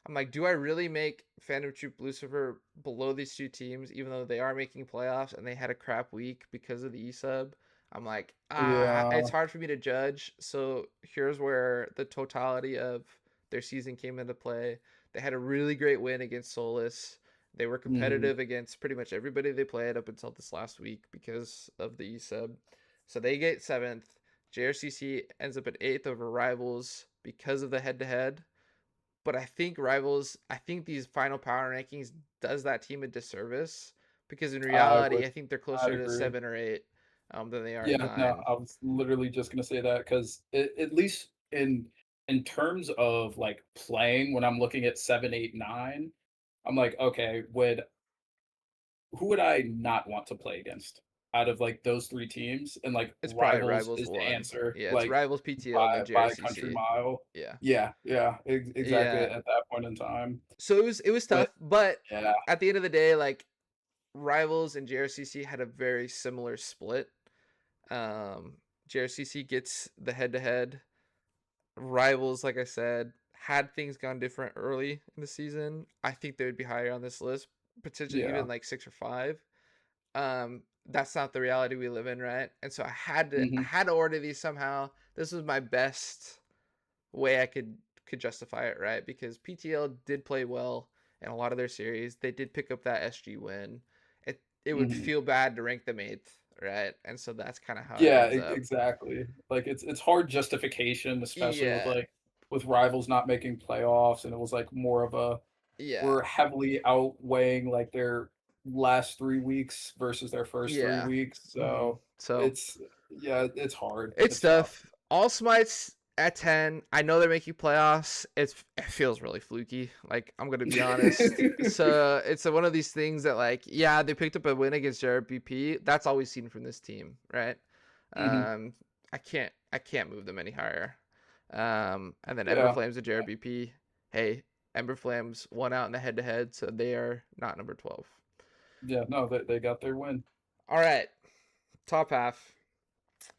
I'm like, do I really make Phantom Troop Lucifer below these two teams, even though they are making playoffs and they had a crap week because of the E sub? I'm like, it's
Yeah.
hard for me to judge. So here's where the totality of their season came into play. They had a really great win against Solus. They were
Mhm.
competitive against pretty much everybody they played up until this last week because of the E sub. So they get seventh. JRCC ends up at eighth over Rivals because of the head to head, but I think these final power rankings does that team a disservice because in
I
reality,
would
I think they're
I'd
closer to
agree.
7 or 8 than they are
Yeah, no,
9.
I was literally just gonna say that 'cause at least in terms of, like, playing when I'm looking at 7, 8, 9, I'm like, "Okay, who would I not want to play against out of, like, those 3 teams?" And, like,
It's probably
Rivals
Rivals
is the
one.
answer,
Yeah, it's
like,
Rivals PTL and then
by a country
JRCC.
mile.
Yeah,
Yeah, yeah, exactly
yeah.
at that point in time.
So it was
But
tough, but
yeah,
at the end of the day, like Rivals and JRCC had a very similar split. JRCC gets the head to head. Rivals, like I said, had things gone different early in the season, I think they would be higher on this list, potentially
yeah.
even like 6 or 5. That's not the reality we live in, right? And so I
Mhm.
had to order these somehow. This was my best way I could justify it, right? Because PTL did play well in a lot of their series. They did pick up that SG win. It would
Mhm.
feel bad to rank them eighth, right? And so that's kind of how it
Yeah,
ends up.
exactly. Like, it's hard justification, especially with,
Yeah,
like, with Rivals not making playoffs, and it was, like, more of a
yeah,
we're heavily outweighing, like, their last 3 weeks versus their first 3
yeah.
weeks, so
So
it's yeah, it's hard,
it's
it's tough.
tough. All Smites at 10. I know they're making playoffs. It feels really fluky. Like I'm gonna be honest. So it's one of these things that like, yeah, they picked up a win against JRPP. That's all we've seen from this team, right?
Mhm.
I can't move them any higher. And then Ember
Yeah.
Flames and JRBP. Hey, Ember Flames won out in the head to head, so they are not number 12.
Yeah, no, they got their win.
All right, top half.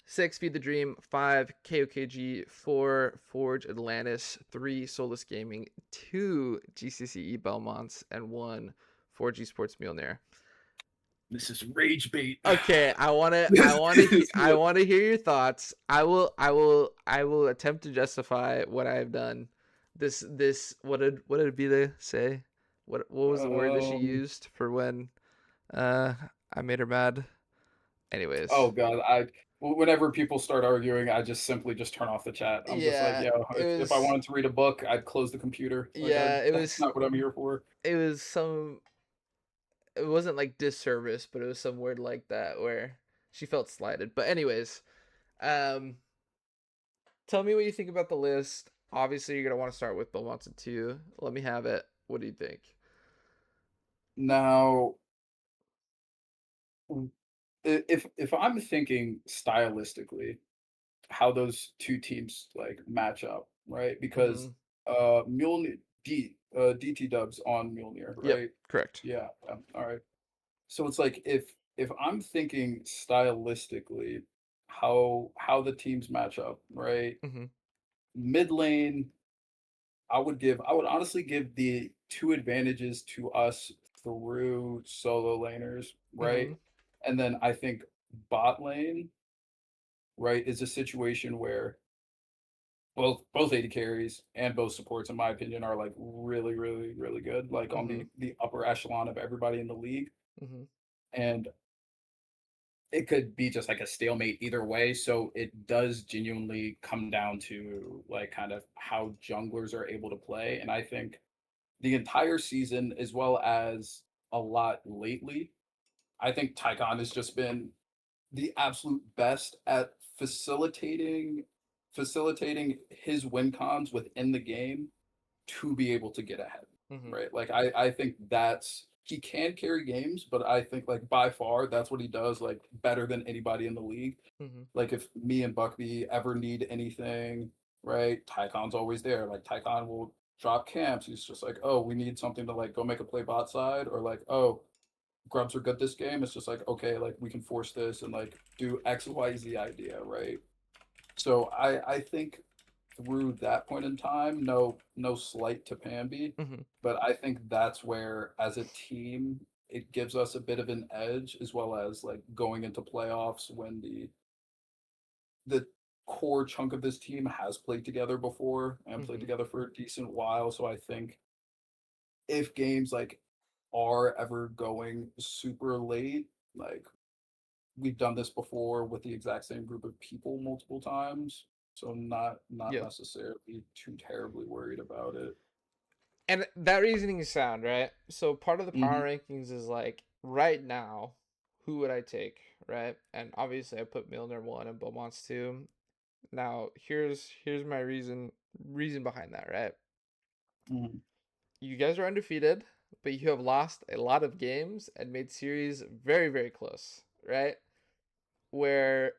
6 Feed the Dream, 5 KOKG, 4 Forge Atlantis, 3 Solus Gaming, 2 GCCe Belmonts, and 1 4G Sports Mjolnir.
This is rage bait.
Okay,
This is
I
what
want to hear your thoughts. I will attempt to justify what I have done. This what did Bila say? What was the word that she
um
used for when uh I made her mad?
oh
Anyways,
god, whenever people start arguing, I just simply just turn off the chat. I'm just like,
yeah,
yeah,
it
if I
was
wanted to read a book, I'd close the computer. Like I
yeah, it
that's
was
not what I'm here for.
it was some it wasn't like disservice, but it was some word like that where she felt slighted. But anyways, um tell me what you think about the list. Obviously, you're gonna want to start with Beaumont at 2. Let me have it. What do you think?
Now, if I'm thinking stylistically, how those two teams like match up, right?
Mm-hmm.
Because Mjolnir DT Dubs on Mjolnir,
Yep,
right?
correct.
Yeah, all right. So it's like if I'm thinking stylistically, how the teams match up, right?
Mm-hmm.
Mid lane, I would honestly give the two advantages to us through solo laners, right?
Mm-hmm.
And then I think bot lane, right, is a situation where both AD carries and both supports, in my opinion, are like really, really, really good, like on
Mm-hmm.
the upper echelon of everybody in the league.
Mm-hmm.
And it could be just like a stalemate either way. So it does genuinely come down to like kind of how junglers are able to play. And I think the entire season, as well as a lot lately, I think Tycon has just been the absolute best at facilitating his win cons within the game to be able to get ahead,
Mm-hmm.
right? Like I think that's he can carry games, but I think like by far that's what he does like better than anybody in the league.
Mm-hmm.
Like if me and Buckby ever need anything, right? Tycon's always there. Like Tycon will drop camps. He's just like, oh, we need something to like go make a play bot side, or like, oh, grubs are good this game. It's just like, okay, like we can force this and like do XYZ idea, right? So I think through that point in time, no slight to Pamby,
Mm-hmm.
but I think that's where as a team it gives us a bit of an edge as well as like going into playoffs when the core chunk of this team has played together before and played
Mm-hmm.
together for a decent while. So I think if games like are ever going super late, like we've done this before with the exact same group of people multiple times, so not
Yeah.
necessarily too terribly worried about it.
And that reasoning is sound, right? So part of the
Mhm,
power rankings is like right now, who would I take, right? And obviously I put Milner 1 and Beaumont's 2. Now here's my reason behind that, right?
mhm.
You guys are undefeated, but you have lost a lot of games and made series very, very close, right? Where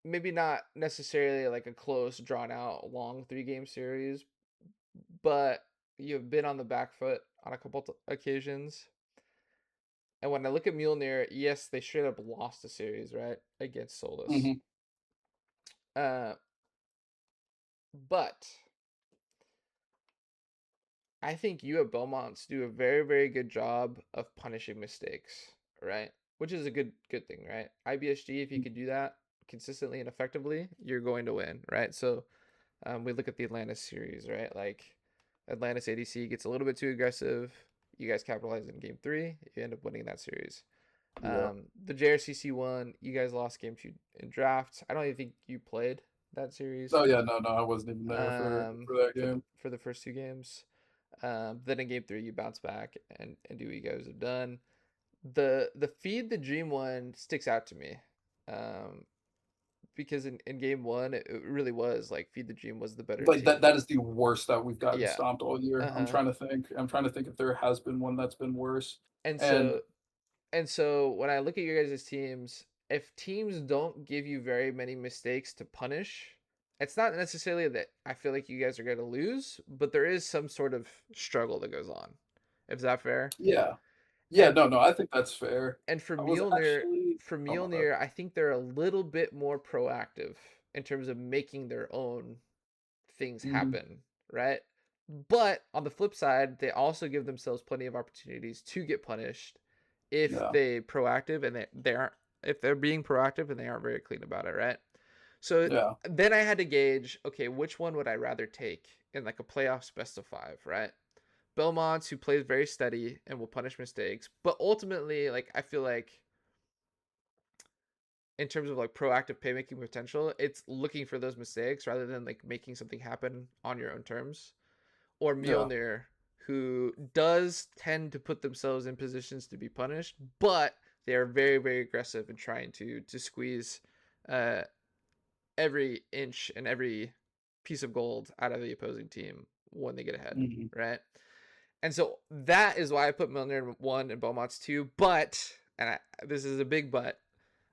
maybe not necessarily like a close, drawn out, long 3 game series, but you've been on the back foot on a couple occasions. And when I look at Mjolnir, yes, they straight up lost a series, right? Against Solus.
Mhm.
Uh, but I think you at Belmont's do a very, very good job of punishing mistakes, right? Which is a good thing, right? IBSG, if you could do that consistently and effectively, you're going to win, right? So we look at the Atlantis series, right? Like Atlantis ADC gets a little bit too aggressive. You guys capitalize in game 3, you end up winning that series.
Yeah.
The JRCC one, you guys lost game 2 in draft. I don't even think you played that series
Oh yeah, no, I wasn't even there for that
for
game.
the first 2 games. Then in game 3, you bounce back and do what you guys have done. The Feed the Dream one sticks out to me. Um, because in game 1, it really was like Feed the Dream was the better
Like
team.
that is the worst that we've gotten
Yeah.
stomped all year.
Uh-huh.
I'm trying to think if there has been one that's been worse.
And
And
so and so when I look at your guys' teams, if teams don't give you very many mistakes to punish, it's not necessarily that I feel like you guys are going to lose, but there is some sort of struggle that goes on. Is that fair?
Yeah. Yeah,
And
no, no, I think that's fair.
and for
I was
Mjolnir,
actually
for
oh, my bad.
Mjolnir, I think they're a little bit more proactive in terms of making their own things
Mhm.
happen, right? But on the flip side, they also give themselves plenty of opportunities to get punished if
Yeah,
they proactive and they aren't if they're being proactive and they aren't very clean about it, right? So
yeah,
then I had to gauge, okay, which one would I rather take in like a playoffs best of five, right? Belmont, who plays very steady and will punish mistakes, but ultimately, like I feel like in terms of like proactive playmaking potential, it's looking for those mistakes rather than like making something happen on your own terms. Or
yeah.
Mjolnir, who does tend to put themselves in positions to be punished, but they are very, very aggressive in trying to squeeze uh, every inch and every piece of gold out of the opposing team when they get ahead,
Mhm.
right? And so that is why I put Milner in one and Beaumont's two. But, this is a big but,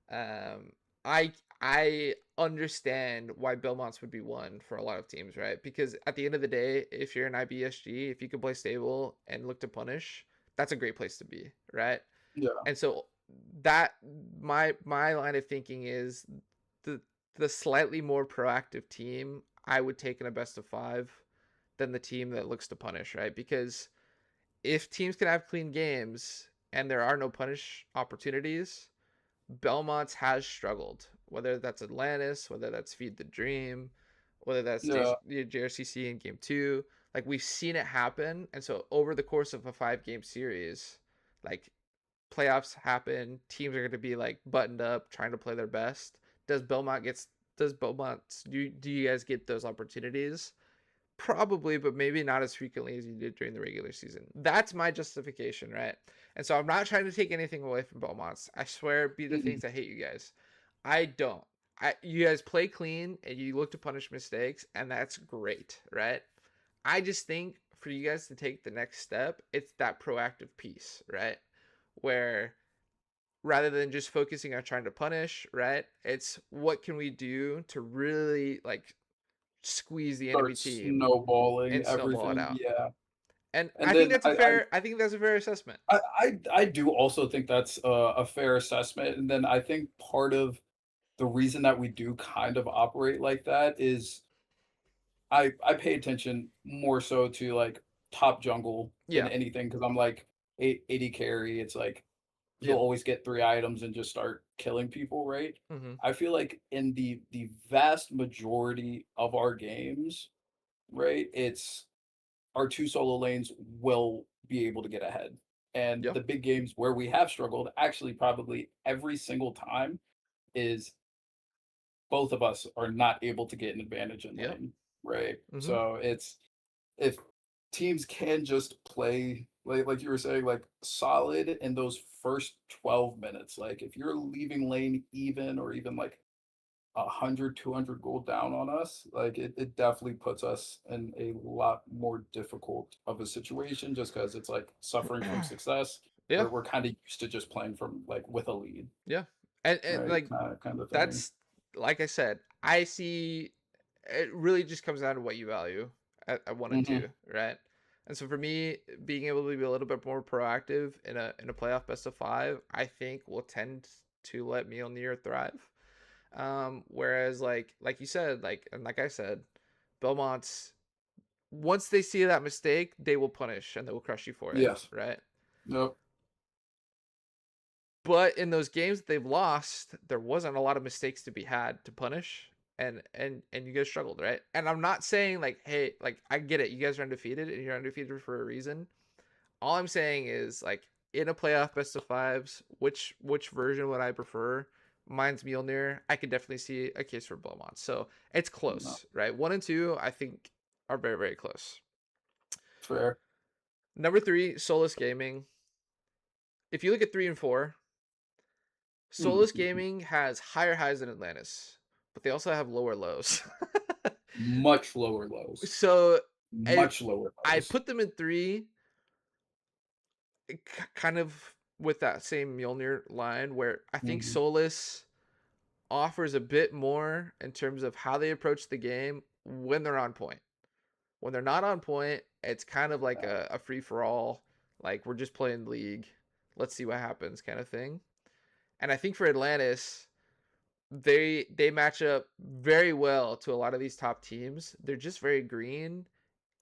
um, I understand why Belmont's would be one for a lot of teams, right? Because at the end of the day, if you're an IBSG, if you can play stable and look to punish, that's a great place to be, right?
Yeah.
And so that my line of thinking is the the slightly more proactive team I would take in a best of five than the team that looks to punish, right? Because if teams can have clean games and there are no punish opportunities, Belmont's has struggled, whether that's Atlantis, whether that's Feed the Dream, whether that's
Yeah.
JRCC in game two. Like we've seen it happen. And so over the course of a 5 game series, like playoffs happen, teams are going to be like buttoned up, trying to play their best. Does Belmont gets does Belmont do you guys get those opportunities? Probably, but maybe not as frequently as you did during the regular season. That's my justification, right? And so I'm not trying to take anything away from Belmont's. I swear, be the
Mhm.
things I hate you guys. I don't. You guys play clean and you look to punish mistakes, and that's great, right? I just think for you guys to take the next step, it's that proactive piece, right? Where rather than just focusing on trying to punish, right? It's what can we do to really like squeeze the enemy
Start
team
snowballing
and snowball it
everything,
out.
yeah.
And
And then
I think that's a fair assessment.
I do also think that's a fair assessment, and then I think part of the reason that we do kind of operate like that is I pay attention more so to, like, top jungle than
Yeah.
anything because 'cause I'm like, a AD carry, it's like, you'll
Yeah.
always get 3 items and just start killing people, right?
Mhm.
I feel like in the vast majority of our games, right, it's our 2 solo lanes will be able to get ahead, and
Yeah.
the big games where we have struggled, actually probably every single time, is both of us are not able to get an advantage in
Yeah.
lane, right?
Mhm.
So it's if teams can just play like you were saying, like solid in those first 12 minutes, like if you're leaving lane even or even like 100, 200 gold down on us, like it definitely puts us in a lot more difficult of a situation just because it's like suffering from success.
Yeah.
We're kind of used to just playing from like with a lead,
Yeah. And
right?
like
Kind of thing.
that's like I said, I see it really just comes down to what you value at one and
Hmm.
two, right? And so for me, being able to be a little bit more proactive in a playoff best of five, I think will tend to let Mjolnir thrive. Whereas like you said, like and like I said, Belmont's once they see that mistake, they will punish and they will crush you for it,
Yes.
right?
Yep.
But in those games that they've lost, there wasn't a lot of mistakes to be had to punish, and you guys struggled, right? And I'm not saying like, hey, like I get it, you guys are undefeated and you're undefeated for a reason. All I'm saying is like in a playoff best of fives, which version would I prefer? Mine's Mjolnir. I could definitely see a case for Beaumont. So it's
No,
close, right? One and two, I think, are very, very close.
fair.
Number three, Solus Gaming. If you look at three and four, Solus
Mhm.
Gaming has higher highs than Atlantis, but they also have lower lows.
Much lower lows.
So I
Much lower
I
lows.
put them in three, kind of with that same Mjolnir line where I think
Hmm.
Solus offers a bit more in terms of how they approach the game when they're on point. When they're not on point, it's kind of like a free for all, like we're just playing league. Let's see what happens kind of thing. And I think for Atlantis, they match up very well to a lot of these top teams. They're just very green,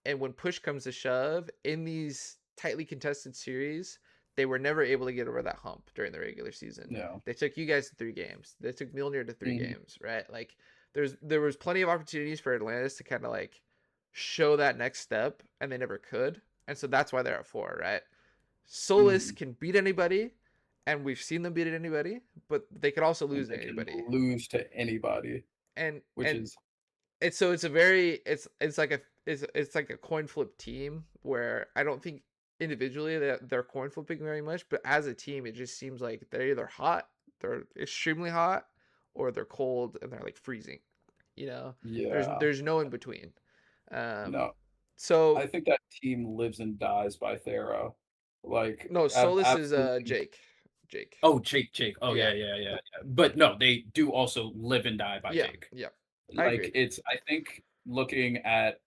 and when push comes to shove in these tightly contested series, they were never able to get over that hump during the regular season.
Yeah.
They took you guys to 3 games. They took Mjolnir to three
Hmm.
games, right? Like there was plenty of opportunities for Atlantis to kind of like show that next step, and they never could. And so that's why they're at 4, right? Solus
Hmm.
can beat anybody, and we've seen them beat anybody, but they could also
And
lose to
they can
anybody.
lose to anybody,
And
which
and
is
it's a very it's like it's like a coin flip team where I don't think individually that they're coin flipping very much, but as a team it just seems like they're either hot, they're extremely hot, or they're cold and they're like freezing. You know,
yeah.
there's no in between. Um,
No,
so
I think that team lives and dies by Thera. Like,
no, Solus is
absolutely.
Jake. Jake.
Oh, Jake. Oh,
Yeah.
yeah. But no, they do also live and die by
Yeah.
Jake.
Yeah. I
Like,
agree.
I think looking at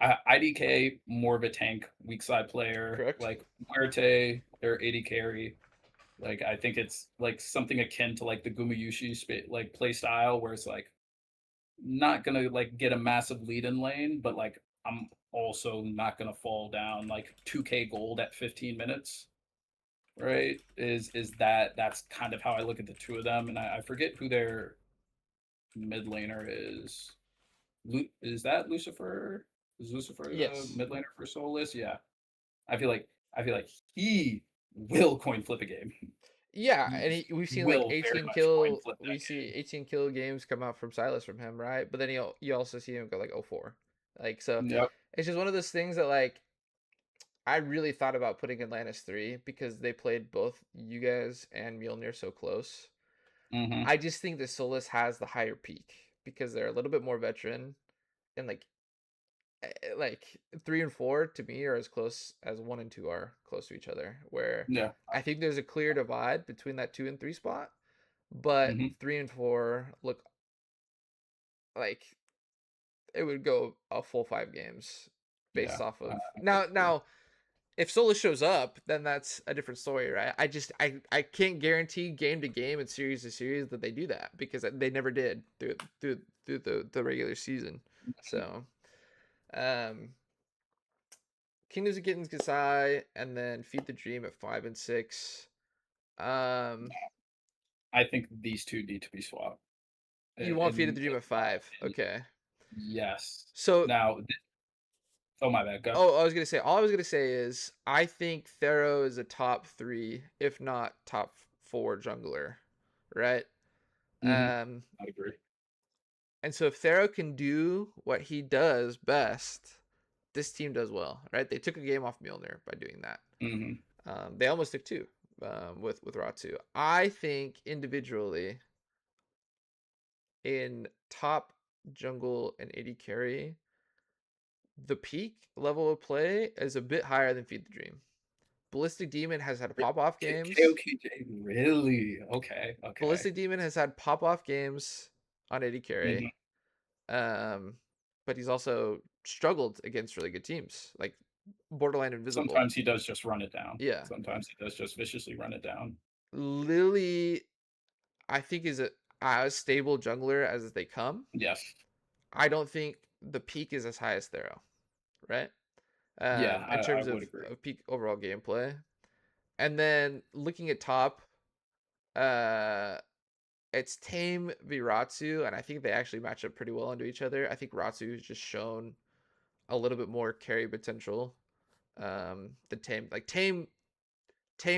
IDK, more of a tank, weak side player.
Correct.
Like, Muerte, their AD carry. Like, I think it's like something akin to like the Gumayushi like play style, where it's like not gonna like get a massive lead in lane, but like I'm also not gonna fall down like 2K gold at 15 minutes. Right? That's kind of how I look at the two of them, and I forget who their mid laner is. Is that Lucifer? Is Lucifer the
Yes.
mid laner for Soulless? Yeah. I feel like he will coin flip a game.
Yeah, and
He
we've seen like
will very
18
much coin
kill.
flip
We
that
see
game.
18 kill games come out from Silas from him, right? But then you also see him go like 0-4. Like so,
Yep.
it's just one of those things that like I really thought about putting Atlantis 3 because they played both you guys and Mjolnir so close.
Hmm.
I just think that Solus has the higher peak because they're a little bit more veteran and like 3 and 4 to me are as close as 1 and 2 are close to each other. Where
Yeah.
I think there's a clear divide between that 2 and 3 spot, but
Hmm.
3 and 4 look like it would go a full 5 games based
Yeah.
off of
I would
now.
agree.
Now, if Solus shows up, then that's a different story, right? I can't guarantee game to game and series to series that they do that because they never did through the regular season. So, um, Kingdoms of Kittens Kasai, and then Feed the Dream at 5 and 6. Um,
I think these two need to be swapped.
you want Feed the
In
Dream at
my
5,
opinion,
okay?
yes.
So,
Now, oh my bad, go.
oh, I was gonna say, all I was gonna say is I think Thero is a top 3, if not top 4 jungler, right?
Hmm.
Um,
I agree.
and so if Thero can do what he does best, this team does well, right? They took a game off Mjolnir by doing that.
Hmm.
They almost took 2 with Ratu. I think individually in top jungle and AD carry, the peak level of play is a bit higher than Feed the Dream. Ballistic Demon has had pop off games.
KOKJ, really? Okay, okay.
Ballistic Demon has had pop off games on AD
Hmm.
carry. Um, but he's also struggled against really good teams, like borderline invisible.
Sometimes he does just run it down.
Yeah.
Sometimes he does just viciously run it down.
Lily, I think, is a as stable jungler as they come.
Yes.
I don't think the peak is as high as Thero, right?
Yeah,
In
I
terms
would agree.
of peak overall gameplay. And then looking at top, uh, it's Tame v Ratsu, and I think they actually match up pretty well into each other. I think Ratsu has just shown a little bit more carry potential than Tame. Like Tame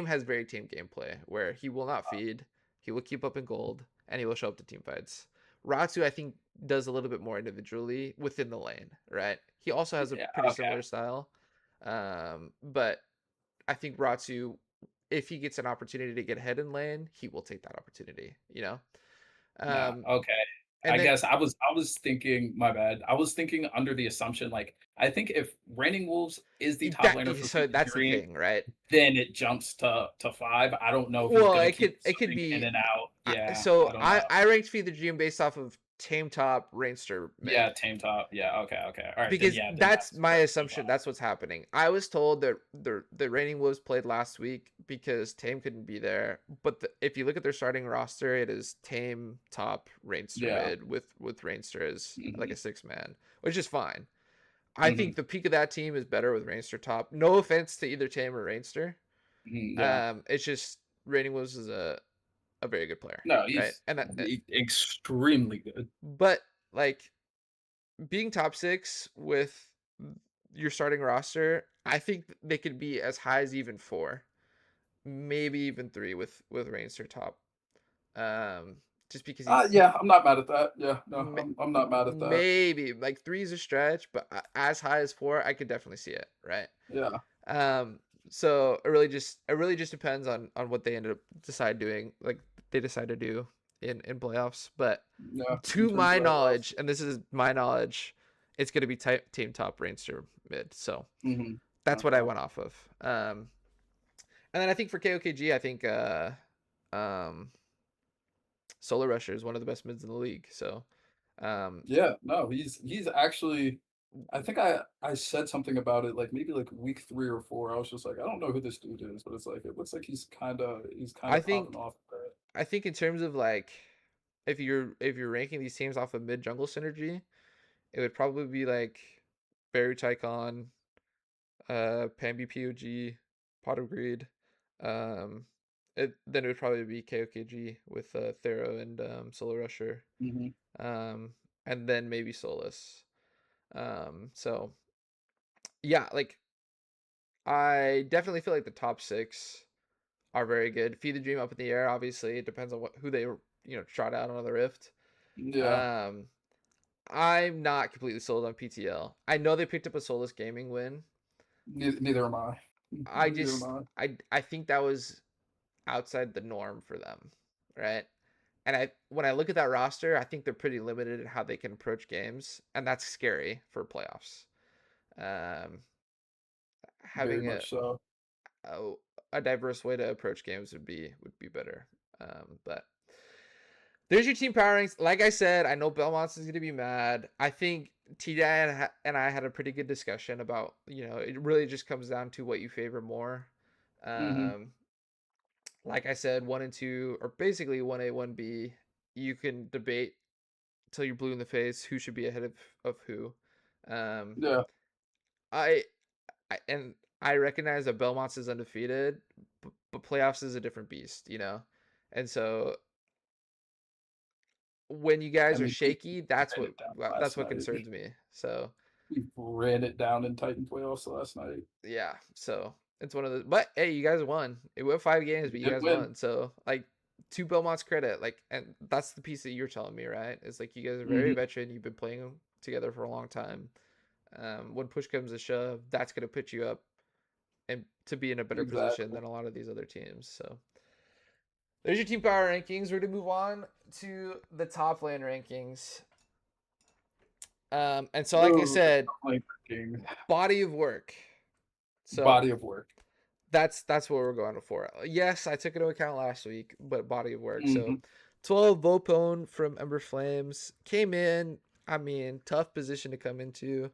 has very tame gameplay where he will not feed, he will keep up in gold, and he will show up to team fights. Ratsu, I think, does a little bit more individually within the lane, right? He also has a
Yeah,
pretty
okay.
similar style, but I think Ratsu, if he gets an opportunity to get ahead in lane, he will take that opportunity, you know?
No,
Um,
okay.
And
I
then
guess I was thinking, my bad. I was thinking under the assumption, like, I think if Raining Wolves is the top laner for
so
Feed the
that's the
Dream,
thing, right?
then it jumps to 5. I don't know if he's
Well,
gonna
it
keep
could
switching in
be.
and out. Yeah,
So
I don't
I
know.
I ranked Feed the Dream based off of Tame Top, Rainster
Yeah,
mid.
Tame Top. Yeah, okay. All right, then
Because
yeah, then
that's
that's
my
definitely
assumption.
5.
That's what's happening. I was told that the Reigning Wolves played last week because Tame couldn't be there. But if you look at their starting roster, it is Tame top, Rainster
Yeah.
mid with Rainster as like a
Mhm.
6-man, which is fine. I think
Mhm.
the peak of that team is better with Rainster top. No offense to either Tame or Rainster.
Mhm, yeah.
It's just Reigning Wolves is a very good player,
No,
right?
he's
And
extremely good.
but like being top 6 with your starting roster, I think they could be as high as even 4, maybe even 3 with Rainster top. Um, just because
Yeah, I'm not mad at that. Yeah, no,
ma-
I'm not mad at that.
maybe like 3 is a stretch, but as high as 4, I could definitely see it, right?
Yeah,
Um, so it really just depends on what they ended up decide doing, like they decide to do in playoffs. But
yeah. In
to
terms
my
of that
knowledge,
roster.
and this is my knowledge, it's going to be team top Rainster mid. So
Mhm.
that's what I
Okay.
went off of. And then I think for KOKG, I think um, Solar Rusher is one of the best mids in the league. So um,
Yeah, no, he's actually. I think I said something about it like maybe like week 3 or 4. I was just like, I don't know who this dude is, but it's like it looks like he's kind
I
of popping
think
off there.
I think in terms of like if you're ranking these teams off of mid jungle synergy, it would probably be like Barry Tycon, Pambi POG, Pot of Greed. Um, then it would probably be KOKG with Thero and Solar Rusher.
Mhm.
Um, and then maybe Solus. So yeah, like I definitely feel like the top 6 are very good. Feed the Dream up in the air. Obviously, it depends on who they trot out on the Rift.
Yeah,
Um, I'm not completely sold on PTL. I know they picked up a Solus Gaming win.
neither am I.
I
Neither am
just
I.
I think that was outside the norm for them, right? And when I look at that roster, I think they're pretty limited in how they can approach games, and that's scary for playoffs. Um,
Very
having
much so.
a a diverse way to approach games would be better. But there's your team power ranks. Like I said, I know Belmont's is gonna be mad. I think Teedye and I had a pretty good discussion about it really just comes down to what you favor more.
Mhm.
Um, like I said, 1 and 2 or basically 1A 1B. You can debate till you're blue in the face who should be ahead of who. Um,
Yeah,
I and I recognize that Belmont's is undefeated, but playoffs is a different beast, and so when you
I
guys are
mean,
shaky, that's
ran
what
it down
that's
last
what
night.
concerns me. So
We ran it down in Titan playoffs last night.
yeah, so it's one of the. But hey, you guys won. It went 5 games,
We
but you
did
guys
win.
won. So like, to Belmont's credit, like, and that's the piece that you're telling me, right? It's like you guys are very
Mhm.
veteran. You've been playing together for a long time. When push comes to shove, that's gonna put you up and to be in a better position
Exactly.
than a lot of these other teams. So there's your team power rankings. We're gonna move on to the top lane rankings. And so, like I
Ooh, the
said,
top lane ranking.
body of work. So
Body of work.
that's what we're going for. Yes, I took into account last week, but body of work. So
Mhm.
12 Vopone from Ember Flames came in. I mean, tough position to come into.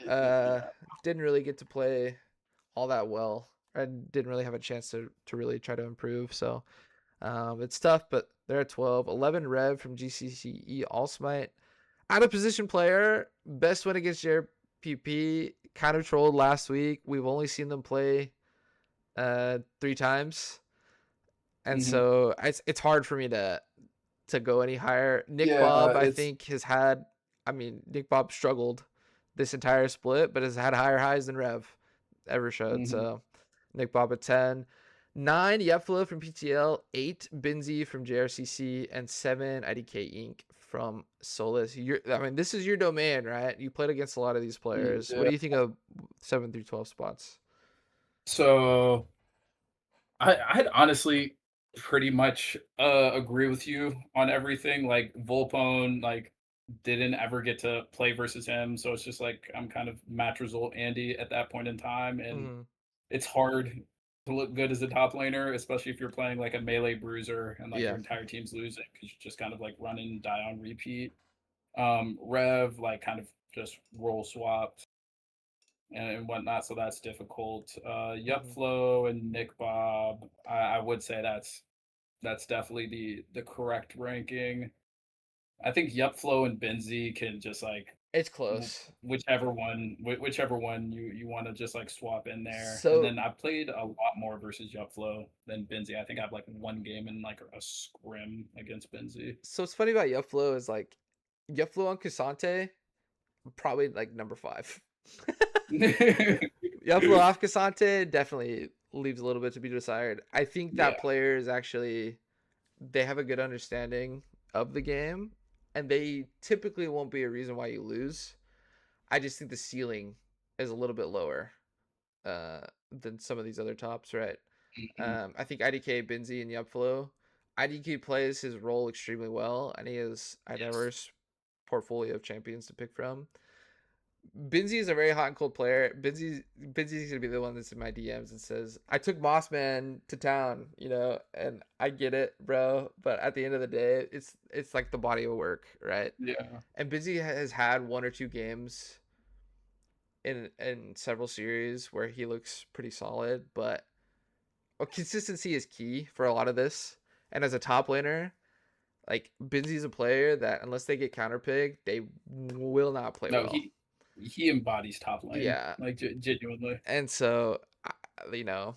Uh,
Yeah.
didn't really get to play all that well. I didn't really have a chance to really try to improve. So it's tough, but they're at 12. 11 Rev from GCCe All Smite. Out of position player, best win against JRPP. Kind of trolled last week. We've only seen them play 3 times, and
Mhm.
so it's hard for me to go any higher. Nick
Yeah,
Bob, I
it's
think, has had. I mean, Nick Bob struggled this entire split, but has had higher highs than Rev ever showed.
mhm.
So Nick Bob at 10. 9 Yefla from PTL, 8 Binzi from JRCC, and 7 IDK Inc. from Solus. I mean, this is your domain, right? You played against a lot of these players. What
Yeah.
do you think of 7 through 12 spots?
So I had honestly
pretty much agree with you on everything. Like Volpone, like didn't ever get to play versus him, so it's just like I'm kind of match result Andy at that point in time, and
Mhm.
it's hard to look good as a top laner, especially if you're playing like a melee bruiser and like your
Yeah.
entire team's losing because you just kind of like run and die on repeat. Rev like kind of just roll swapped and whatnot, so that's difficult. Yup
Mhm.
Flow and Nick Bob, I would say that's definitely the correct ranking. I think Yup Flow and Benzie can just like
It's close.
whichever one you want to just like swap in there. And
So
then I played a lot more versus Yup Flow than Benzie. I think I have like one game in like a scrim against Benzie.
so what's funny about Yupflo is like Yupflo on Cassante, probably like number 5. Yupflo off Cassante definitely leaves a little bit to be desired. I think
Yeah.
that player is actually they have a good understanding of the game, and they typically won't be a reason why you lose. I just think the ceiling is a little bit lower uh, than some of these other tops, right?
Mhm.
I think IDK, Benzie, and Yupflo. IDK plays his role extremely well, and he has a
Yes.
diverse portfolio of champions to pick from. Benzie is a very hot and cold player. Benzie's gonna be the one that's in my DMs and says, "I took Mossman to town," and I get it, bro. But at the end of the day, it's like the body of work, right?
Yeah.
And Benzie has had one or two games in several series where he looks pretty solid, but consistency is key for a lot of this. And as a top laner, like Benzie's a player that unless they get counterpicked, they will not play
No,
well.
he embodies top lane,
Yeah,
like genuinely.
and so you know,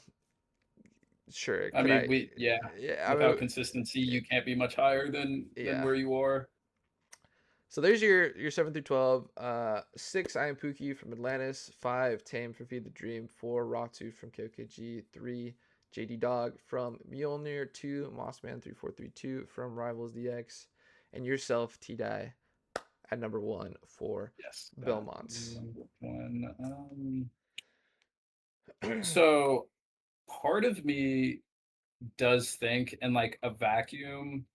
sure,
I
could
mean,
I?
yeah,
Yeah, I
without
mean,
consistency, you can't be much higher than
yeah.
where you are.
So there's your 7 through 12. 6 I am Pookie from Atlantis. 5 Tame from Feed the Dream. 4 Ratu from KOKG. 3 JD Dog from Mjolnir. 2 Mossman 3432 from Rivals DX, and yourself Teedye at number 1 for
Yes, that
Belmonts.
one. So part of me does think in like a vacuum,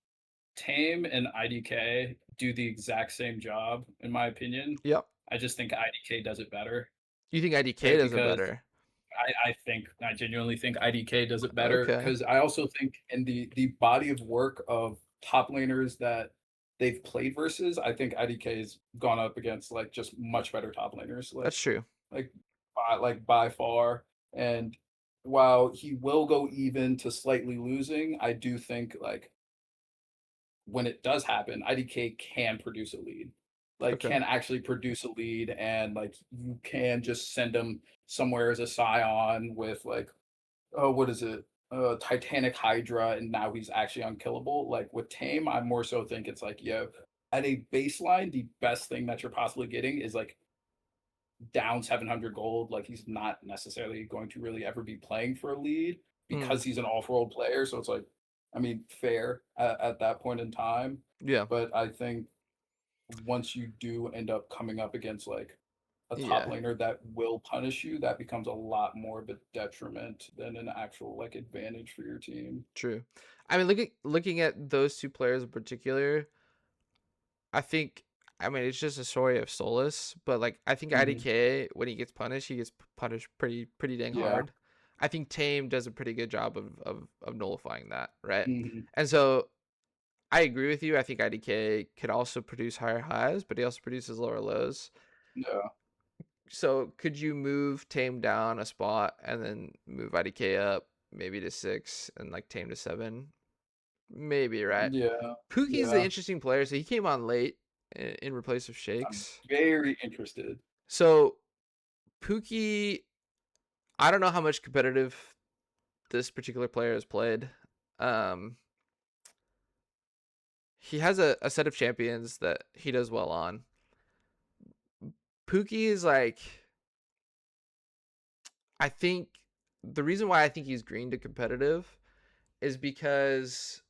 Tame and IDK do the exact same job, in my opinion.
Yep.
I just think IDK does it better,
You think IDK
right?
does it
Because
better?
I genuinely think IDK does it better
Okay.
because I also think in the body of work of top laners that they've played versus, I think IDK's gone up against like just much better top laners,
That's true.
like by far. And while he will go even to slightly losing, I do think like when it does happen, IDK can produce a lead. Like
Okay.
can actually produce a lead and like you can just send him somewhere as a scion with like oh what is it? Titanic Hydra and now he's actually unkillable. Like with Tame, I more so think it's like, yeah, at a baseline, the best thing that you're possibly getting is like down 700 gold. Like he's not necessarily going to really ever be playing for a lead
Mm,
because he's an off-world player. So it's like, I mean, fair at that point in time.
yeah.
But I think once you do end up coming up against like a top
Yeah.
laner that will punish you, that becomes a lot more of a detriment than an actual like advantage for your team.
True. I mean, looking at those two players in particular, I think I mean it's just a story of Solus, but like I think
Hmm.
IDK when he gets punished, he gets punished pretty dang
Yeah.
hard. I think Tame does a pretty good job of nullifying that, right?
Hmm.
And so I agree with you. I think IDK could also produce higher highs, but he also produces lower lows.
Yeah.
So could you move Tame down a spot and then move IDK up maybe to 6 and like Tame to 7? Maybe, right?
Yeah.
Pookie's the
Yeah.
interesting player, so he came on late in replace of
I'm
Shakes.
very interested.
So Pookie, I don't know how much competitive this particular player has played. Um, he has a set of champions that he does well on. Pookie is like, I think the reason why I think he's green to competitive is because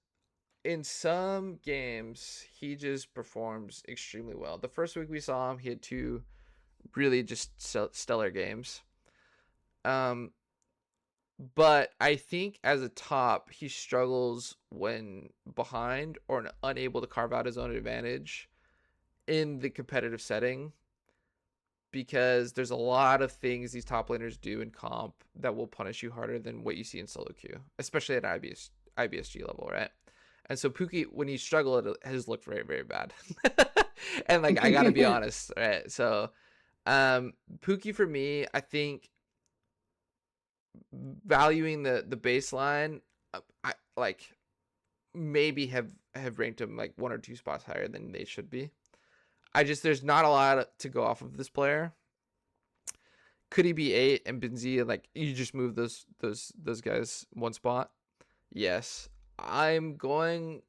in some games he just performs extremely well. The first week we saw him, he had 2 really just stellar games. Um, But I think as a top, he struggles when behind or unable to carve out his own advantage in the competitive setting, because there's a lot of things these top laners do in comp that will punish you harder than what you see in solo queue, especially at IBSG level, right? And so Pookie, when he struggled, it has looked very, very bad. And like, I gotta be honest, right? So Pookie for me, I think valuing the baseline, I like maybe have ranked him like 1 or 2 spots higher than they should be. There's not a lot to go off of this player. Could he be 8 and Benzia, like you just move those guys 1 spot? Yes. I'm going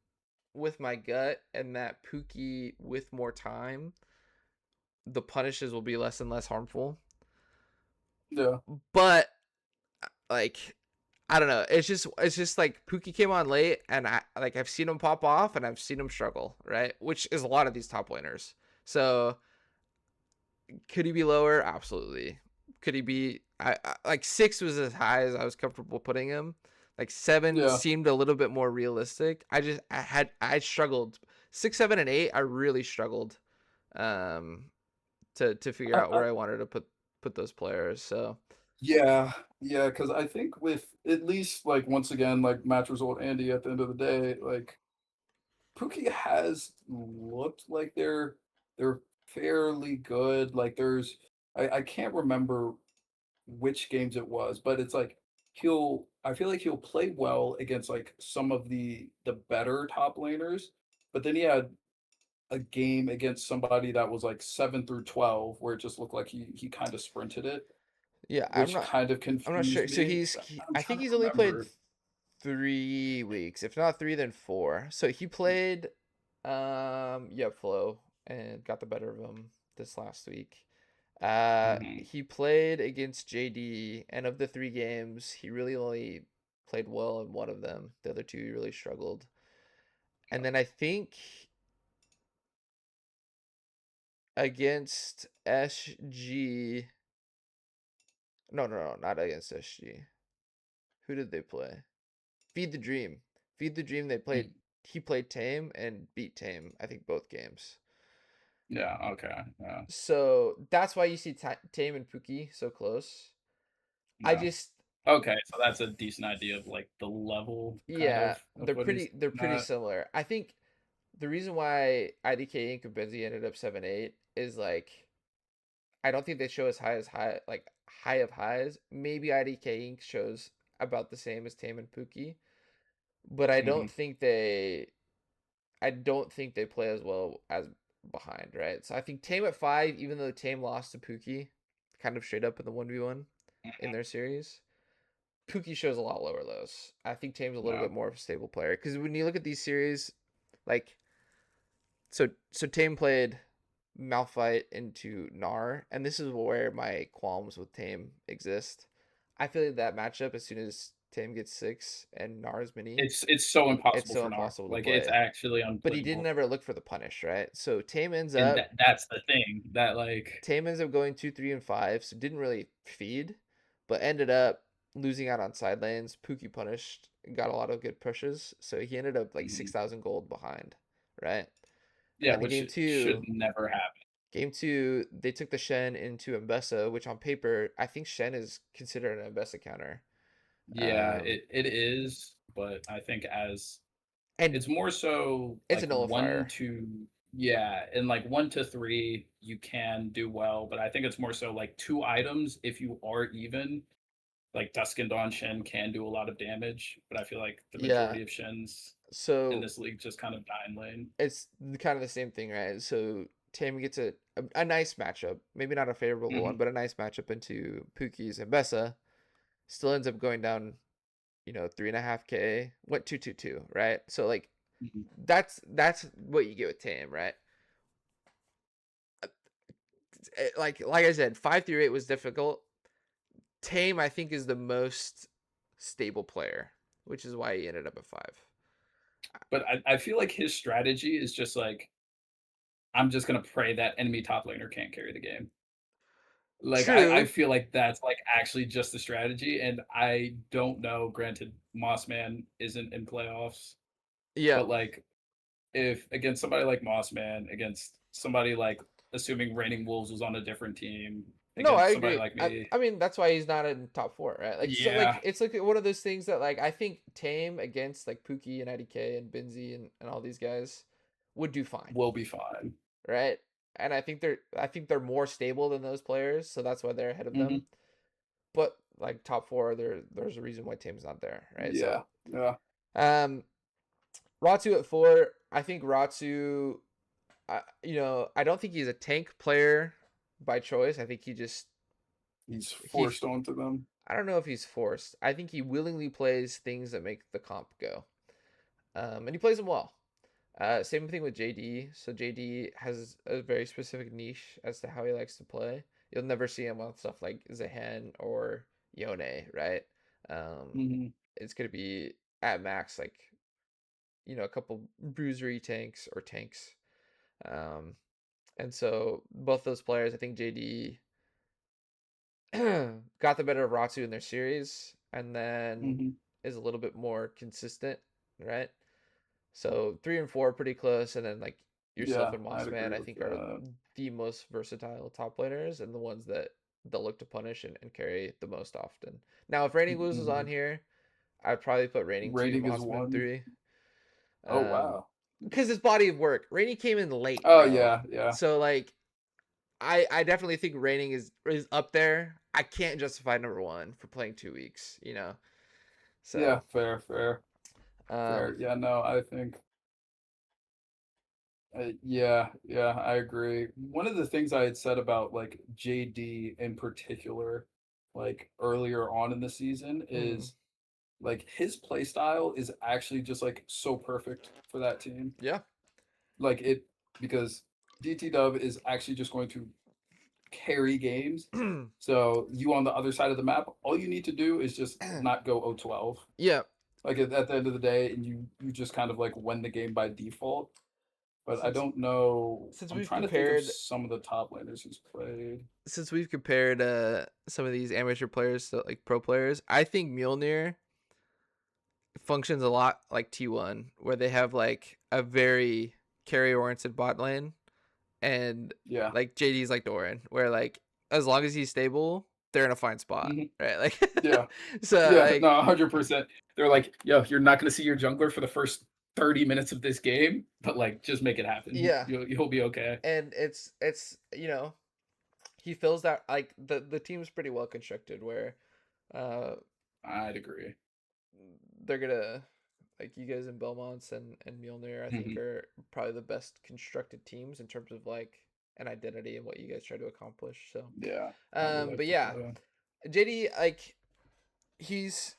with my gut, and that Pookie with more time, the punishes will be less and less harmful.
Yeah.
But like, I don't know. It's just like Pookie came on late, and I've seen him pop off, and I've seen him struggle, right? Which is a lot of these top laners. So could he be lower? Absolutely. Could he be? Like 6 was as high as I was comfortable putting him. Like 7
Yeah.
seemed a little bit more realistic. I struggled. 6, 7, and 8. I really struggled, um, to figure out
I,
where I wanted to put those players. So
Yeah, yeah, because I think with at least like once again, like match result Andy at the end of the day, like Pookie has looked like they're fairly good. Like I can't remember which games it was, but it's like I feel like he'll play well against like some of the better top laners, but then he had a game against somebody that was like 7 through 12 where it just looked like he kind of sprinted it,
yeah,
which kind of
I'm not sure.
confused
So
me. I'm
I
trying
think
to
he's only played
remember.
3 weeks, if not 3, then 4. So he played, Flow, and got the better of him this last week.
Mhm.
He played against JD, and of the 3 games, he really only played well in one of them. The other 2, he really struggled. And then I think against SG, no, not against SG. Who did they play? Feed the Dream. Feed the Dream.
Mm.
He played Tame and beat Tame, I think, both games.
Yeah, okay. Yeah.
So that's why you see Tame and Pookie so close. I
Yeah.
just
Okay, so that's a decent idea of like the level kind
Yeah,
of what he's
they're pretty
at.
similar. I think the reason why IDK Inc. and Benzi ended up 7-8 is like, I don't think they show as high of highs. Maybe IDK Inc. shows about the same as Tame and Pookie, but
Hmm.
I don't think they play as well as behind, right? So I think Tame at 5, even though Tame lost to Pookie, kind of straight up in the 1v1 in their series, Pookie shows a lot lower lows. I think Tame's a little
Yeah.
bit more of a stable player, because when you look at these series, like, so Tame played Malphite into Gnar, and this is where my qualms with Tame exist. I feel like that matchup, as soon as Tame gets 6 and Gnar's mini,
It's so
it's
impossible
so
for Nar.
impossible to
Like it's
play.
actually
But he didn't
unplayable.
ever look for the punish, right? So
And that's the thing that like
Tame ends up going 2, 3, and 5, so didn't really feed, but ended up losing out on side lanes. Pookie punished, got a lot of good pushes, so he ended up like
Mhm.
6,000 gold behind, right? And
Yeah,
then in
which should never happen.
game two, they took the Shen into Mbessa, which on paper, I think Shen is considered an Mbessa counter.
Yeah,
Um,
it is, but I think as
and
it's more so
it's a
like
nullifier.
yeah, and like 1 to 3 you can do well, but I think it's more so like 2 items if you are even. Like Dusk and Dawn Shen can do a lot of damage, but I feel like the
Yeah.
majority of Shens in
So
this league just kind of die in lane.
it's kind of the same thing, right? So Tammy gets a nice matchup, maybe not a favorable one,
Hmm.
but a nice matchup into Pookie's and Bessa. Still ends up going down, 3.5K. Went 2-2-2, right? So like,
Hmm.
that's what you get with Tam, right? Like I said, 5 through 8 was difficult. Tame, I think, is the most stable player, which is why he ended up at 5.
But I feel like his strategy is just like I'm just gonna pray that enemy top laner can't carry the game. Like I
True.
feel like that's like actually just the strategy, and I don't know. Granted, Mossman isn't in playoffs,
Yeah.
but like if against somebody like Mossman, against somebody like assuming Reigning Wolves was on a different team,
No, I
against somebody
agree.
like
I,
me,
I mean, that's why he's not in top four, right? Like, so, like,
yeah,
it's like one of those things that, like, I think Tame against, like, Pookie and IDK and Binzi and all these guys would do fine,
we'll be fine.
right? And I think they're more stable than those players, so that's why they're ahead of
Hmm.
them. But, like, top four, there's a reason why Tame's not there, right? So,
Yeah, yeah.
um, Ratu at 4, I think Ratu, I don't think he's a tank player by choice. I think
He's
he
forced onto them.
I don't know if he's forced. I think he willingly plays things that make the comp go, and he plays them well. Same thing with JD. So JD has a very specific niche as to how he likes to play. You'll never see him on stuff like Zehen or Yone, right? Um,
Hmm.
it's gonna be at max like a couple bruisery tanks or tanks. Um, and so both those players, I think JD got the better of Ratu in their series, and then
Hmm.
is a little bit more consistent, right? So 3 and 4 pretty close, and then like yourself
Yeah,
and
I'd
Mossman,
agree
I
with
think are
that.
the most versatile top laners and the ones that they'll look to punish and carry the most often. Now, if Raining Blues was on
Hmm.
here, I'd probably put Raining 2,
Rating is
Mossman
one.
3.
Oh
Um,
wow.
because his body of work, Raining came in late,
Oh
bro.
yeah, yeah,
So like I definitely think Raining is up there. I can't justify number one for playing 2 weeks.
yeah.
So
Fair, fair, fair.
um
Yeah, no, I think. Yeah, yeah, I agree. One of the things I had said about like JD in particular, like earlier on in the season,
mhm,
is like his play style is actually just like so perfect for that team.
yeah.
Like it because DT Dub is actually just going to carry games. So you on the other side of the map, all you need to do is just not go 0-12.
Yeah.
Like at the end of the day, and you just kind of like win the game by default. But I
Since
don't know.
since
I'm
we've
trying to think of
compared
some of the top laners he's played.
since we've compared some of these amateur players to like pro players, I think Mjolnir functions a lot like T1, where they have like a very carry oriented bot lane, and
Yeah.
like JD's like Doran, where like as long as he's stable, they're in a fine spot,
Hmm.
right? Like
Yeah.
so
Yeah.
like
No, 100%. They're like, yo, you're not gonna see your jungler for the first 30 minutes of this game, but like, just make it happen.
yeah,
You'll be okay.
and it's he feels that like the team's pretty well constructed where uh
I'd agree.
they're gonna like you guys in Belmonts and Mjolnir I think
Hmm.
are probably the best constructed teams in terms of like an identity and what you guys try to accomplish. So
Yeah, I would like
but
to
yeah,
say.
JD like he's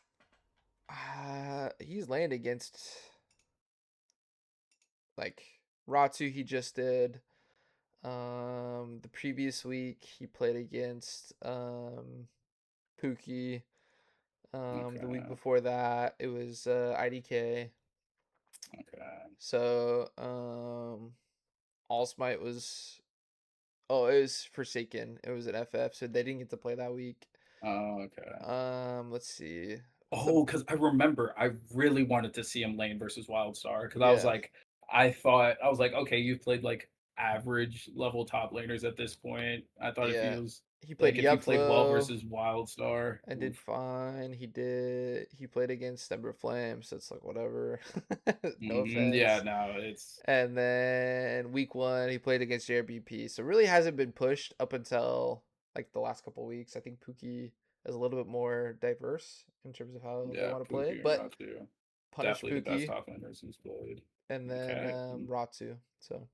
he's landed against like Ratu he just did. The previous week he played against Pookie. The week
Okay.
before that it was IDK.
Okay.
So All Smite was it was Forsaken. It was an FF, so they didn't get to play that week.
Oh, okay.
Let's see. What's the
Oh, because I remember I really wanted to see him lane versus Wildstar because
yeah
I was like, okay, you've played like average level top laners at this point. I thought if he
yeah
was
he played
like if you played well
Yuplo
versus Wildstar,
and did
oof.
fine. He played against Ember Flame, so it's like whatever. No
Hmm. Yeah,
offense.
no, it's
And then week one, he played against JRBP. So really hasn't been pushed up until like the last couple weeks. I think Pookie is a little bit more diverse in terms of how they
yeah,
want to play,
Pookie and
but
Ratu.
punish
Definitely the best
Pookie
top laners he's played.
and then
Okay.
Ratu. So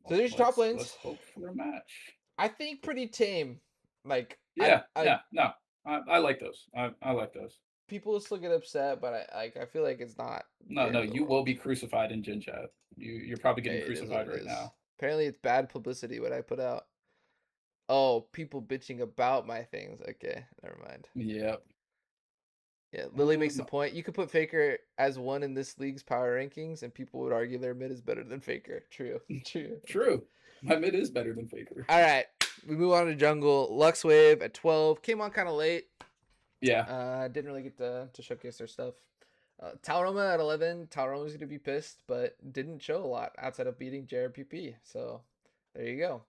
Well,
there's your top lanes.
let's hope for a match.
I think pretty tame. Like
Yeah, yeah, no. I like those. I like those.
people will still get upset, but I feel like it's not
No,
the end
no,
of the
you will
world.
be crucified in Gen Chat. You're probably getting
Hey, it is what
crucified
it
right
is.
now.
Apparently, it's bad publicity what I put out. Oh, people bitching about my things. Okay, never mind.
Yep.
Yeah, Lily makes the
No.
point. You could put Faker as one in this league's power rankings, and people would argue their mid is better than Faker. True, true. Okay.
True. My mid is better than Faker.
All right, we move on to jungle. Lux Wave at 12 came on kind of late.
Yeah.
Didn't really get to showcase their stuff. Tauroma at 11. Tauroma's going to be pissed, but didn't show a lot outside of beating JRPP. So there you go.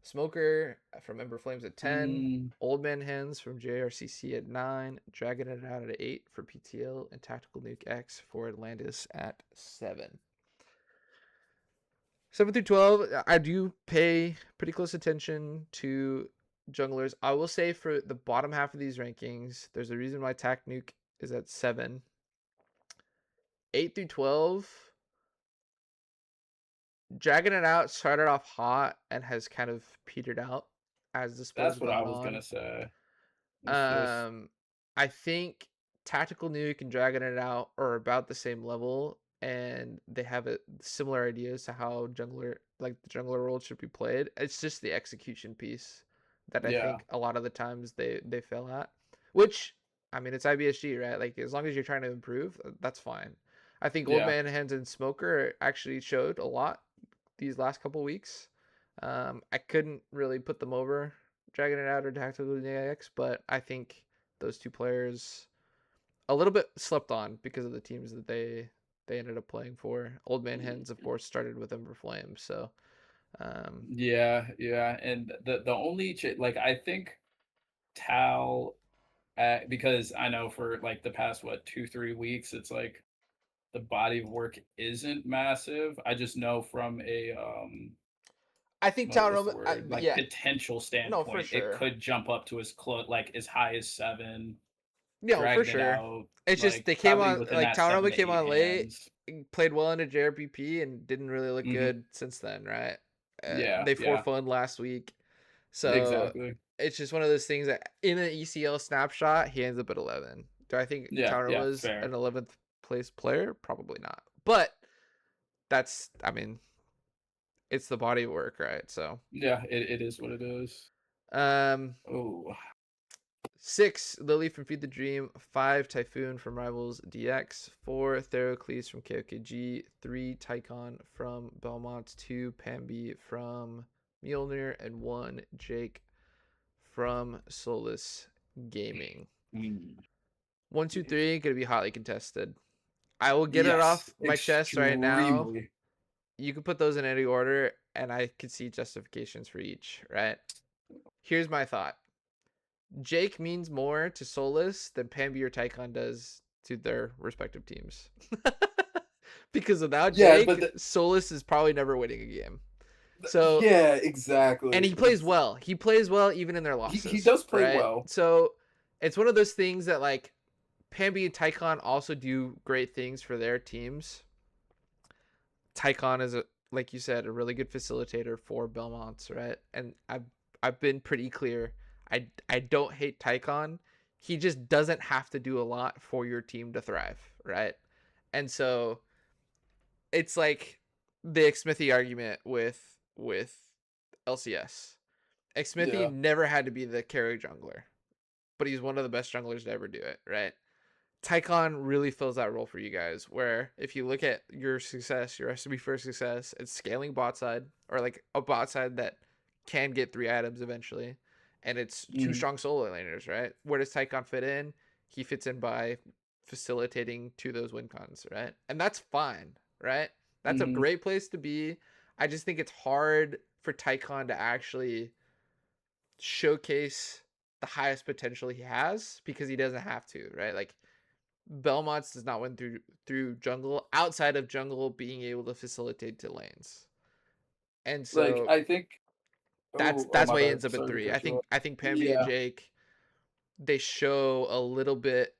Smoker from Ember Flames at 10. Old Man Hens from JRCCe at 9. Dragging it out at 8 for PTL. And Tactical Nuke X for Atlantis at 7. 7 through 12, I do pay pretty close attention to junglers. I will say for the bottom half of these rankings, there's a reason why Tac Nuke is at 7. 8 through 12, dragging it out started off hot and has kind of petered out as the split.
That's what I was gonna say.
I think Tactical Nuke and Dragging It Out are about the same level, and they have similar ideas to how the jungler role should be played. It's just the execution piece that I think a lot of the times they fail at. Which, I mean, it's IBSG, right? Like, as long as you're trying to improve, that's fine. I think Old Man Hands and Smoker actually showed a lot these last couple weeks. I couldn't really put them over Dragging It Out or Tactical X, but I think those two players a little bit slept on because of the teams that they ended up playing for. Old Man Hens, of course, started with Ember Flames, so
yeah, and the only like I think Tal, because I know for like the past 2-3 weeks, it's like the body of work isn't massive. I just know from a
I think Tauroma,
potential standpoint,
for sure.
It could jump up to as high as 7.
Yeah, for sure. It's just they came on like Tauroma came on late, played well into JRPP, and didn't really look good since then, right? They fun last week, so
exactly.
It's just one of those things that in an ECL snapshot, he ends up at 11. Do I think Tauroma's an 11th place player? Probably not. But that's, I mean, it's the body of work, right? So
yeah, it is what it is.
6 Lily from Feed the Dream, 5 Typhoon from Rivals DX, 4 Therocles from KOKG, 3 Tycon from Belmont, 2 Pambi from Mjolnir, and 1 Jake from Solus Gaming. 1, 2, 3 gonna be hotly contested. I will get it off my chest right now. You can put those in any order, and I could see justifications for each, right? Here's my thought. Jake means more to Solus than Pambi or Tycon does to their respective teams. Because without Jake, Solus is probably never winning a game. So
yeah, exactly.
And he plays well. He plays well even in their losses.
He does play well.
So it's one of those things that like Pambi and Tycon also do great things for their teams. Tycon is like you said, a really good facilitator for Belmonts, right? And I've been pretty clear. I don't hate Tycon. He just doesn't have to do a lot for your team to thrive, right? And so it's like the Xmithy argument with LCS. Xmithy never had to be the carry jungler, but he's one of the best junglers to ever do it, right? Tycon really fills that role for you guys, where if you look at your success, your recipe for success, it's scaling bot side, or like a bot side that can get 3 items eventually, and it's 2 strong solo laners, right? Where does Tycon fit in? He fits in by facilitating to those win cons, right? And that's fine, right? That's a great place to be. I just think it's hard for Tycon to actually showcase the highest potential he has because he doesn't have to, right? Like Belmonts does not win through jungle outside of jungle being able to facilitate to lanes. And so
like I think
that's why he ends up at 3. I think Pambi and Jake, they show a little bit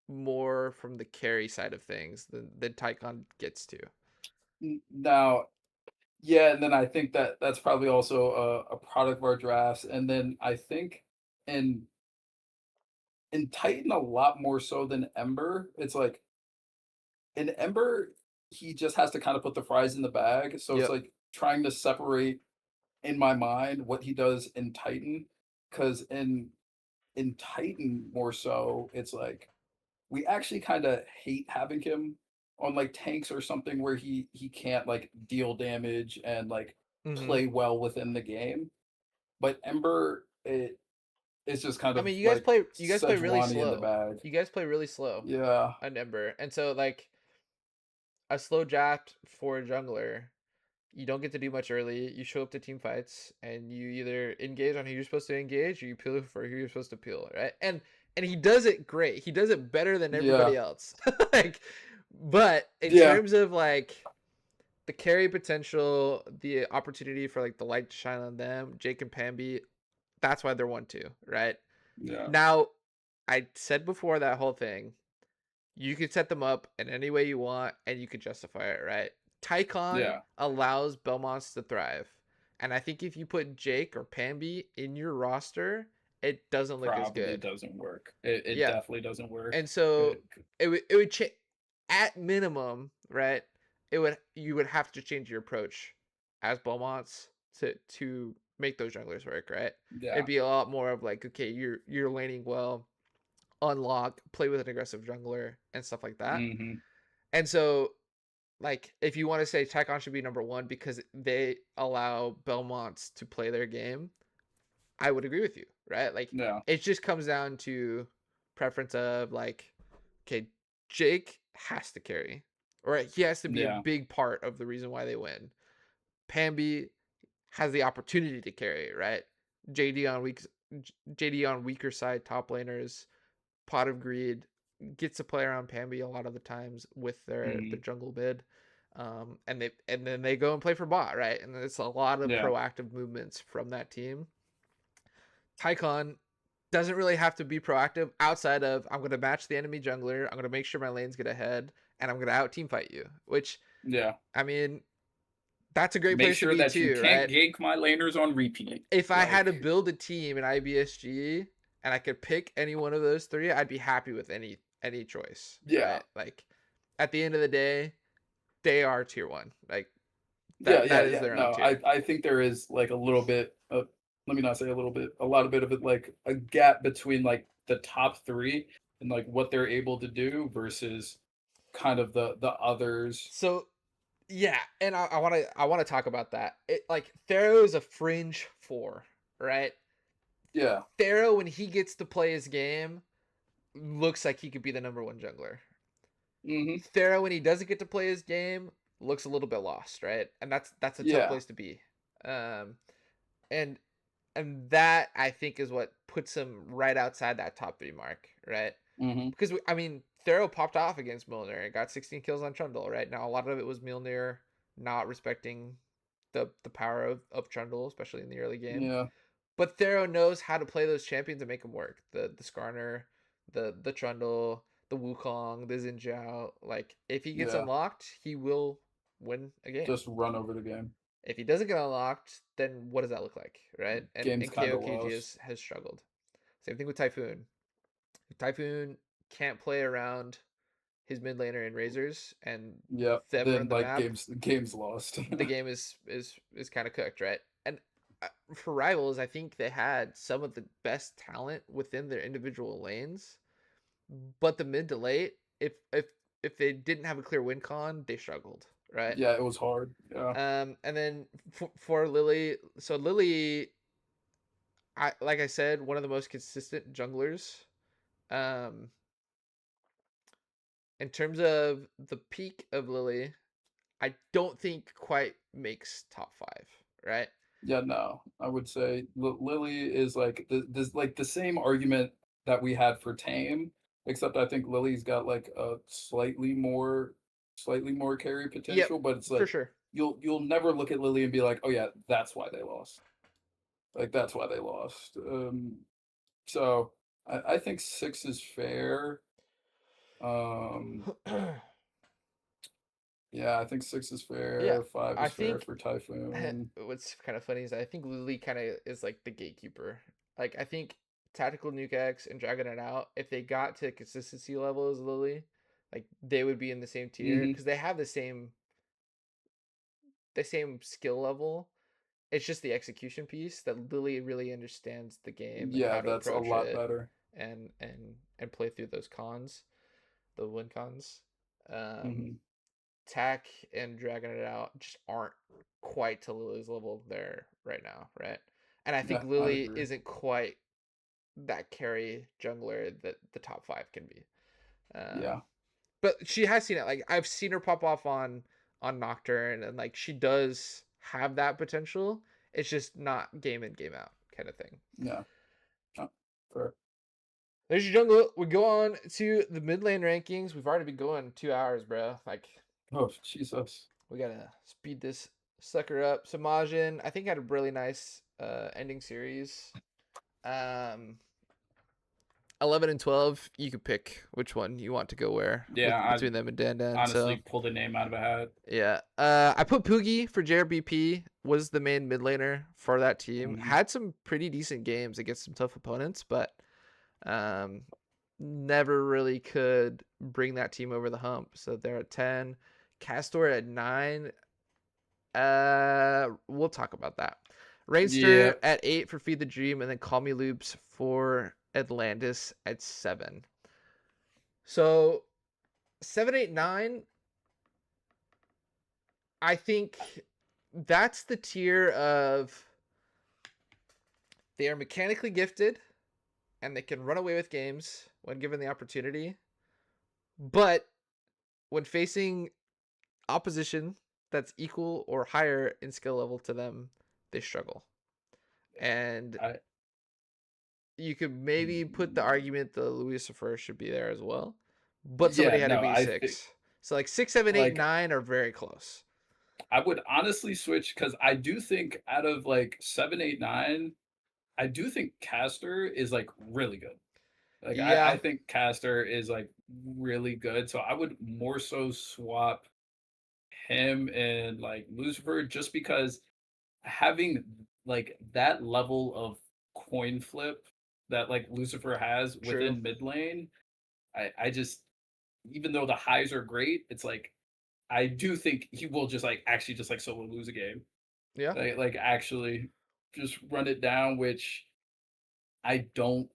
more from the carry side of things than Tycon gets to.
Now, yeah, and then I think that's probably also a product of our drafts. And then I think in Titan a lot more so than Ember, it's like in Ember, he just has to kind of put the fries in the bag. So it's like trying to separate in my mind what he does in Titan, because in Titan more so, it's like we actually kind of hate having him on like tanks or something where he can't like deal damage and like
Mm-hmm.
play well within the game. But Ember, it's just kind
I
of
mean,
like
you guys play really
Sejuani in the
slow.
bag.
You guys play really slow
Yeah,
on Ember, and so like a slow draft for a jungler, you don't get to do much early. You show up to team fights, and you either engage on who you're supposed to engage, or you peel for who you're supposed to peel, right? And he does it great. He does it better than
yeah,
everybody else. Like, but in
yeah,
terms of like the carry potential, the opportunity for like the light to shine on them, Jake and Pambi, that's why they're 1-2, right?
yeah,
Now, I said before that whole thing, you could set them up in any way you want and you could justify it, right? Tycon
yeah.
allows Belmonts to thrive. And I think if you put Jake or Pambi in your roster, it doesn't look as
Probably
good.
doesn't work. It
Yeah.
definitely doesn't work.
And so
It,
it would change at minimum, right? You would have to change your approach as Beaumonts to make those junglers work, right? It'd
yeah.
be a lot more of like, okay, you're laning well, unlock, play with an aggressive jungler and stuff like that.
Hmm.
And so like if you want to say Tycon should be number one because they allow Belmonts to play their game, I would agree with you, right? Like
Yeah,
it just comes down to preference of like, okay, Jake has to carry, or he has to be a
yeah.
big part of the reason why they win. Pambi has the opportunity to carry, right? JD on weak, JD on weaker side top laners, Pot of Greed gets to play around Pambi a lot of the times with the
Hmm.
jungle mid. And then they go and play for bot, right? And it's a lot of
Yeah,
proactive movements from that team. Tycon doesn't really have to be proactive outside of I'm going to match the enemy jungler, I'm going to make sure my lanes get ahead, and I'm going to out team fight you. Which
yeah.
I mean, that's a great
Make
place to
sure
be
that you
too,
can't
right?
gank my laners on repeat.
If I had
Like,
to build a team in IBSG and I could pick any one of those three, I'd be happy with any choice,
yeah,
right? Like at the end of the day, they are tier one. Like
yeah,
that
yeah,
is
yeah.
their own
No, I
tier.
I think there is like a little bit of, let me not say a little bit, a lot of bit of it, like a gap between like the top three and like what they're able to do versus kind of the others.
So yeah, and I want to talk about that. It like Thero is a fringe four, right?
Yeah.
Thero when he gets to play his game looks like he could be the number one jungler.
Hmm.
Thero when he doesn't get to play his game looks a little bit lost, right? And that's a tough
Yeah.
place to be. Um, and that I think is what puts him right outside that top three mark, right?
Hmm.
Because I mean, Thero popped off against Milner and got 16 kills on Trundle, right? Now a lot of it was Milner not respecting the power of Trundle, especially in the early game.
Yeah.
But Thero knows how to play those champions and make them work. The Skarner, the Trundle, the Wukong, the Xin Zhao. Like if he gets
Yeah.
unlocked, he will win a game.
Just run over the game.
If he doesn't get unlocked, then what does that look like, right?
Game's
And
kind of
KOKG
lost.
has struggled. Same thing with Typhoon. If Typhoon can't play around his mid laner and Razors and
Yep.
them
Then
run the
like
map,
game's lost.
the game is kind of cooked, right? And for Rivals, I think they had some of the best talent within their individual lanes, but the mid to late, if they didn't have a clear win con, they struggled, right?
Yeah, it was hard. Yeah.
And then for Lily, so Lily, like I said, one of the most consistent junglers. Um, in terms of the peak of Lily, I don't think quite makes top five, right?
Yeah, no. I would say Lily is like this like the same argument that we had for Tame, except I think Lily's got like a slightly more carry
Yep,
potential, but it's
for
like
sure.
you'll never look at Lily and be like, "Oh yeah, that's why they lost." Like that's why they lost. So I think 6 is fair. Um yeah, I think 6 is
Yeah,
fair, 5
I
is fair
think
for Typhoon.
what's kind of funny is I think Lily kind of is like the gatekeeper. Like I think Tactical Nuke X and Dragon It Out, if they got to consistency level as Lily, like they would be in the same tier
Hmm.
because they have the same skill level. It's just the execution piece that Lily really understands the game and
Yeah,
how to
that's a
approach
lot
it
better.
and play through those cons, the win cons. Um,
Hmm.
Tack and dragging it out just aren't quite to Lily's level there right now, right? And I think
Yeah, I'd
Lily
agree.
isn't quite that carry jungler that the top 5 can be.
Yeah.
But she has seen it. Like I've seen her pop off on Nocturne, and like she does have that potential. It's just not game in game out kind of thing.
Yeah. Fair.
There's your jungle. We go on to the mid lane rankings. We've already been going 2 hours, bro. Like
Oh, Jesus.
we gotta speed this sucker up. So Majin, I think had a really nice ending series. 11 and 12, you could pick which one you want to go where
Yeah,
between them and Dan Dan.
honestly
So
pulled a name out of a hat.
yeah, I put Poogie for JRBP, was the main mid laner for that team. Had some pretty decent games against some tough opponents, but never really could bring that team over the hump. So they're at 10, Castor at 9. We'll talk about that. Rainster at 8 for Feed the Dream, and then Call Me Loops for Atlantis at 7. So 7, 8, 9. I think that's the tier of they are mechanically gifted and they can run away with games when given the opportunity. But when facing opposition that's equal or higher in skill level to them, they struggle. And you could maybe put the argument that Lucifer should be there as well, but somebody had to be 6. So like 6, 7, 8, 9 are very close.
I would honestly switch because I do think out of like 7, 8, 9, I do think Castor is like really good. Like I think Castor is like really good. So I would more so swap him and like Lucifer just because having like that level of coin flip that like Lucifer has within mid lane, I just even though the highs are great, it's like I do think he will just like actually just like solo lose a game.
Yeah.
Like actually just run it down, which I don't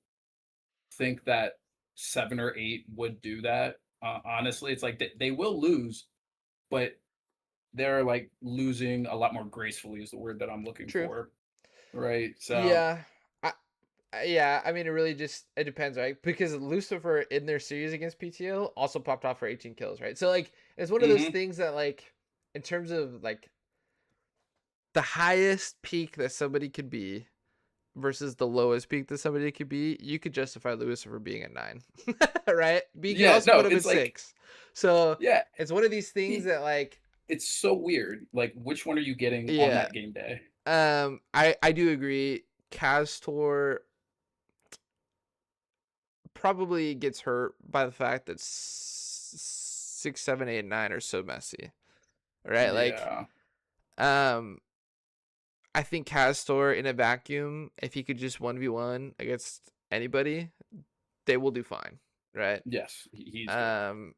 think that 7 or 8 would do that. Honestly, it's like they will lose, but they're like losing a lot more gracefully is the word that I'm looking for. Right. So
yeah. Yeah, I mean, it depends, right? Because Lucifer in their series against PTO also popped off for 18 kills, right? So like, it's one of those things that like, in terms of like the highest peak that somebody could be versus the lowest peak that somebody could be, you could justify Lucifer being at 9, right? But you can also put him at 6. So
yeah,
it's one of these things that like,
it's so weird. Like, which one are you getting on that game day?
I do agree. Castor probably gets hurt by the fact that 6, 7, 8, 9 are so messy, right? Like, I think Castor in a vacuum, if he could just 1v1 against anybody, they will do fine, right?
Yes, he's good.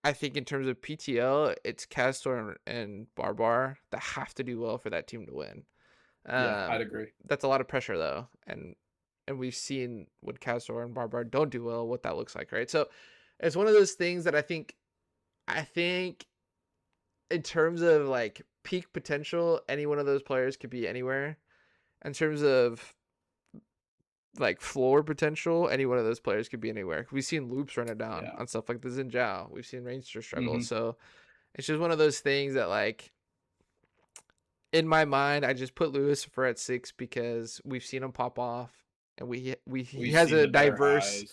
I think in terms of PTL, it's Castor and Barbar that have to do well for that team to win.
Yeah, I'd agree.
That's a lot of pressure though, and we've seen when Castor and Barbar don't do well what that looks like, right? So it's one of those things that I think in terms of like peak potential, any one of those players could be anywhere. In terms of like floor potential, any one of those players could be anywhere. We've seen Loops run it down on stuff like the Xin We've seen Rainster struggle. So it's just one of those things that like in my mind, I just put Lucifer at 6 because we've seen him pop off, and he has a diverse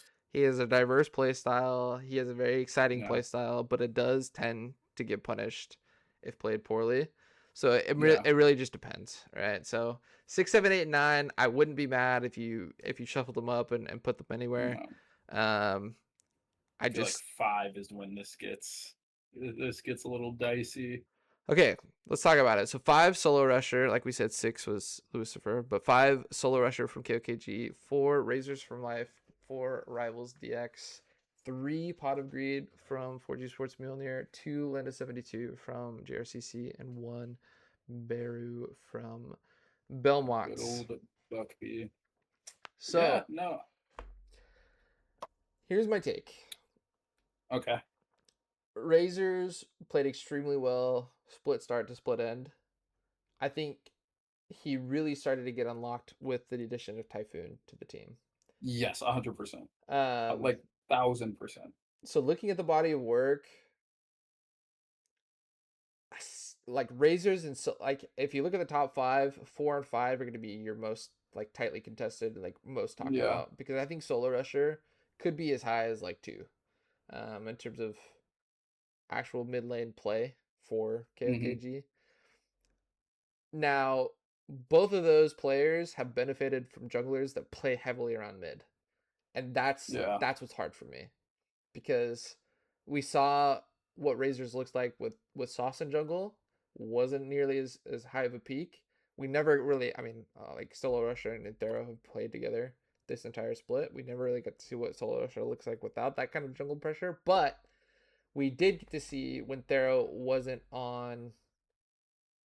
play style. He has a very exciting play style, but it does tend to get punished if played poorly. So it really just depends, right? So 6, 7, 8, 9, I wouldn't be mad if you shuffled them up and put them anywhere.
No. I feel like 5 is when this gets a little dicey.
Okay, let's talk about it. So 5 solo rusher, like we said, 6 was Lucifer, but 5 solo rusher from KOKG, 4 Razors from Life, 4 Rivals DX, 3 Pot of Greed from 4G Sports Mjolnir, 2 Lenda 72 from GRCC, and 1 Beru from Belmont.
Good old Buckby.
So
yeah, no.
Here's my take.
Okay.
Razors played extremely well, split start to split end. I think he really started to get unlocked with the addition of Typhoon to the team.
Yes, 100%.
Um,
Like 1000%.
so looking at the body of work, like Razors and so like if you look at the top 5, 4 and 5 are going to be your most like tightly contested, like most talked
Yeah.
about, because I think Solo Rusher could be as high as like 2, in terms of actual mid lane play for KOKG. Now, both of those players have benefited from junglers that play heavily around mid, and that's
Yeah.
what's hard for me, because we saw what Razors looks like with Sauce and jungle wasn't nearly as high of a peak. We never really, I mean, like Solo Rusher and Thero have played together this entire split. We never really got to see what Solo Rusher looks like without that kind of jungle pressure, but we did get to see when Thero wasn't on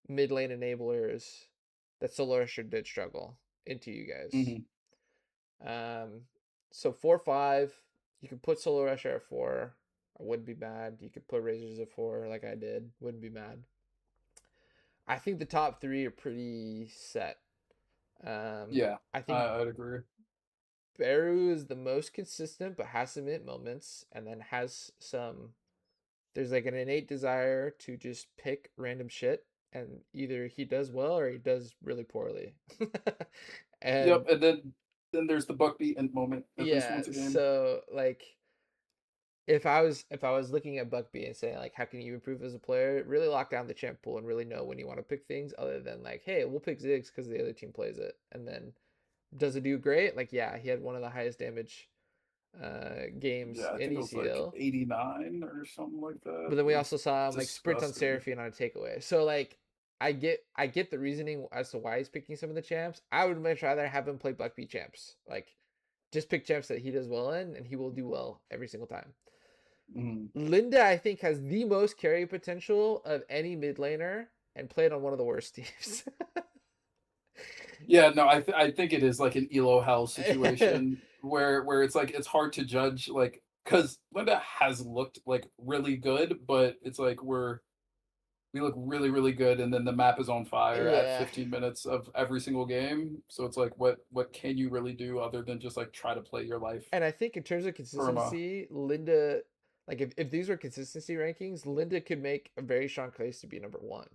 mid lane enablers that Solo Rusher did struggle into you guys. So 4-5, you could put Solo Rusher at 4. I wouldn't be mad. You could put Razors at 4 like I did. Wouldn't be mad. I think the top 3 are pretty set.
Yeah,
I think
I'd agree.
Beru is the most consistent, but has some hit moments, and then has some. There's like an innate desire to just pick random shit, and either he does well or he does really poorly. And
Yep, and then there's the Buckbeat moment at least
yeah,
once a game.
so like if I was looking at Buckbeat and saying like how can you improve as a player, really lock down the champ pool and really know when you want to pick things, other than like, hey, we'll pick Ziggs because the other team plays it, and then does it do great? Like, yeah, he had one of the highest damage games
Yeah, I
in
think it was like
ECL.
89 or something like that.
But then we also saw him like sprint on
Disgusting.
Seraphine on a takeaway. So like I get the reasoning as to why he's picking some of the champs. I would much rather have him play Buckbeat champs. Like just pick champs that he does well in, and he will do well every single time. Linda, I think, has the most carry potential of any mid laner and played on one of the worst teams.
Yeah, no, I think it is like an Elo hell situation where it's like it's hard to judge, like, because Linda has looked like really good, but it's like we look really really good, and then the map is on fire at
Yeah.
15 minutes of every single game. So it's like what can you really do other than just like try to play your life?
And I think in terms of
Perma.
consistency, Linda, like if these were consistency rankings, Linda could make a very strong case to be number 1.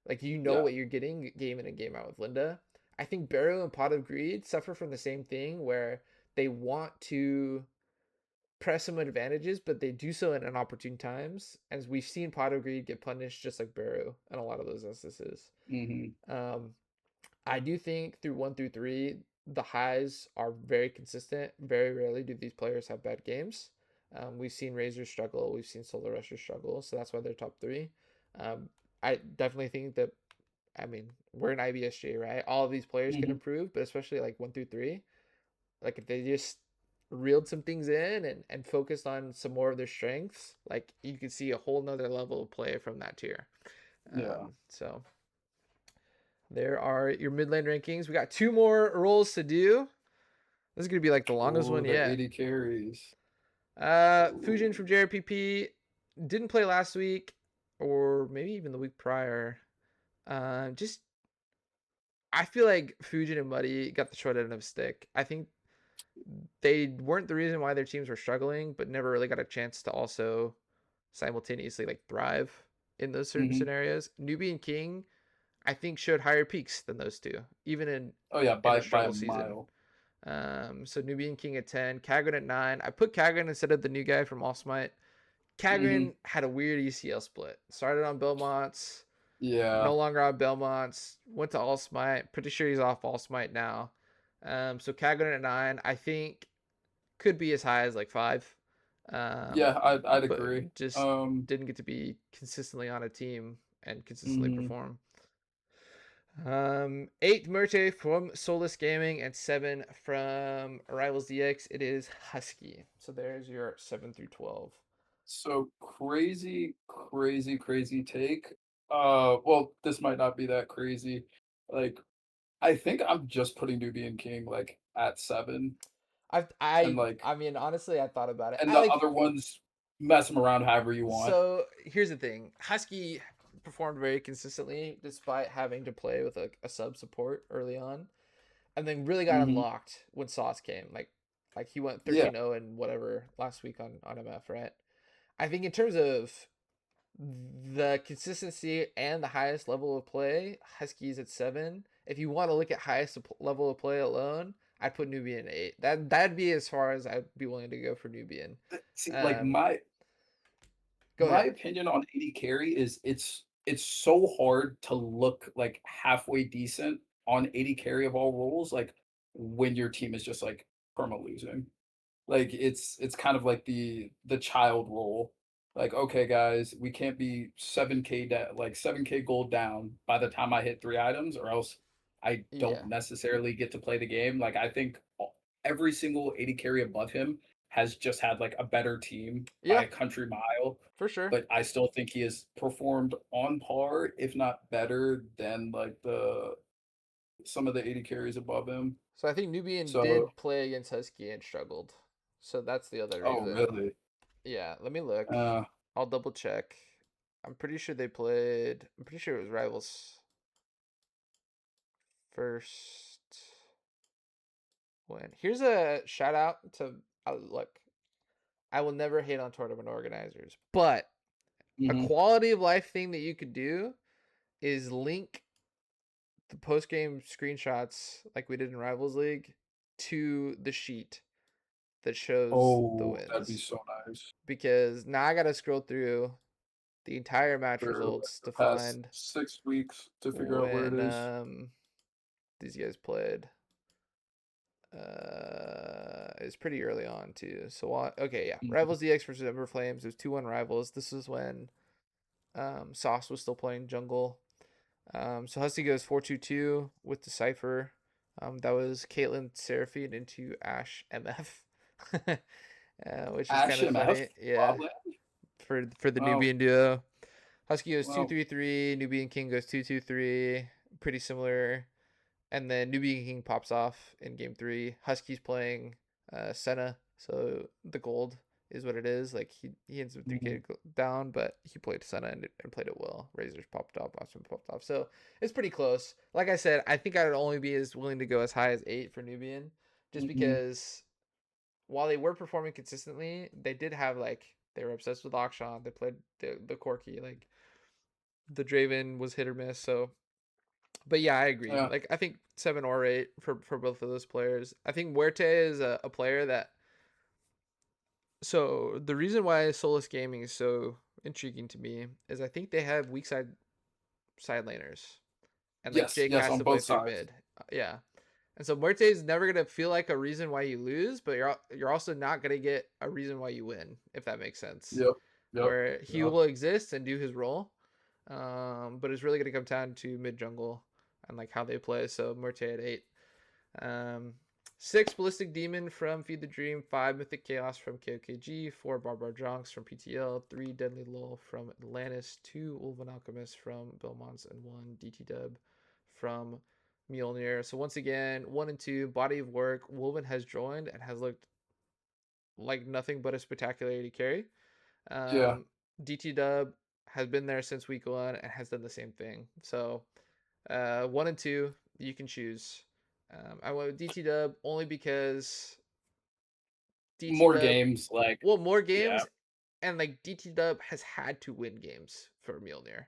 Like you know
Yeah.
what you're getting game in and game out with Linda. I think Barrow and Pot of Greed suffer from the same thing, where they want to press some advantages, but they do so in inopportune times. As we've seen Pot of Greed get punished just like Barrow in a lot of those instances. Um, I do think through 1 through 3, the highs are very consistent. Very rarely do these players have bad games. We've seen Razor struggle. We've seen Solar Rusher struggle. So that's why they're top 3. I definitely think that, I mean, we're an IBSG, right? All of these players can improve, but especially like 1 through 3. Like if they just reeled some things in and focused on some more of their strengths, like you could see a whole nother level of play from that tier.
Yeah.
So there are your mid lane rankings. We got 2 more rolls to do. This is gonna be like the longest
Oh,
one
the
yet.
80 carries.
Fusion from JRPP didn't play last week, or maybe even the week prior. Just I feel like Fujin and Muddy got the short end of a stick. I think they weren't the reason why their teams were struggling, but never really got a chance to also simultaneously like thrive in those certain scenarios. Newbie and King, I think, showed higher peaks than those two, even
Oh yeah,
in a
by a
struggle season.
mile.
So Newbie and King at 10, Kagren at 9. I put Kagren instead of the new guy from All Smite. Kagren had a weird ECL split. Started on Belmont's,
Yeah.
no longer on Belmont's, went to All Smite. Pretty sure he's off All Smite now. So Kagren at 9, I think could be as high as like 5.
Yeah, I'd
But
agree.
just didn't get to be consistently on a team and consistently perform. 8 Merte from Solus Gaming, and 7 from Rivals DX. It is Husky. So there's your 7 through 12.
So crazy take. Well, this might not be that crazy. Like, I think I'm just putting Newbie and King like at 7, and like,
I mean, honestly, I thought about it.
and
I
the
like
other ones mess him around however you want.
So here's the thing: Husky performed very consistently despite having to play with a sub support early on, and then really got
Mhm.
unlocked when Sauce came. Like he went
Yeah.
13-0 and whatever last week on MF, right? I think in terms of the consistency and the highest level of play, Huskies at 7. If you want to look at highest level of play alone, I'd put Nubian at 8. That'd be as far as I'd be willing to go for Nubian.
See, like
Go
my
ahead.
opinion on AD carry is it's so hard to look like halfway decent on AD carry of all roles, like when your team is just like perma losing. Like it's kind of like the child role. Like, okay, guys, we can't be 7K like 7K gold down by the time I hit 3 items, or else I
Yeah.
don't necessarily get to play the game. Like I think every single AD carry above him has just had like a better team by
Yeah,
a country mile,
for sure.
but I still think he has performed on par, if not better, than like the some of the AD carries above him.
So I think Nubian
So,
did play against Husky and struggled. So that's the other
oh
reason.
really?
Yeah, let me look.
Uh,
I'll double check. I'm pretty sure they played. I'm pretty sure it was Rivals first win. Here's a shout out to look. I will never hate on tournament organizers, but a
mhm.
quality of life thing that you could do is link the post game screenshots like we did in Rivals League to the sheet that shows the
Oh, that'd be
wins,
so nice.
because now I gotta scroll through the entire match
For like
results
the
to
past
find
6 weeks to figure out where it
when
is.
these guys played. It's pretty early on too. So okay, yeah,
Mhm.
Rivals DX versus Ember Flames. It was 2-1 Rivals. This is when Sauce was still playing jungle. So Husky goes 4-2-2 with Decipher. That was Caitlyn Seraphine into Ash MF, which is kind
Ash
of
MF,
funny. Yeah,
Wildland.
for the
Wow,
Nubian duo. Husky goes
wow.
2-3-3. Nubian King goes 2-2-3. Pretty similar. And then Nubian King pops off in game 3. Husky's playing Senna, so the gold is what it is. Like he ends with 3K
Mhm.
down, but he played Senna and played it well. Razors popped off, Austin popped off. So it's pretty close. Like I said, I think I'd only be as willing to go as high as 8 for Nubian, just
Mhm.
because while they were performing consistently, they did have like they were obsessed with Akshan. They played the Corki. Like the Draven was hit or miss. So but yeah, I agree.
Yeah.
Like I think 7 or 8 for both of those players. I think Muerte is a player that. So the reason why Solus Gaming is so intriguing to me is I think they have weak side laners, and like
Yes,
Jake
yes,
has
on
to play
both
through
sides.
mid. Yeah, and so Muerte is never gonna feel like a reason why you lose, but you're also not gonna get a reason why you win, if that makes sense.
Yep. Yep.
Where he
Yeah.
will exist and do his role, but it's really gonna come down to mid jungle and like how they play. So Muerte at 8. Um, 6 Ballistic Demon from Feed the Dream, 5 Mythic Chaos from KOKG, 4 Barbar Jonks from PTL, 3 Deadly Lull from Atlantis, 2 Ulven Alchemist from Belmonts, and 1 DT Dub from Mjolnir. So once again, 1 and 2, body of work. Wolven has joined and has looked like nothing but a spectacular AD carry.
Yeah.
DT Dub has been there since week 1 and has done the same thing. So 1 and 2, you can choose. I went with DT Dub only because DT
More
Dub,
games, like
well, more
yeah.
games, and like DT Dub has had to win games for Mjolnir.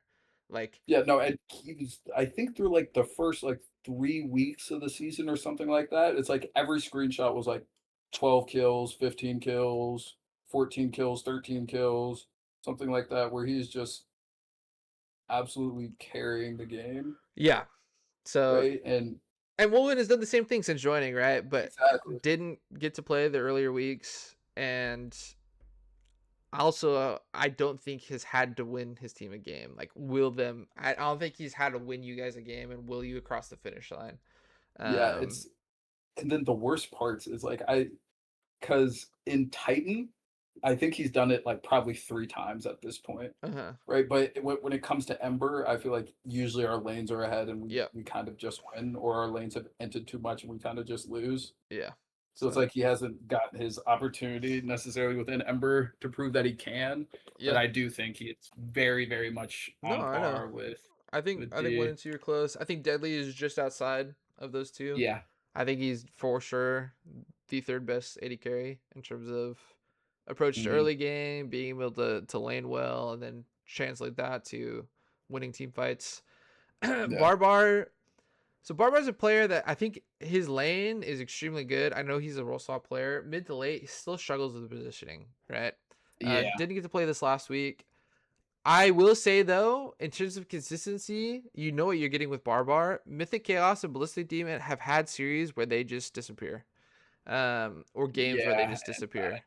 Like,
Yeah, no, and he's I think through like the first like 3 weeks of the season or something like that, it's like every screenshot was like 12 kills, 15 kills, 14 kills, 13 kills, something like that, where he's just absolutely carrying the game,
yeah. So,
right? And
and Wolven has done the same thing since joining, right? But
exactly.
didn't get to play the earlier weeks, and also I don't think has had to win his team a game. Like, will them? I don't think he's had to win you guys a game and will you across the finish line.
Yeah,
Um,
it's and then the worst parts is like because in Titan, I think he's done it like probably 3 times at this point.
uh-huh.
Right, but when it comes to Ember, I feel like usually our lanes are ahead and we
Yep.
we kind of just win, or our lanes have entered too much and we kind of just lose.
Yeah.
So it's like he hasn't got his opportunity necessarily within Ember to prove that he can. But
Yeah.
I do think it's very, very much
No,
on
I know.
par with
I think 1
D.
and 2 are close. I think Deadly is just outside of those two.
Yeah.
I think he's for sure the third best AD carry in terms of approach to
Hmm.
early game, being able to lane well, and then translate that to winning team fights.
Yeah.
Barbar. So Barbar's a player that I think his lane is extremely good. I know he's a role swap player. Mid to late, he still struggles with the positioning, right?
Yeah.
Didn't get to play this last week. I will say though, in terms of consistency, you know what you're getting with Barbar. Mythic Chaos and Ballistic Demon have had series where they just disappear, or games where they
Yeah.
just disappear.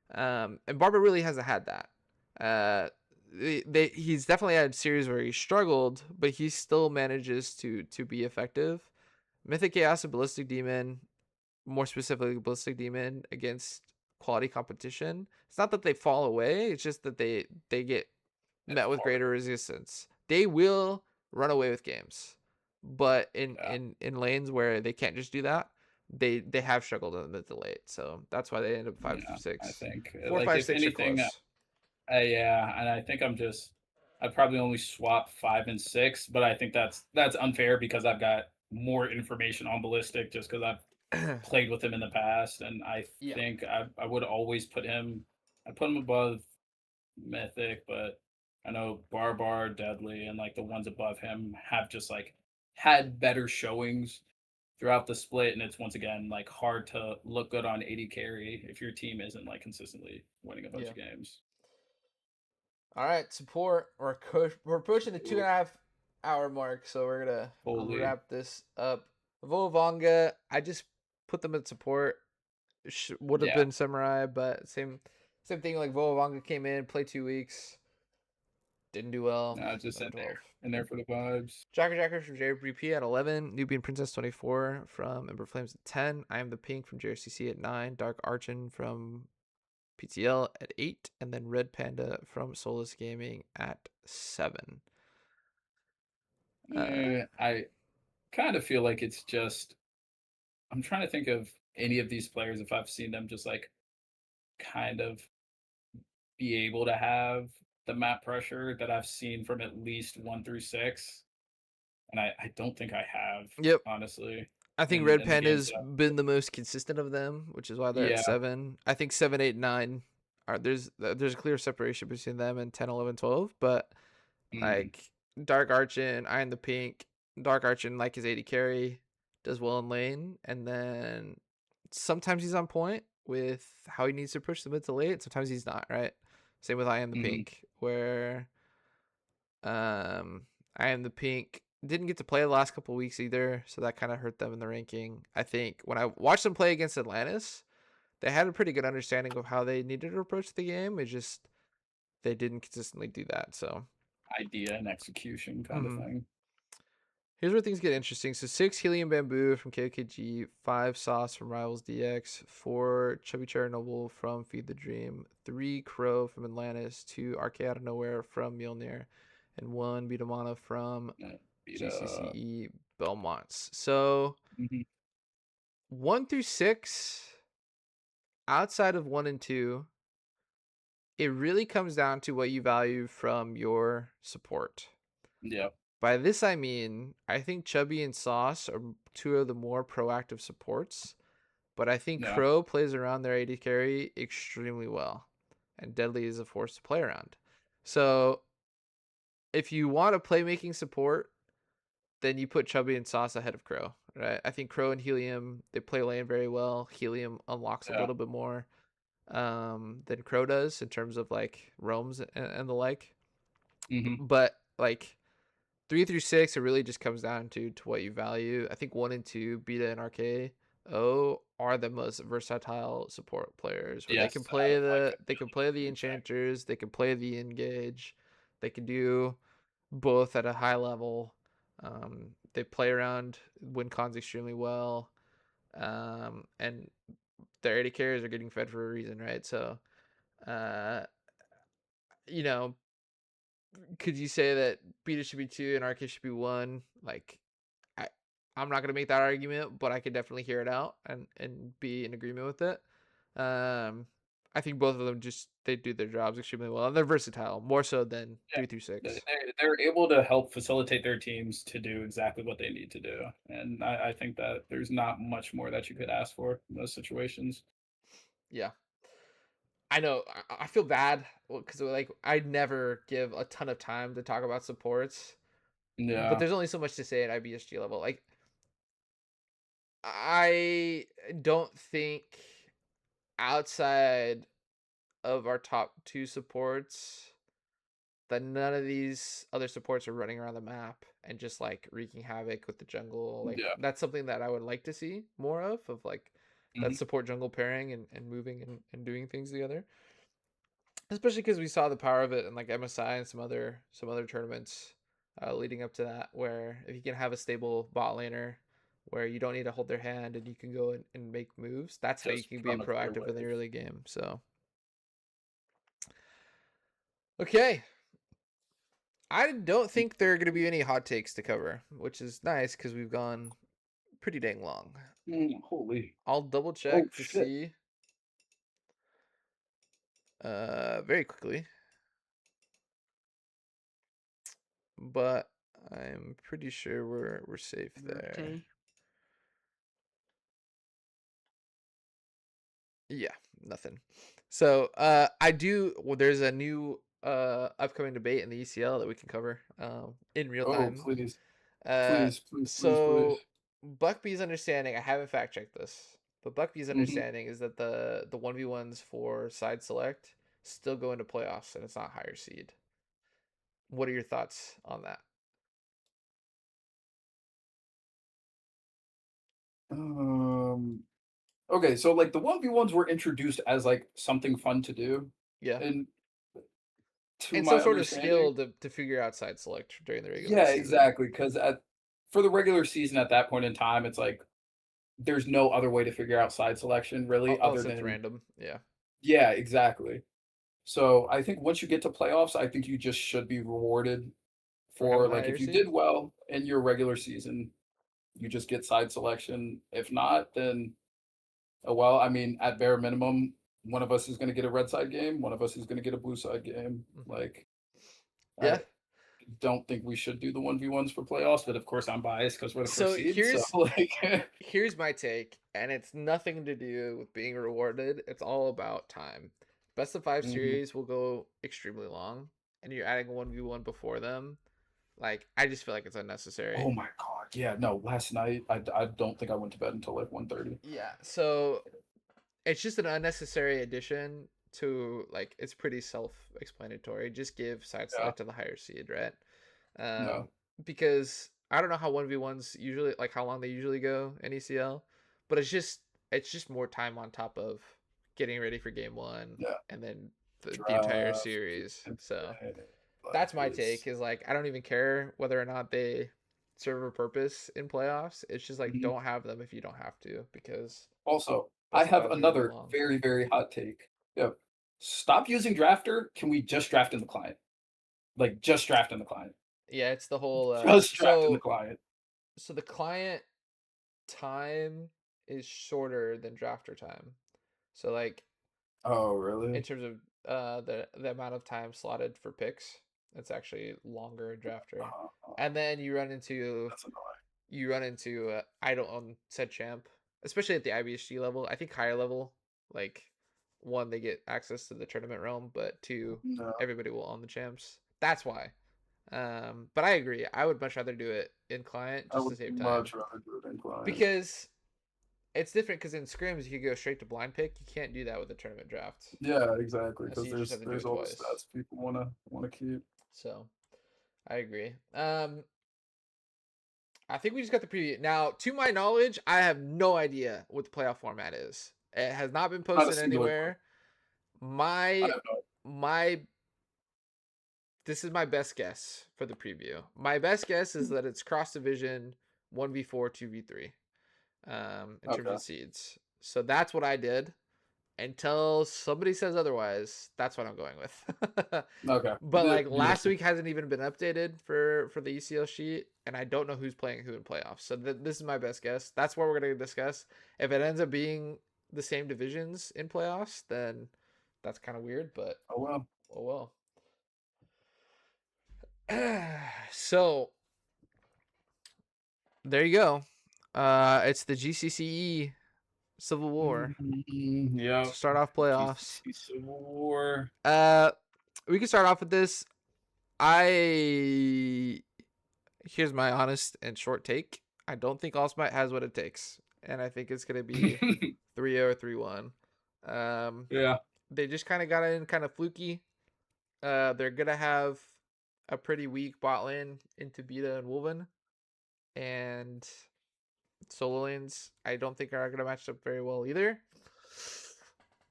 And Barber really hasn't had that. He's definitely had series where he struggled, but he still manages to be effective. Mythic Chaos and Ballistic Demon, more specifically Ballistic Demon against quality competition. It's not that they fall away; it's just that they get
It's
met with greater
harder.
resistance. They will run away with games, but in
Yeah.
in lanes where they can't just do that, they have struggled in the mid to late. So that's why they end up five
Yeah. I
six,
think
four,
like
five,
if
six are
anything,
close.
yeah, and I think I'd probably only swap 5 and 6, but I think that's unfair because I've got more information on Ballistic just because I've played with him in the past, and I
Yeah.
think I would always I put him above Mythic, but I know Barbar, Deadly, and like the ones above him have just like had better showings throughout the split, and it's once again like hard to look good on 80 carry if your team isn't like consistently winning a bunch
Yeah.
of games.
All right, support. We're pushing the 2.5 hour mark, so we're gonna
Holy,
wrap this up. Volvanga, I just put them in support. Would have
yeah,
been Samurai, but same thing. Like Volvanga came in, played 2 weeks, didn't do well.
just
Number 12.
in there for the vibes.
Jacker Jackers from JBP at 11. Nubian Princess 24 from Ember Flames at 10. I am the Pink from GCCe at 9. Dark Archon from PTL at 8. And then Red Panda from Solus Gaming at 7.
I kind of feel like it's just I'm trying to think of any of these players if I've seen them just like kind of be able to have the map pressure that I've seen from at least 1 through 6. And I don't think I have,
Yep.
honestly,
I think
in
Red
the games
Panda's
that I've
been the most consistent of them, which is why they're at
yeah.
7. I think 7, 8, 9 are there's a clear separation between them and 10, 11, 12. But
Mhm,
like Dark Archon, I am the Pink. Dark Archon, like his 80 carry, does well in lane, and then sometimes he's on point with how he needs to push the mid to late. Sometimes he's not, right? Same with I am the
mhm,
Pink, where I am the Pink didn't get to play the last couple weeks either, so that kind of hurt them in the ranking. I think when I watched them play against Atlantis, they had a pretty good understanding of how they needed to approach the game. It just they didn't consistently do that. So
idea and execution kind of
mhm.
thing.
Here's where things get interesting. So 6 Helium Bamboo from KOKG, 5 Sauce from Rivals DX, 4 Chubby Chernobyl from Feed the Dream, 3 Crow from Atlantis, 2 RK Out of Nowhere from Mjolnir, and 1 Beatamana from
Beat
GCCe Belmonts. So
mhm,
1 through 6, outside of 1 and 2, it really comes down to what you value from your support.
yep,
By this I mean, I think Chubby and Sauce are two of the more proactive supports, but I think
yeah,
Crow plays around their AD carry extremely well, and Deadly is a force to play around. So if you want a playmaking support, then you put Chubby and Sauce ahead of Crow, right? I think Crow and Helium, they play lane very well. Helium unlocks a
yeah,
little bit more than Crow does in terms of like roams and the like.
mhm,
But like 3 through 6, it really just comes down to what you value. I think 1 and 2, Beta and RKO, are the most versatile support players where
yes, out of like
they can play the
exactly.
enchanters, they can play the engage, they can do both at a high level. They play around win cons extremely well, and their AD carries are getting fed for a reason, right? So, uh, you know, could you say that Beta should be 2 and RK should be 1? Like, I'm not gonna make that argument, but I could definitely hear it out and be in agreement with it. I think both of them they do their jobs extremely well, and they're versatile more so than
Yeah,
3 through 6.
they're able to help facilitate their teams to do exactly what they need to do, and I think that there's not much more that you could ask for in those situations.
Yeah. I know. I feel bad because like I never give a ton of time to talk about supports, but
Yeah,
there's only so much to say at IBSG level. Like I don't think outside of our top 2 supports that none of these other supports are running around the map and just like wreaking havoc with the jungle. Like
yeah.
that's something that I would like to see more of like that
Mhm.
support jungle pairing and moving and doing things together. Especially because we saw the power of it in like MSI and some other tournaments leading up to that, where if you can have a stable bot laner where you don't need to hold their hand and you can go and make moves, that's how you
Just
can
put
be
on a clear
proactive in the
wave.
early game. So okay, I don't think there are going to be any hot takes to cover, which is nice because we've gone pretty dang long.
Holy.
I'll double
Oh
check to
shit.
see very quickly, but I'm pretty sure we're safe there.
Okay.
Yeah, nothing. So there's a new upcoming debate in the ECL that we can cover in real
Oh
time.
please,
Uh
please, please, please, please.
so Buckby's understanding, I haven't fact checked this, but Buckby's
Hmm.
understanding is that the 1v1s for side select still go into playoffs and it's not higher seed. What are your thoughts on that?
Um. Okay, so like the 1v1s were introduced as like something fun to do,
Yeah.
and to
And some
my
sort of
understanding,
skill to figure out side select during the regular
yeah,
season.
exactly. Because at for the regular season at that point in time, it's like there's no other way to figure out side selection really other
Unless it's
than
random. Yeah.
yeah, exactly. So I think once you get to playoffs, I think you just should be rewarded
For having
for
a
like
higher
if you
seed.
did well in your regular season, you just get side selection. If not, then oh well. I mean, at bare minimum, one of us is going to get a red side game, one of us is going to get a blue side game.
Hmm.
Like I
Yeah.
don't think we should do the 1v1s for playoffs, but of course I'm biased because we're the
So
first seed. So like,
here's my take, and it's nothing to do with being rewarded. It's all about time. Best of 5
mhm.
series will go extremely long, and you're adding a 1v1 before them. Like, I just feel like it's
Oh
unnecessary.
my god, yeah, no. Last night, I don't think I went to bed until like 1:30.
Yeah, so it's just an unnecessary addition to like it's pretty self-explanatory. Just give side
Yeah,
select to the higher seed, right?
no,
Um, because I don't know how 1v1s usually like how long they usually go in ECL, but it's just more time on top of getting ready for game one
yeah.
and then the entire
Draft,
series. So
like
that's my
it's
take is like I don't even care whether or not they serve a purpose in playoffs. It's just like
mhm.
don't have them if you don't have to because
Also, I
best of
have
fives are gonna go
another
long.
very, very hot take. Yep. Stop using Drafter. Can we just draft in the client? Like just draft in the client.
Yeah, it's the whole
Just draft in the client.
so the client time is shorter than drafter time. So like
Oh,
in
really?
terms of the amount of time slotted for picks, it's actually longer in drafter. And then
That's annoying.
you run into I don't own said champ, especially at the IBSG level. I think higher level, like one they get access to the tournament realm, but two
No,
everybody will own the champs. That's why. But I agree. I would much rather do it in client
I
just
would
to save time
much rather do it in client.
because it's different. Because in scrims you can go straight to blind pick. You can't do that with the tournament draft.
Yeah, exactly.
So
Because
you just have to do
there's
it
all the
twice.
stats people wanna keep.
So I agree. I think we just got the preview. Now, to my knowledge, I have no idea what the playoff format is. It has not been
Not a
posted
singular clue.
anywhere.
I
My
have no.
my this is my best guess for the preview. My best guess is that it's cross division 1v4 2v3 in terms
Okay.
of seeds. So that's what I did. until somebody says otherwise. That's what I'm going with.
Okay.
But like last
Beautiful.
week hasn't even been updated for the ECL sheet, and I don't know who's playing who in playoffs. So this is my best guess. That's what we're gonna discuss. If it ends up being the same divisions in playoffs, then that's kind of weird. But
Oh well.
oh well. So there you go. It's the GCCe Civil War
Yeah.
to start off playoffs.
GCC Civil War.
We can start off with this. Here's my honest and short take. I don't think Allsmight has what it takes, and I think it's gonna be 3-0 or 3-1.
Yeah.
They just kind of got in kind of fluky. They're gonna have a pretty weak bot lane into Beta and Wolven, and solo lanes I don't think are gonna match up very well either.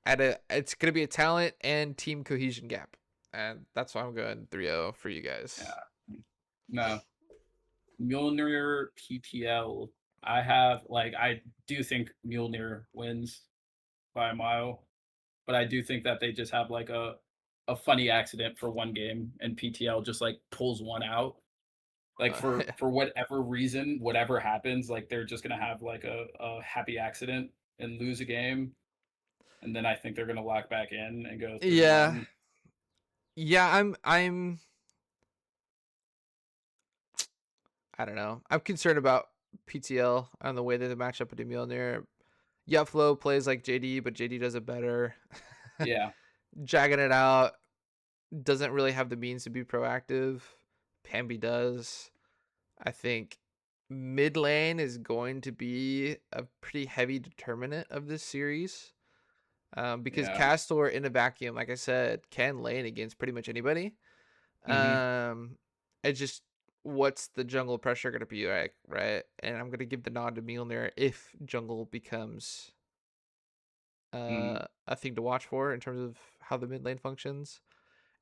It's gonna be a talent and team cohesion gap, and that's why I'm going 3-0 for you guys.
Yeah. No. Mjolnir PTL. I do think Mjolnir wins by a mile, but I do think that they just have like a funny accident for one game, and PTL just like pulls one out. Like for whatever reason, whatever happens, like they're just gonna have like a happy accident and lose a game, and then I think they're gonna lock back in and go 3-1.
Yeah. I'm I don't know. I'm concerned about PTL on the way that they match up with Mjolnir. Yupflow plays like JD, but JD does it better.
Yeah.
Jagging it out doesn't really have the means to be proactive. Pambi does. I think mid lane is going to be a pretty heavy determinant of this series. Because
Yeah.
Castor in a vacuum, like I said, can lane against pretty much anybody. It's just what's the jungle pressure going to be like, right? And I'm going to give the nod to Mjolnir if jungle becomes a thing to watch for in terms of how the mid lane functions.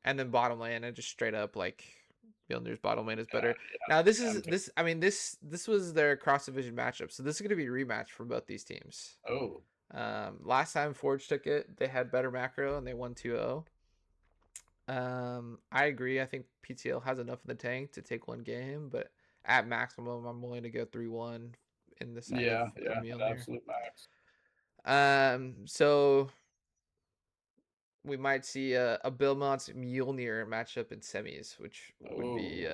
And then bottom lane, and just straight up like Mjolnir's bottom lane is better. Now this is this. I mean this was their cross division matchup, so this is going to be a rematch for both these teams.
Oh.
Last time Forge took it, they had better macro and they won 2-0. I agree. I think PTL has enough in the tank to take one game, but at maximum, I'm willing to go 3-1 in the side of Mjolnir.
Absolute max.
So we might see a Billmont's Mjolnir matchup in semis, which would be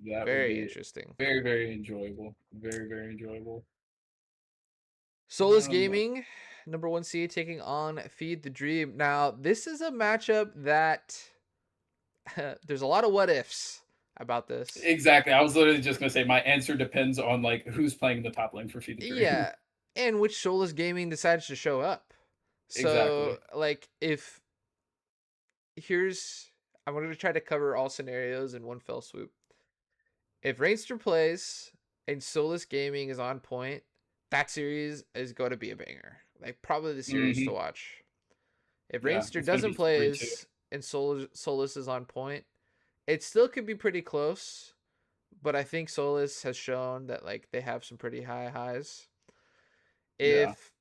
very interesting.
Very, very enjoyable. Very, very enjoyable.
Solus Gaming, number 1 seed, taking on Feed the Dream. Now, this is a matchup that there's a lot of what ifs about this.
Exactly. I was literally just gonna say my answer depends on like who's playing the top lane for Feed the Dream.
Yeah, and which Solus Gaming decides to show up. So, like, I'm going to try to cover all scenarios in one fell swoop. If Rainster plays and Solus Gaming is on point, that series is going to be a banger. Like, probably the series to watch. If Rainster doesn't play and Solus is on point, it still could be pretty close. But I think Solus has shown that like they have some pretty high highs. If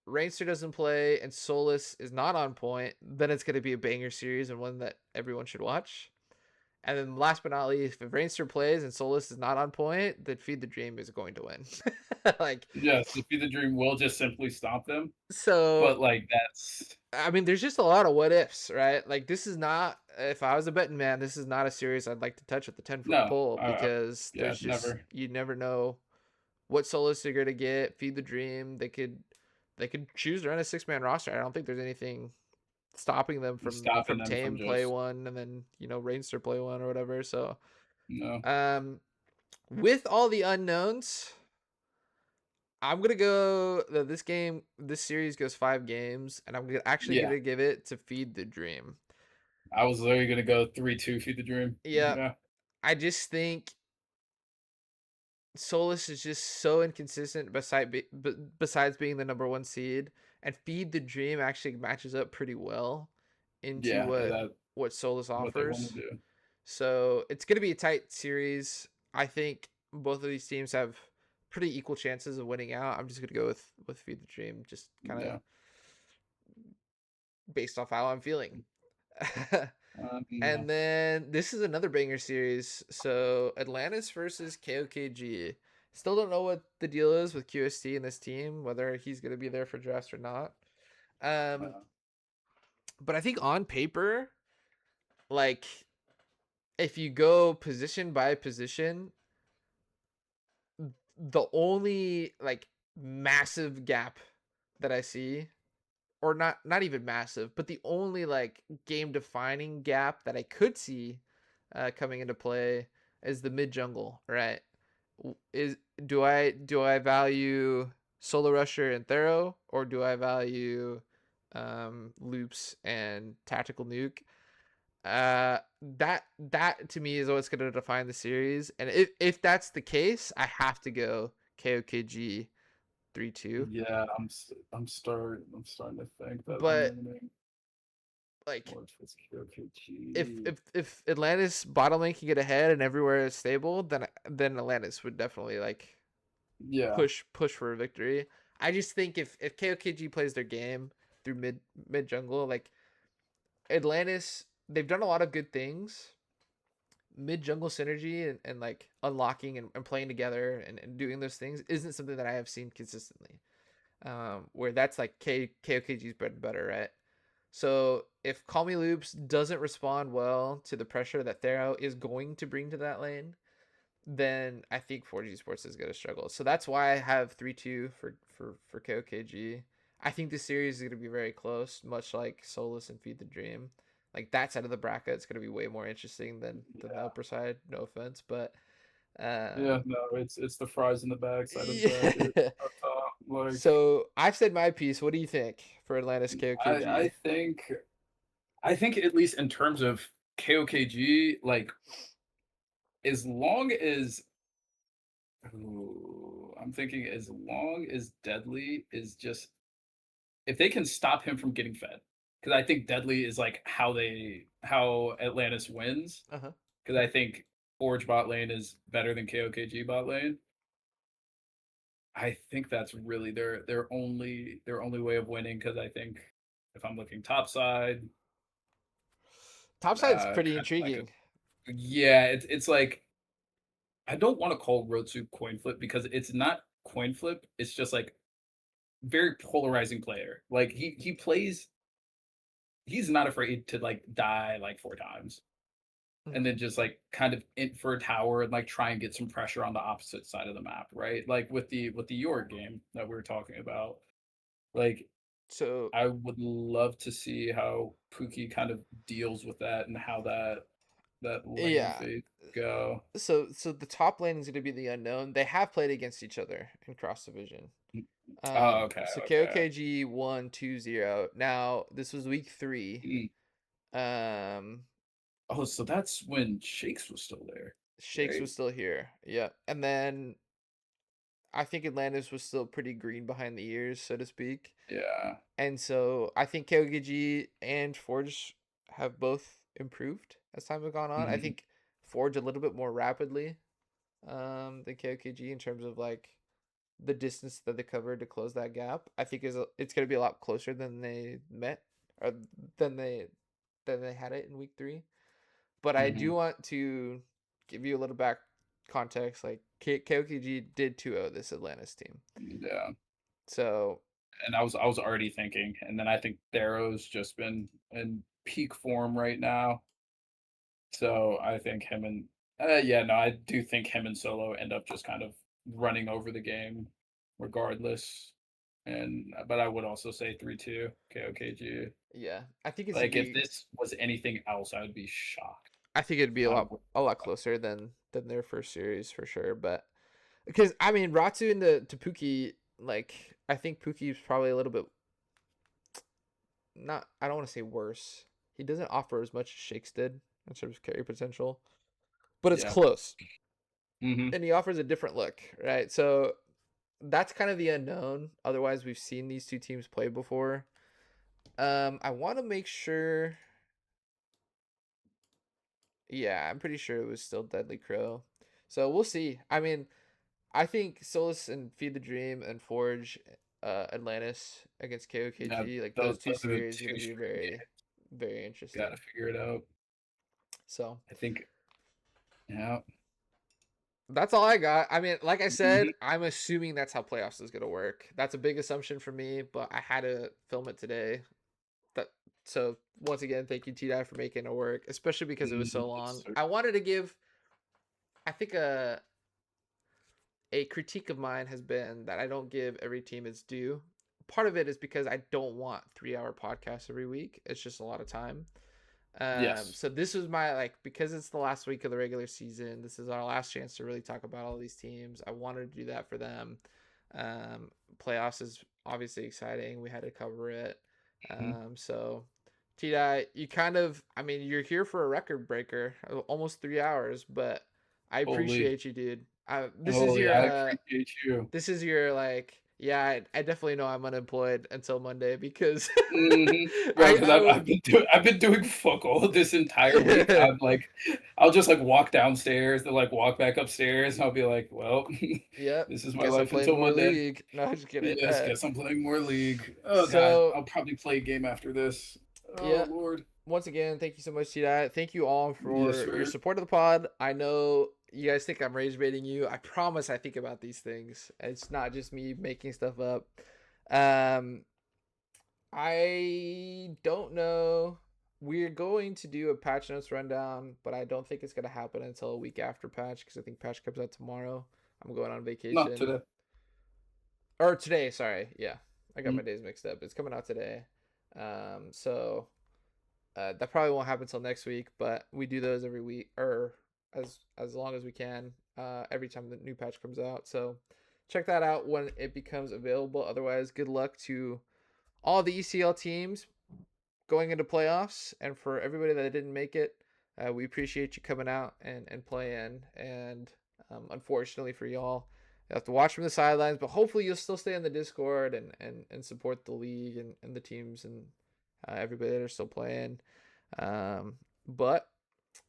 Rainster doesn't play and Solus is not on point, then it's going to be a banger series and one that everyone should watch. And then last but not least, if Rainster plays and Solus is not on point, then Feed the Dream is going to win. Like,
yes, Feed the Dream will just simply stomp them.
So,
but like that's,
I mean, there's just a lot of what ifs, right? Like, this is not, if I was a betting man, this is not a series I'd like to touch with the 10-foot pole because there's just you never know what Solus you're gonna get. Feed the Dream, they could choose to run a 6-man roster. I don't think there's anything stopping them from Tame play one and then Rainster play one or whatever. So with all the unknowns, I'm gonna go this series goes 5 games, and I'm gonna give it to Feed the Dream.
I was literally gonna go 3-2 Feed the Dream.
Yeah. I just think Solus is just so inconsistent besides being the number 1 seed, and Feed the Dream actually matches up pretty well into what Solus offers. So it's going to be a tight series. I think both of these teams have pretty equal chances of winning out. I'm just gonna go with Feed the Dream, just kind of
Yeah.
based off how I'm feeling.
Yeah.
And then this is another banger series. So Atlantis versus KOKG. Still don't know what the deal is with QST and this team, whether he's gonna be there for drafts or not. Um, but I think on paper, like if you go position by position, the only like massive gap that I see, or not even massive, but the only like game defining gap that I could see coming into play is the mid jungle, right? Is do I value Solo Rusher and Thero, or do I value Loops and Tactical Nuke? That to me is what's going to define the series, and if that's the case, I have to go KOKG 3-2.
Yeah, I'm starting to think that I'm
But
leaning
like
more towards
if
KOKG.
if Atlantis bottom lane can get ahead and everywhere is stable, then Atlantis would definitely like
Yeah.
push for a victory. I just think if KOKG plays their game through mid jungle, like Atlantis, they've done a lot of good things. Mid jungle synergy and like unlocking and playing together and doing those things isn't something that I have seen consistently. Where that's like KOKG's bread and butter, right? So if Call Me Loops doesn't respond well to the pressure that Thero is going to bring to that lane, then I think 4G Sports is going to struggle. So that's why I have 3-2 for KOKG. I think this series is going to be very close, much like Solus and Feed the Dream. Like that side of the bracket, it's going to be way more interesting than the
Yeah.
upper side. No offense, but
Yeah, no, it's the fries in the bag side of the bracket
yeah.
up top. Like
So I've said my piece. What do you think for Atlantis
I
KOKG?
I think I think at least in terms of KOKG, like as long as I'm thinking as long as Deadly is just if they can stop him from getting fed, because I think Deadly is like how Atlantis wins.
Uh huh.
Because I think Forge bot lane is better than KOKG bot lane. I think that's really their only way of winning. Because I think if I'm looking top side,
Topside's pretty
kind of like
intriguing.
yeah, it's like I don't want to call Rotsu coin flip because it's not coin flip. It's just like very polarizing player. Like he plays. He's not afraid to like die like 4 times and
Mhm.
then just like kind of in for a tower and like try and get some pressure on the opposite side of the map, right? Like with the York game that we were talking about. Like
So
I would love to see how Pookie kind of deals with that and how that lane
yeah,
fade go.
so the top lane is going to be the unknown. They have played against each other in cross division.
Oh, okay,
So
okay.
KOKG won 2-0. Now this was week 3.
Mm.
Um,
Oh, so that's when Shakes was still there,
Shakes
right?
was still here. Yep. And then I think Atlantis was still pretty green behind the ears, so to speak.
Yeah.
And so I think KOKG and Forge have both improved as time has gone on. I
Hmm.
think Forge a little bit more rapidly than KOKG in terms of like the distance that they covered to close that gap. I think it's going to be a lot closer than they met or than they than they had it in week 3. But I do
Hmm.
want to give you a little back context. Like KOKG did 2-0 this Atlantis team.
Yeah.
So
And I was already thinking, and then I think Darrow's just been in peak form right now. So I think him and yeah, no, I do think him and Solo end up just kind of running over the game regardless. And but I would also say 3-2 KOKG.
yeah, I think it's gonna
Like if
be.
this was anything else, I would be shocked.
I think it'd be
I would
a lot closer than their first series for sure. But because I mean Ratsu and the to Pookie, like I think Pookie's probably a little bit not. I don't want to say worse. He doesn't offer as much as Shakes did in terms of carry potential, but it's
yeah.
close,
Hmm.
and he offers a different look, right? So that's kind of the unknown. Otherwise, we've seen these two teams play before. I want to make sure. Yeah, I'm pretty sure it was still Deadly Crow. So we'll see. I mean, I think Solus and Feed the Dream and Forge Atlantis against KOKG, like those two
are the
series are
two
going to be
strong
very,
games.
very interesting.
Gotta figure it out.
So
I think, yeah.
that's all I got. I mean, like I said, I'm assuming that's how playoffs is going to work. That's a big assumption for me, but I had to film it today. So once again, thank you, Teedye, for making it work, especially because it was so long. I wanted to give, I think a critique of mine has been that I don't give every team its due. Part of it is because I don't want 3-hour podcasts every week. It's just a lot of time.
Yes.
So this was my, like, because it's the last week of the regular season, this is our last chance to really talk about all these teams. I wanted to do that for them. Playoffs is obviously exciting. We had to cover it. So Teedye, you kind of, I mean, you're here for a record breaker, almost 3 hours, but I appreciate you, dude. This is your,
I appreciate you.
this is your, like, yeah, I definitely know I'm unemployed until Monday because
I've been doing fuck all this entire week. I'm like, I'll just like walk downstairs, then like walk back upstairs, and I'll be like, well,
yep,
this is my
guess I'm
life
playing
until
more
Monday.
League. No, I'm just kidding.
Yes, guess I'm playing more League. Oh
So,
god, I'll probably play a game after this. Oh
yeah.
Lord.
Once again, thank you so much, Teedye. Thank you all for
Yes,
your
sir.
support of the pod. I know you guys think I'm rage baiting you. I promise I think about these things. It's not just me making stuff up. I don't know. We're going to do a patch notes rundown, but I don't think it's going to happen until a week after patch because I think patch comes out tomorrow. I'm going on vacation.
Not today.
Or today, sorry. Yeah. I got my days mixed up. It's coming out today. So that probably won't happen until next week, but we do those every week or as long as we can every time the new patch comes out. So check that out when it becomes available. Otherwise, good luck to all the ECL teams going into playoffs, and for everybody that didn't make it, we appreciate you coming out and playing. And unfortunately for y'all, you have to watch from the sidelines, but hopefully you'll still stay in the Discord and support the league and the teams and everybody that are still playing. But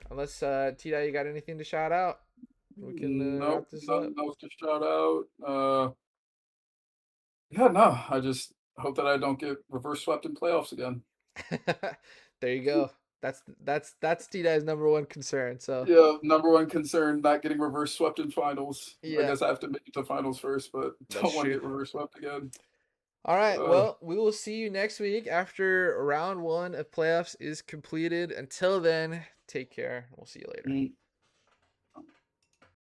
unless Teedye, you got anything to shout out, we can wrap this up.
Nothing else to shout out. Yeah, no, I just hope that I don't get reverse swept in playoffs again.
There you go. That's Teedye's number one concern. So
yeah, number one concern, not getting reverse swept in finals.
Yeah.
I guess I have to make it to finals first, but don't want to get reverse swept again.
All right. Well, we will see you next week after round 1 of playoffs is completed. Until then, take care. We'll see you later.